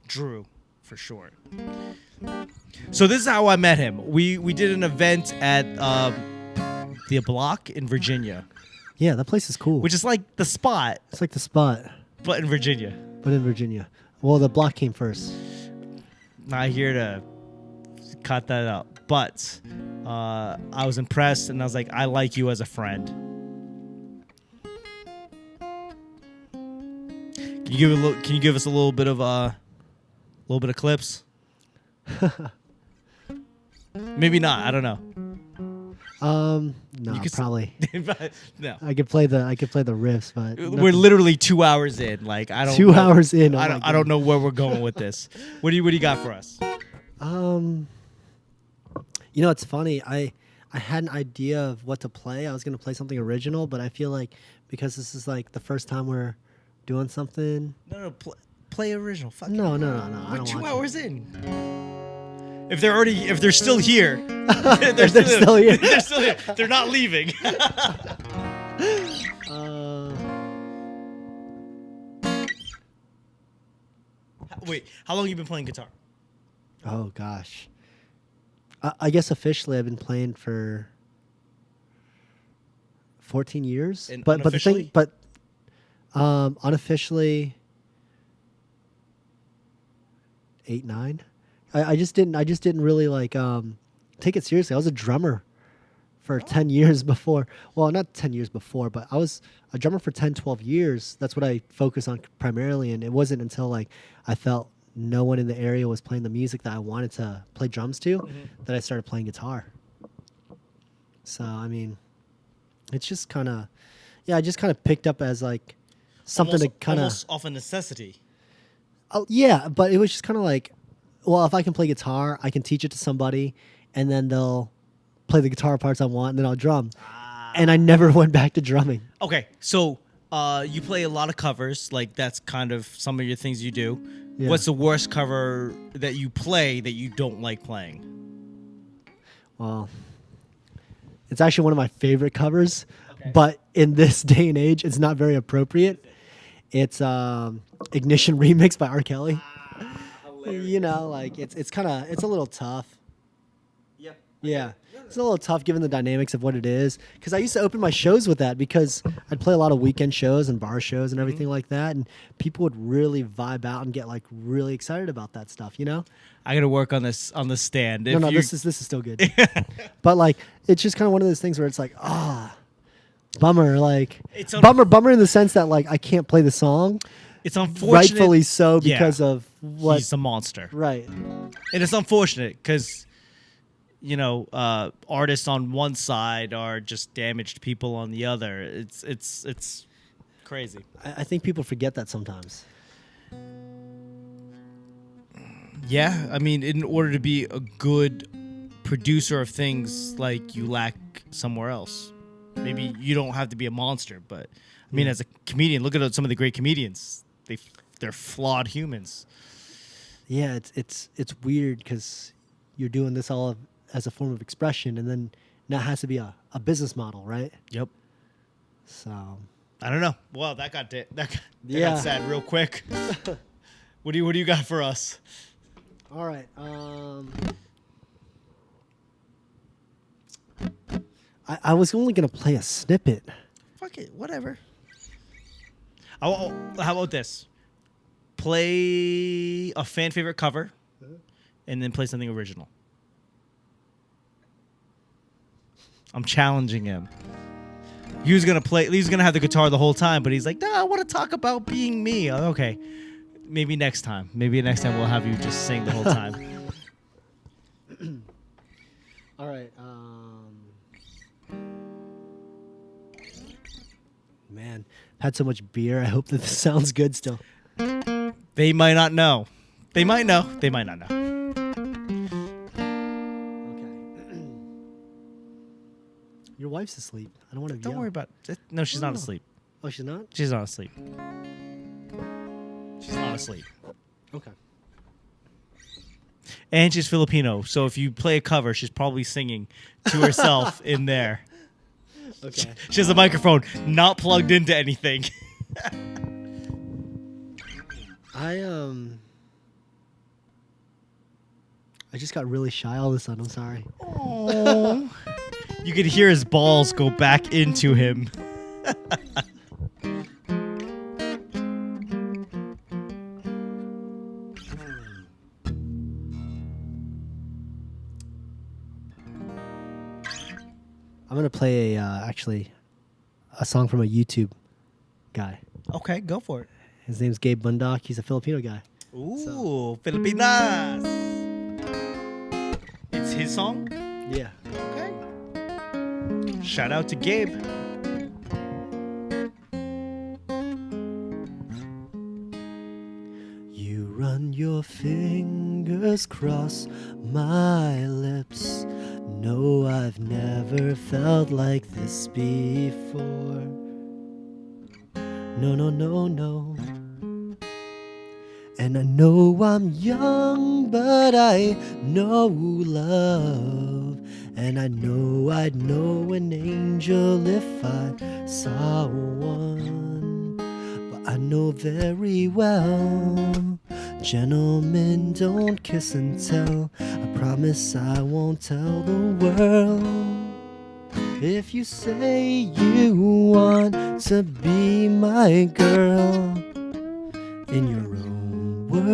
Drew for short. So this is how I met him. We did an event at the Block in Virginia, Yeah, that place is cool. which is like the spot, It's like the spot, but in Virginia. but in Virginia. Well, the block came first. Not here to cut that up, but I was impressed, and I was like, I like you as a friend. Can you give us a little bit of clips? Maybe not. I don't know. No, You could probably. No. I could play the riffs, but We're literally 2 hours in. Like I don't. 2 hours in. Oh I don't know where we're going with this. What do you got for us? You know, it's funny. I had an idea of what to play. I was gonna play something original, but I feel like because this is like the first time we're doing something. No, play original. Fuck No. I We're don't 2 want hours in. If they're still here, They're still here. They're still here. They're not leaving. Wait, how long have you been playing guitar? Oh gosh. I guess officially I've been playing for 14 years. And but the thing, unofficially? Unofficially 8, 9. I just didn't really like take it seriously. I was a drummer for 10 years before. Well, not 10 years before, but I was a drummer for 10, 12 years. That's what I focused on primarily, and it wasn't until like I felt no one in the area was playing the music that I wanted to play drums to that I started playing guitar. So, I mean, it's just kind of I just kind of picked up as like something to kind of almost off a necessity. Oh, yeah, but it was just kind of like, well, if I can play guitar, I can teach it to somebody, and then they'll play the guitar parts I want, and then I'll drum. And I never went back to drumming. Okay, so you play a lot of covers. Like, that's kind of some of your things you do. Yeah. What's the worst cover that you play that you don't like playing? Well, it's actually one of my favorite covers, Okay. but in this day and age, it's not very appropriate. It's Ignition Remix by R. Kelly. You know, like it's a little tough. Yep. Yeah, it's a little tough given the dynamics of what it is. Because I used to open my shows with that because I'd play a lot of weekend shows and bar shows and everything like that, and people would really vibe out and get like really excited about that stuff. You know? I got to work on this on the stand. No, this is still good. But like, it's just kind of one of those things where it's like, Bummer, like It's bummer in the sense that like I can't play the song. It's unfortunate. Rightfully so Yeah. because of what. He's a monster. Right. And it's unfortunate because, artists on one side are just damaged people on the other. It's crazy. I think people forget that sometimes. Yeah, I mean, in order to be a good producer of things, like, you lack somewhere else. Maybe you don't have to be a monster, but I mean, as a comedian, look at some of the great comedians. They're flawed humans. Yeah, it's weird because you're doing this all as a form of expression, and then now it has to be a business model, right? Yep. So I don't know. Well, that got Yeah. got sad real quick. What do you got for us? all right. I was only gonna play a snippet. Fuck it, whatever. How about this? Play a fan favorite cover, and then play something original. I'm challenging him. He was gonna have the guitar the whole time, but he's like, "No, I want to talk about being me." Okay, maybe next time. Maybe next time we'll have you just sing the whole time. All right. Man, had so much beer. I hope that this sounds good still. They might not know. They might know. They might not know. Okay. Your wife's asleep. I don't want to. Don't worry about it. No, she's not asleep. Oh, she's not? She's not asleep. She's not asleep. Okay. And she's Filipino, so if you play a cover, she's probably singing to herself in there. Okay. She has a microphone not plugged into anything. I just got really shy all of a sudden. I'm sorry. Oh. You could hear his balls go back into him. I'm gonna play actually a song from a YouTube guy. Okay, go for it. His name's Gabe Bundock. He's a Filipino guy. Ooh, Filipinas. It's his song? Yeah. Okay. Shout out to Gabe. You run your fingers across my lips. No, I've never felt like this before. No, no, no, no. And I know I'm young, but I know love. And I know I'd know an angel if I saw one. But I know very well, gentlemen don't kiss and tell. I promise I won't tell the world. If you say you want to be my girl, in your own words.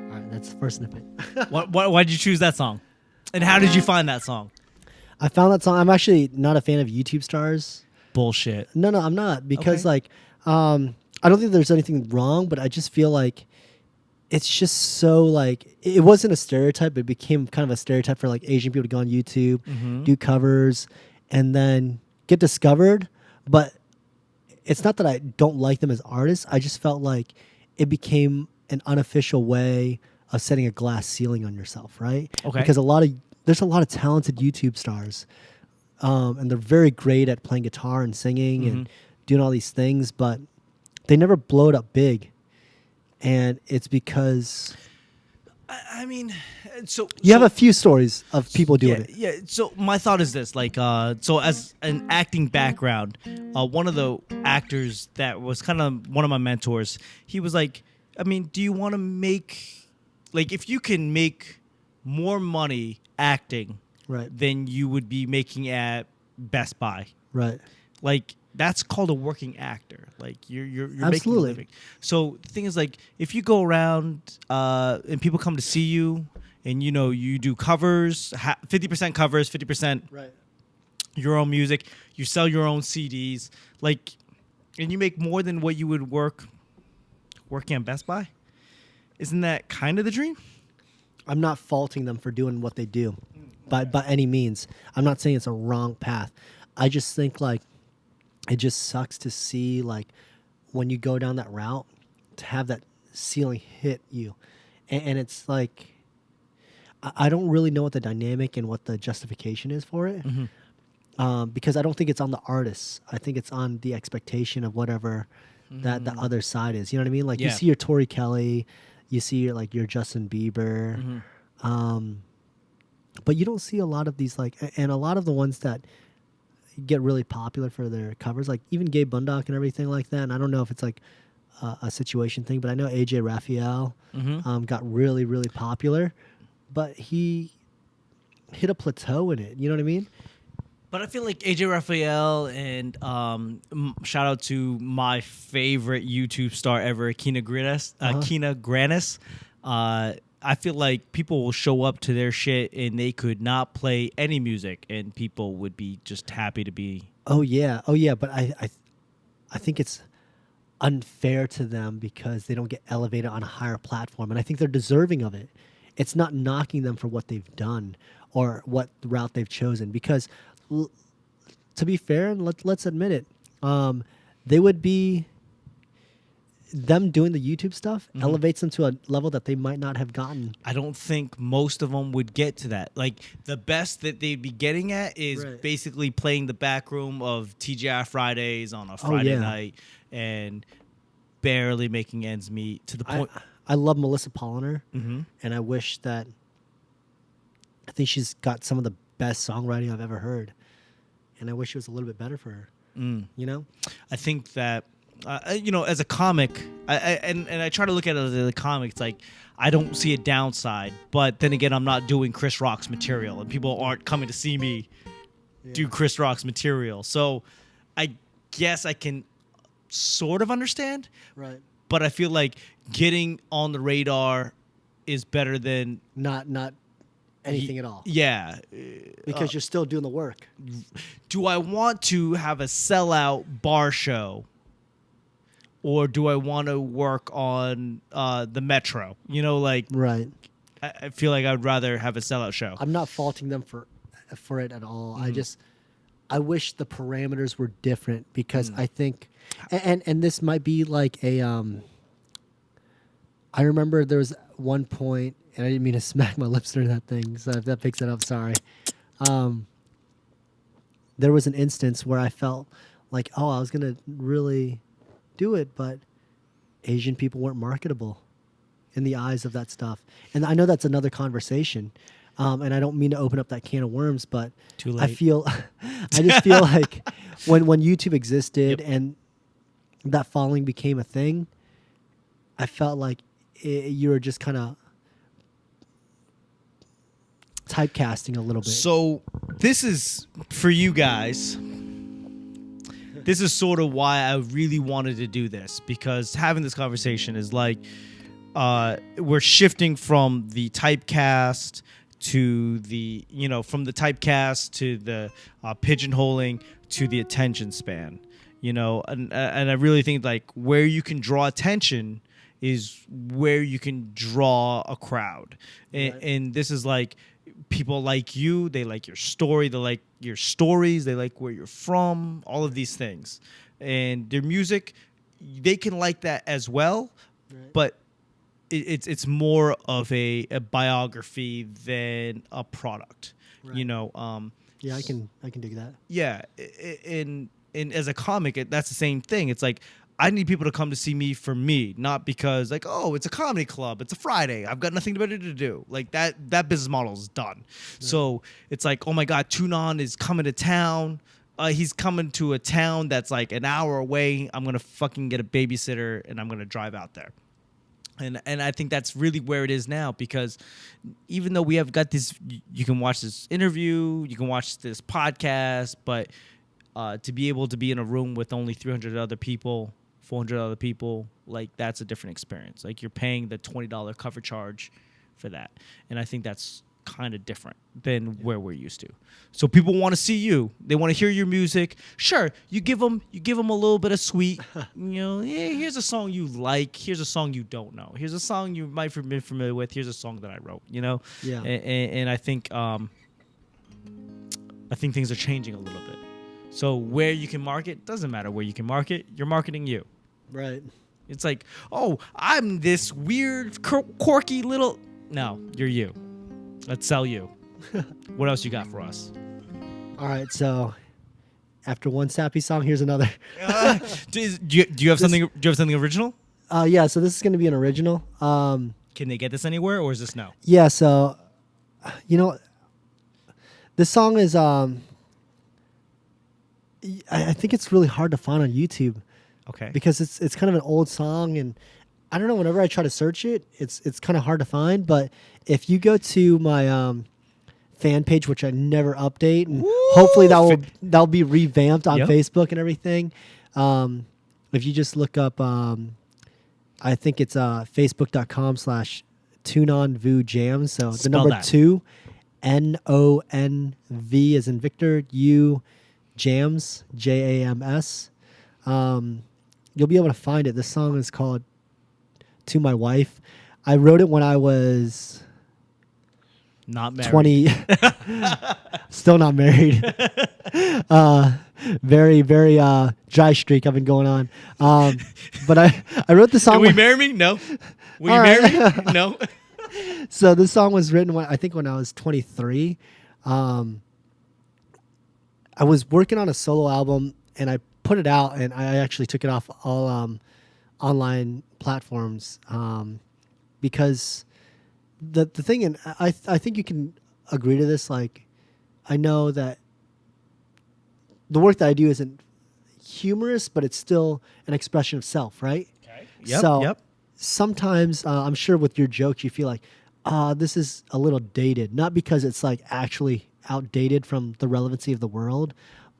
All right, that's the first snippet. Why'd you choose that song? And how did you find that song? I found that song. I'm actually not a fan of YouTube stars. Bullshit. No, I'm not, because Okay. I don't think there's anything wrong, but I just feel like it's just so like it wasn't a stereotype, but it became kind of a stereotype for like Asian people to go on YouTube, do covers, and then get discovered. But it's not that I don't like them as artists. I just felt like it became an unofficial way of setting a glass ceiling on yourself, right? Okay. Because there's a lot of talented YouTube stars. And they're very great at playing guitar and singing and doing all these things, but they never blow it up big. And it's because I mean, so you have a few stories of people doing it. Yeah. So my thought is this: like, so as an acting background, one of the actors that was kind of one of my mentors, he was like, I mean, do you want to make, like, if you can make more money acting Right. than you would be making at Best Buy. Right. Like that's called a working actor. Like you're making a Absolutely. living. So the thing is, like, if you go around and people come to see you, and you do covers, 50% covers, 50% Right. your own music, you sell your own CDs, like, and you make more than what you would working at Best Buy. Isn't that kind of the dream? I'm not faulting them for doing what they do, by any means. I'm not saying it's a wrong path. I just think like it just sucks to see like when you go down that route to have that ceiling hit you, and it's like I don't really know what the dynamic and what the justification is for it, because I don't think it's on the artists. I think it's on the expectation of whatever that the other side is. You know what I mean? Like you Yeah. see your Tori Kelly, you see your Justin Bieber. But you don't see a lot of these and a lot of the ones that get really popular for their covers, like even Gabe Bundock and everything like that. And I don't know if it's like a situation thing, but I know AJ Raphael got really, really popular, but he hit a plateau in it. You know what I mean? But I feel like AJ Raphael and shout out to my favorite YouTube star ever, Kina Grannis. I feel like people will show up to their shit and they could not play any music and people would be just happy to be. Oh yeah. But I think it's unfair to them because they don't get elevated on a higher platform, and I think they're deserving of it. It's not knocking them for what they've done or what route they've chosen, because to be fair, and let's admit it, they would be them doing the YouTube stuff elevates them to a level that they might not have gotten. I don't think most of them would get to that. Like the best that they'd be getting at is Right. basically playing the back room of TGI Fridays on a Friday yeah. night and barely making ends meet to the point. I love Melissa Polliner, Mhm. and I wish that I think she's got some of the best songwriting I've ever heard, and I wish it was a little bit better for her. You know? I think that as a comic, I try to look at it as a comic. It's like I don't see a downside, but then again, I'm not doing Chris Rock's material, and people aren't coming to see me do Chris Rock's material. So I guess I can sort of understand, Right. but I feel like getting on the radar is better than Not anything at all. Yeah. Because you're still doing the work. Do I want to have a sellout bar show? Or do I want to work on the Metro? Right. I feel like I'd rather have a sellout show. I'm not faulting them for it at all. I wish the parameters were different, because I think, and this might be like a, I remember there was one point, and I didn't mean to smack my lips during that thing, so if that picks it up, sorry. There was an instance where I felt like, I was going to really do it, but Asian people weren't marketable in the eyes of that stuff. And I know that's another conversation. And I don't mean to open up that can of worms, but Too late. I just feel like when YouTube existed and that following became a thing, I felt like you were just kind of typecasting a little bit. So this is for you guys. This is sort of why I really wanted to do this, because having this conversation is like we're shifting from the typecast to the pigeonholing to the attention span, and I really think like where you can draw attention is where you can draw a crowd, and this is like people like you, they like your story, they like your stories, they like where you're from, all of these things, and their music, they can like that as well, but it's more of a biography than a product, Right. Yeah, I can dig that. Yeah, and as a comic, that's the same thing. It's like I need people to come to see me for me, not because like, oh, it's a comedy club, it's a Friday, I've got nothing better to do. Like that business model is done. Right. So it's like, oh my God, Tunon is coming to town. He's coming to a town that's like an hour away. I'm gonna fucking get a babysitter and I'm gonna drive out there. And I think that's really where it is now, because even though we have got this, you can watch this interview, you can watch this podcast, but to be able to be in a room with only 300 other people, 400 other people, like that's a different experience. Like you're paying the $20 cover charge for that. And I think that's kind of different than where we're used to. So people want to see you. They want to hear your music. Sure, you give them a little bit of sweet. Here's a song you like. Here's a song you don't know. Here's a song you might have been familiar with. Here's a song that I wrote. Yeah. And I think things are changing a little bit. So where you can market doesn't matter. Where you can market, you're marketing you. Right. It's like, oh, I'm this weird, quirky little. No, you're you. Let's sell you. What else you got for us? All right, so after one sappy song, here's another. Do you have something? Do you have something original? Yeah. So this is going to be an original. Can they get this anywhere, or is this no? Yeah. So, this song is. I think it's really hard to find on YouTube. Okay. Because it's kind of an old song, and I don't know. Whenever I try to search it, it's kind of hard to find. But if you go to my fan page, which I never update, and hopefully that'll be revamped on Facebook and everything. If you just look up, I think it's facebook.com/TuneOnVuJams. So Spell the number that. 2, NONV as in Victor, U Jams, JAMS. You'll be able to find it. This song is called "To My Wife." I wrote it when I was Not married. 20, still not married. Very, very dry streak I've been going on. But I wrote the song. Will you marry me? No. Will you marry me? No. So this song was written when I was 23. I was working on a solo album, and I put it out, and I actually took it off all online platforms because the thing, and I think you can agree to this. Like, I know that the work that I do isn't humorous, but it's still an expression of self, right? Okay. So sometimes I'm sure with your jokes you feel like, this is a little dated, not because it's like actually outdated from the relevancy of the world,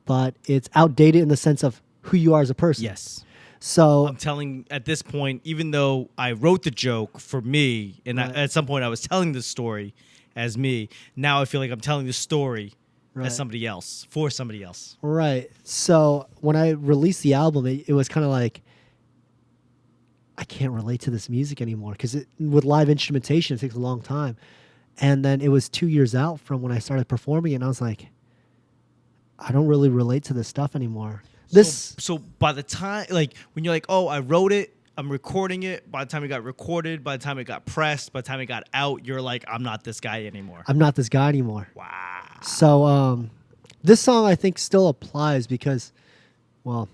but it's outdated in the sense of who you are as a person. Yes. So I'm telling at this point, even though I wrote the joke for me, and at some point I was telling the story as me, now I feel like I'm telling the story as somebody else, for somebody else. Right. So when I released the album, it was kind of like, I can't relate to this music anymore because with live instrumentation, it takes a long time. And then it was 2 years out from when I started performing it, and I was like, I don't really relate to this stuff anymore. So by the time, like, when you're like, oh, I wrote it, I'm recording it, by the time it got recorded, by the time it got pressed, by the time it got out, you're like, I'm not this guy anymore. I'm not this guy anymore. Wow. So this song I think still applies because, well,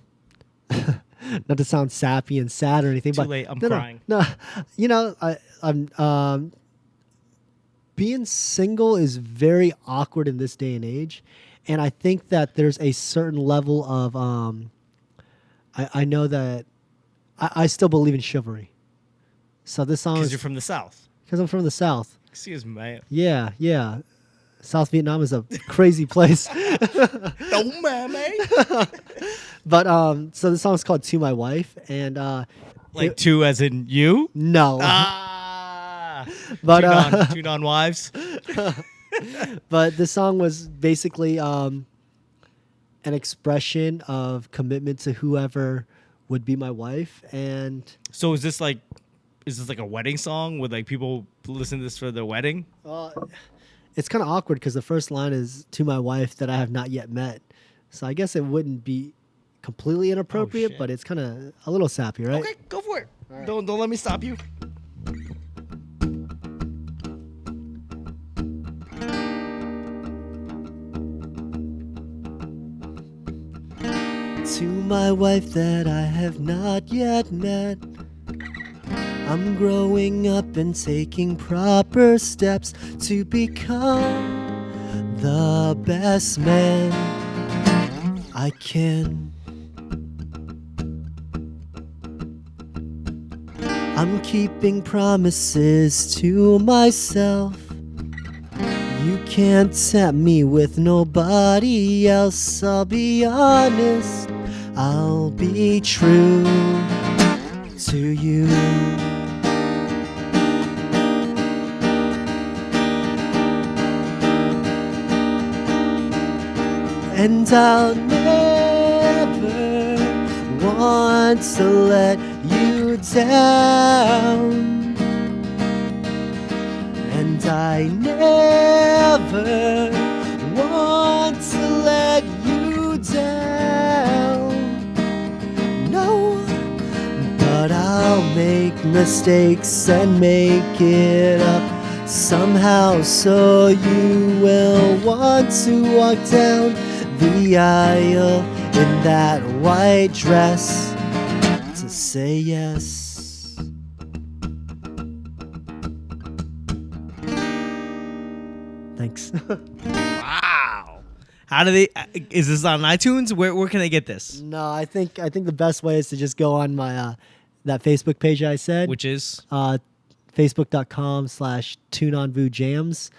not to sound sappy and sad or anything, Too but late, I'm crying. No, I'm being single is very awkward in this day and age, and I think that there's a certain level of I know that I still believe in chivalry. So this song Because is you're from the South. because I'm from the South. Excuse me. Yeah. South Vietnam is a crazy place. Don't mammy. But so the song is called "To My Wife," and Like two as in you? no, But two non-wives. but the song was basically an expression of commitment to whoever would be my wife, and So is this like a wedding song? Would like people listen to this for their wedding? it's kind of awkward because the first line is "To my wife that I have not yet met," so I guess it wouldn't be completely inappropriate, shit. but it's kind of a little sappy, right? Okay, go for it. Don't let me stop you. To my wife that I have not yet met, I'm growing up and taking proper steps to become the best man I can. I'm keeping promises to myself. You can't tempt me with nobody else. I'll be honest, I'll be true to you. And I'll never want to let you down. And I never want to let you down. No, but I'll make mistakes and make it up somehow, so you will want to walk down the aisle in that white dress to say yes. Thanks. Wow. How do they? Is this on iTunes? Where can I get this? No, I think the best way is to just go on my that Facebook page I said, Which is facebook.com/tunonvujams.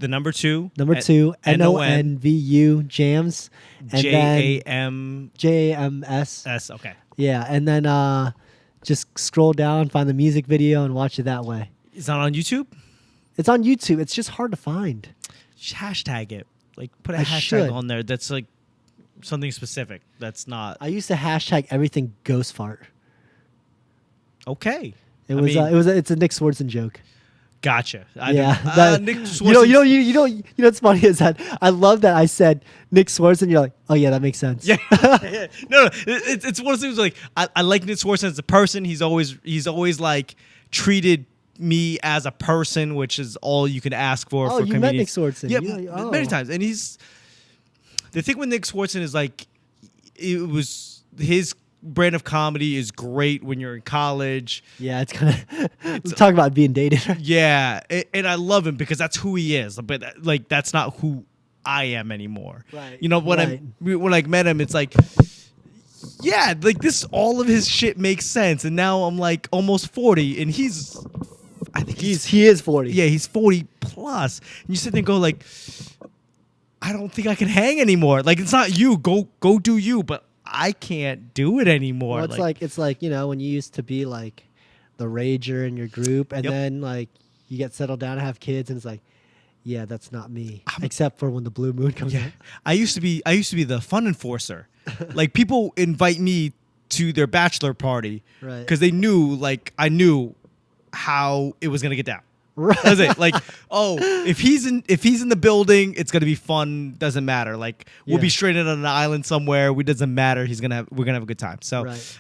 the number two. Number 2 NONVU jams. And JAM JAMS. S. Okay. Yeah, and then just scroll down, find the music video, and watch it that way. Is that on YouTube? It's on YouTube. It's just hard to find. Just hashtag it. Like put a I hashtag should. on there. That's like something specific. That's not I used to hashtag everything ghost fart. okay. It's a Nick Swardson joke. Gotcha. Yeah, Nick you Swartzen. know what's funny is that I love that I said Nick Swardson. You're like, oh yeah, that makes sense. Yeah. No, it's one of those things like I like Nick Swartzen as a person. He's always like treated me as a person, which is all you can ask for. Oh, for you met Nick comedians. Swardson? Yeah, Oh. many times. And he's the thing with Nick Swartzen is like it was his brand of comedy is great when you're in college. Yeah, it's kind of talk about being dated. Yeah, and I love him because that's who he is. But like that's not who I am anymore. Right. You know when I met him, it's like. Yeah, like this, all of his shit makes sense, and now I'm like almost 40, and I think he is 40. Yeah, he's 40 plus. And you sit there and go like, I don't think I can hang anymore. Like it's not you, go do you, but I can't do it anymore. Well, it's like when you used to be like the rager in your group, and Yep. then like you get settled down and have kids, and it's like, yeah, that's not me. Except for when the blue moon comes out. I used to be the fun enforcer. Like people invite me to their bachelor party Right. because they knew like I knew how it was gonna get down. Right. That's it. Like, oh, if he's in the building, it's gonna be fun. Doesn't matter. Like we'll Yeah. be stranded on an island somewhere. It doesn't matter. We're gonna have a good time. So, Right.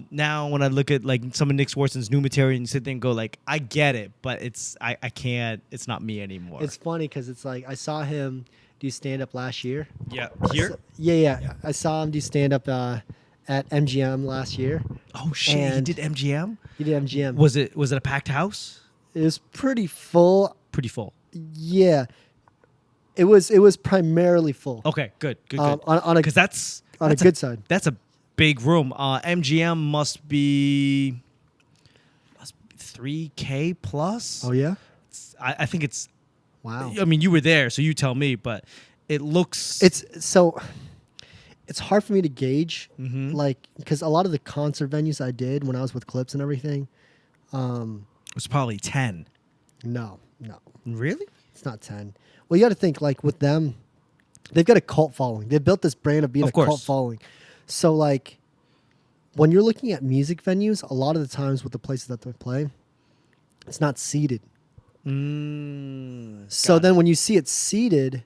now when I look at like some of Nick Swartzen's new material and sit there and go like, I get it, but I can't. It's not me anymore. It's funny because it's like I saw him do stand up last year. yeah. Here. So- yeah. I saw him do stand up at MGM last year. Oh shit! And he did MGM. He did MGM. Was it a packed house? It was pretty full. Pretty full. Yeah, it was primarily full. Okay, good. On a Because that's on a good side. That's a big room. MGM must be 3K plus. Oh yeah. I think it's. Wow. I mean, you were there, so you tell me. But it looks. It's hard for me to gauge, Mhm. like, because a lot of the concert venues I did when I was with Clips and everything, It was probably 10. no, Really? it's not 10. Well, you got to think, like, with them, they've got a cult following. They've built this brand of being Of a cult course. following. So, like, when you're looking at music venues, a lot of the times with the places that they play, it's not seated. So then when you see it seated,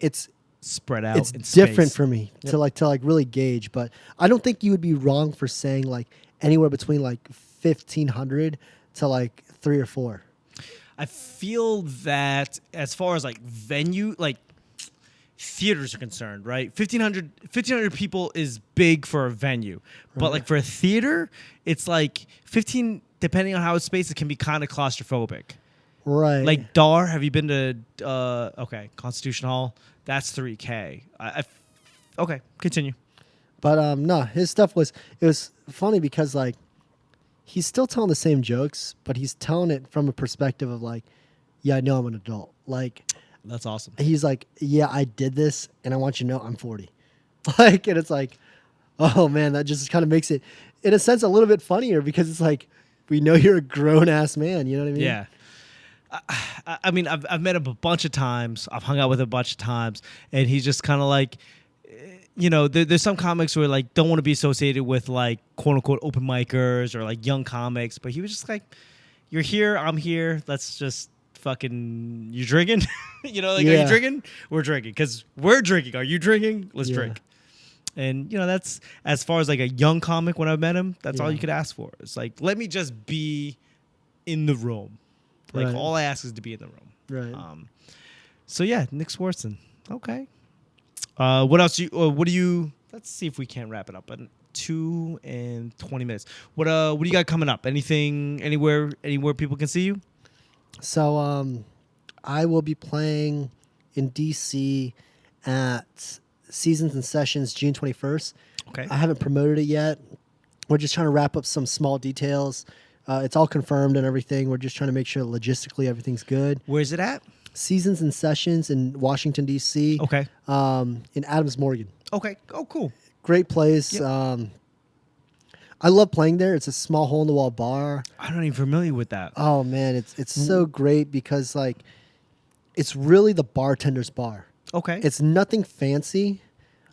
it's Spread out. it's in different space. for me to really gauge. But I don't think you would be wrong for saying like anywhere between like 1,500 to like 3 or 4. I feel that as far as like venue, like theaters are concerned, right? 1,500 people is big for a venue, but like for a theater, it's like 15. Depending on how it's spaced, it can be kind of claustrophobic. Right. Like DAR, have you been to Constitution Hall? That's 3K. Okay, continue. But no, his stuff was funny because like he's still telling the same jokes, but he's telling it from a perspective of like, yeah, I know I'm an adult. Like, That's awesome. he's like, yeah, I did this, and I want you to know I'm 40. Like, and it's like, oh man, that just kind of makes it, in a sense, a little bit funnier because it's like, we know you're a grown ass man. You know what I mean? Yeah. I mean, I've met him a bunch of times. I've hung out with him a bunch of times, and he's just kind of like, there's some comics who are like don't want to be associated with like quote unquote open micers or like young comics, but he was just like, "You're here, I'm here. Let's just fucking you drinking, Are you drinking? We're drinking because we're drinking. Are you drinking? Let's drink." And that's as far as like a young comic when I met him. That's all you could ask for. It's like, let me just be in the room. Like all I ask is to be in the room. Right. So yeah, Nick Swartzen. Okay. What else? What do you? Let's see if we can wrap it up. But 2 and 20 minutes. What do you got coming up? Anything? Anywhere people can see you? So I will be playing in DC at Seasons and Sessions June 21st. Okay. I haven't promoted it yet. We're just trying to wrap up some small details. It's all confirmed and everything. We're just trying to make sure logistically everything's good. Where's it at? Seasons and Sessions in Washington, D.C. Okay. In Adams Morgan. Okay. Oh, cool. Great place. Yep. I love playing there. It's a small hole-in-the-wall bar. I'm not even familiar with that. Oh, man. It's so great because, like, it's really the bartender's bar. Okay. It's nothing fancy,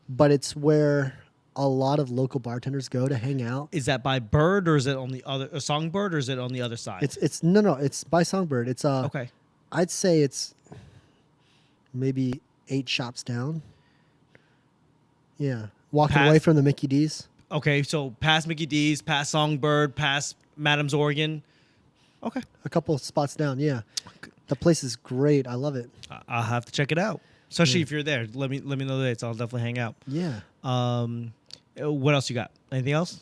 but it's where a lot of local bartenders go to hang out. Is that by Bird or is it on the other Songbird or is it on the other side? It's by Songbird. It's okay. I'd say it's maybe 8 shops down. Yeah, walking away from the Mickey D's. Okay, so past Mickey D's, past Songbird, past Madam's Organ. Okay, a couple of spots down. Yeah, the place is great. I love it. I'll have to check it out. Especially if you're there. Let me know the dates. I'll definitely hang out. Yeah. What else you got? Anything else?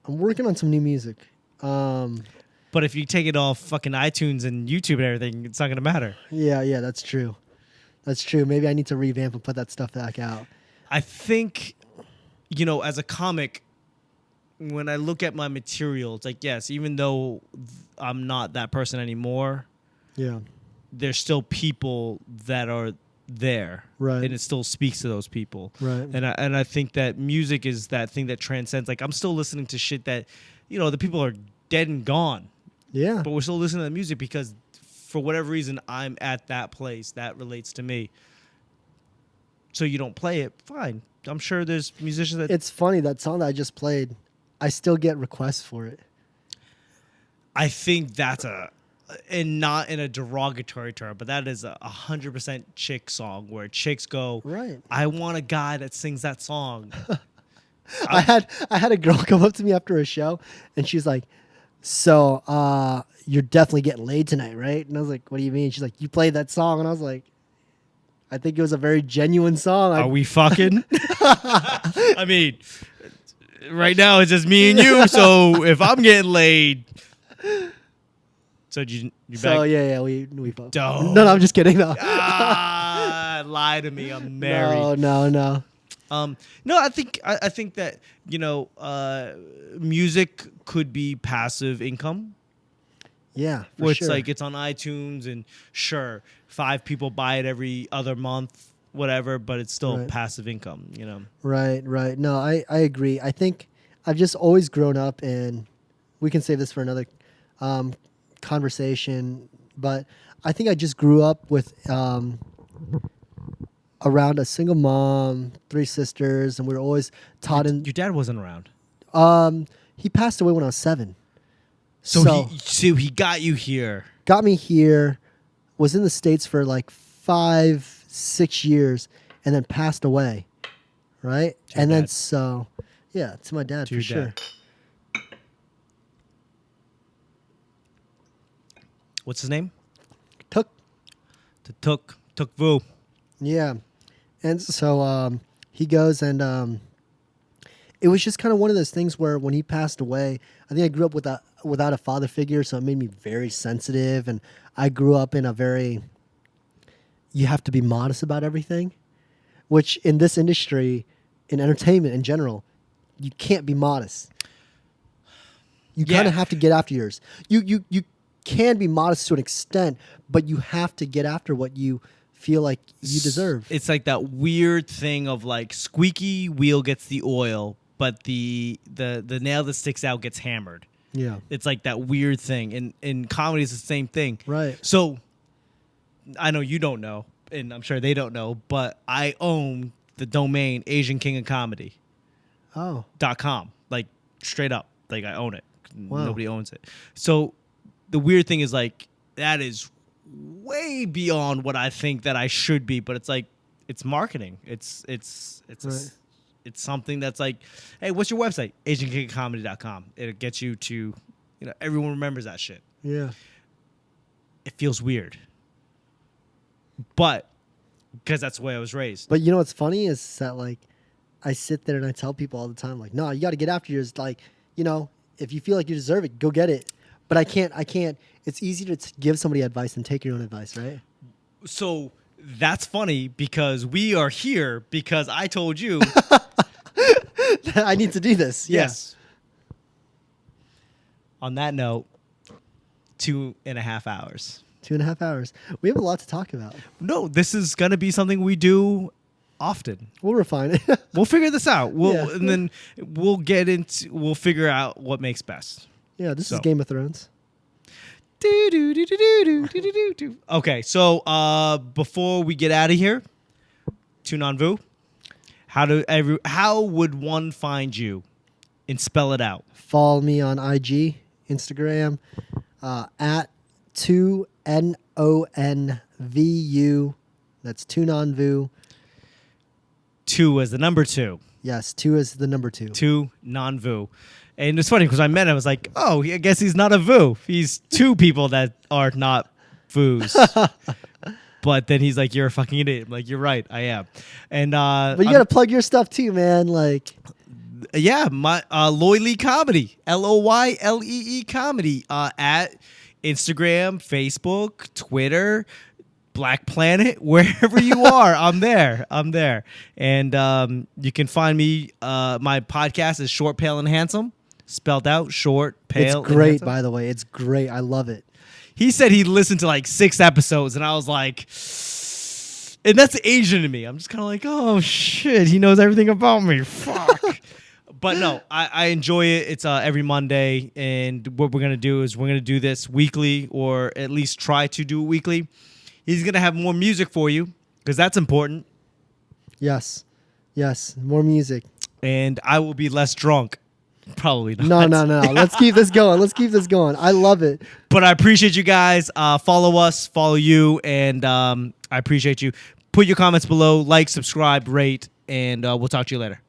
I'm working on some new music. But if you take it off fucking iTunes and YouTube and everything, it's not gonna matter. Yeah, that's true. That's true. Maybe I need to revamp and put that stuff back out. I think, as a comic, when I look at my material, it's like, yes, even though I'm not that person anymore, there's still people that are there, right? And it still speaks to those people, right? And I think that music is that thing that transcends. Like, I'm still listening to shit that, the people are dead and gone, but we're still listening to the music because for whatever reason I'm at that place that relates to me. So you don't play it, fine. I'm sure there's musicians that... It's funny, that song that I just played, I still get requests for it. I think that's and not in a derogatory term, but that is a 100% chick song where chicks go, right, I want a guy that sings that song. I had a girl come up to me after a show, and she's like, so you're definitely getting laid tonight, right? And I was like, what do you mean? She's like, you played that song. And I was like, I think it was a very genuine song. Are we fucking? I mean, right now it's just me and you. So if I'm getting laid, so you back? So yeah, we fucked. No, I'm just kidding. No, lie to me. I'm married. No. No, I think that music could be passive income. Yeah, where it's like it's on iTunes and sure, 5 people buy it every other month, whatever, but it's still passive income, Right. No, I agree. I think I've just always grown up, and we can save this for another conversation, but I think I just grew up with around a single mom, 3 sisters, and we were always taught in... Your dad wasn't around? He passed away when I was 7. So he got you here. Got me here, was in the States for like 5-6 years, and then passed away, right? And then so, yeah, to my dad, for sure. What's his name? Tuk Vu. Yeah. And so he goes, and it was just kind of one of those things where when he passed away, I think I grew up without a father figure, so it made me very sensitive, and I grew up in a very, you have to be modest about everything, which in this industry, in entertainment in general, you can't be modest. You Yeah. kind of have to get after yours. You can be modest to an extent, but you have to get after what you feel like you deserve. It's like that weird thing of like squeaky wheel gets the oil, but the nail that sticks out gets hammered. Yeah. It's like that weird thing. And in comedy, it's the same thing. Right. So I know you don't know, and I'm sure they don't know, but I own the domain asiankingofcomedy.com. Oh. Like straight up. Like I own it. Wow. Nobody owns it. So the weird thing is like that is way beyond what I think that I should be, but it's like it's marketing. It's Right. it's something that's like, hey, what's your website? asiankingofcomedy.com. It'll get you to, everyone remembers that shit. Yeah. It feels weird. But because that's the way I was raised. But you know what's funny is that like I sit there and I tell people all the time like, no, you got to get after yours. Like, if you feel like you deserve it, go get it. But I can't. It's easier to give somebody advice than take your own advice, right? So that's funny because we are here because I told you. I need to do this. Yeah. Yes. On that note, 2.5 hours. 2.5 hours. We have a lot to talk about. No, this is going to be something we do often. We'll refine it. We'll figure this out. Yeah. And then we'll figure out what makes best. Yeah, this So. is Game of Thrones. Okay, so before we get out of here, Tu Non Vu, how would one find you and spell it out? Follow me on IG, Instagram, at 2NONVU. That's TuNonVu. 2 as the number 2. Yes, 2 is the number 2. Tu Non Vu. And it's funny because I met him, I was like, oh, I guess he's not a Vu. He's 2 people that are not Vus. But then he's like, you're a fucking idiot. I'm like, you're right, I am. And But you got to plug your stuff too, man. Like, yeah, my Loy Lee Comedy, LOYLEE Comedy, at Instagram, Facebook, Twitter, Black Planet, wherever you are, I'm there. And you can find me. My podcast is Short, Pale, and Handsome, spelled out short, pale. it's great, and handsome. by the way. It's great. I love it. He said he listened to like 6 episodes, and I was like, and that's Asian to me. I'm just kind of like, oh shit, he knows everything about me. Fuck. But no, I enjoy it. It's every Monday, and what we're gonna do is we're gonna do this weekly, or at least try to do it weekly. He's gonna have more music for you because that's important, Yes. More music. and I will be less drunk. Probably not. No. Let's keep this going. I love it. But I appreciate you guys. Follow us, follow you, and I appreciate you. Put your comments below, like, subscribe, rate, and we'll talk to you later.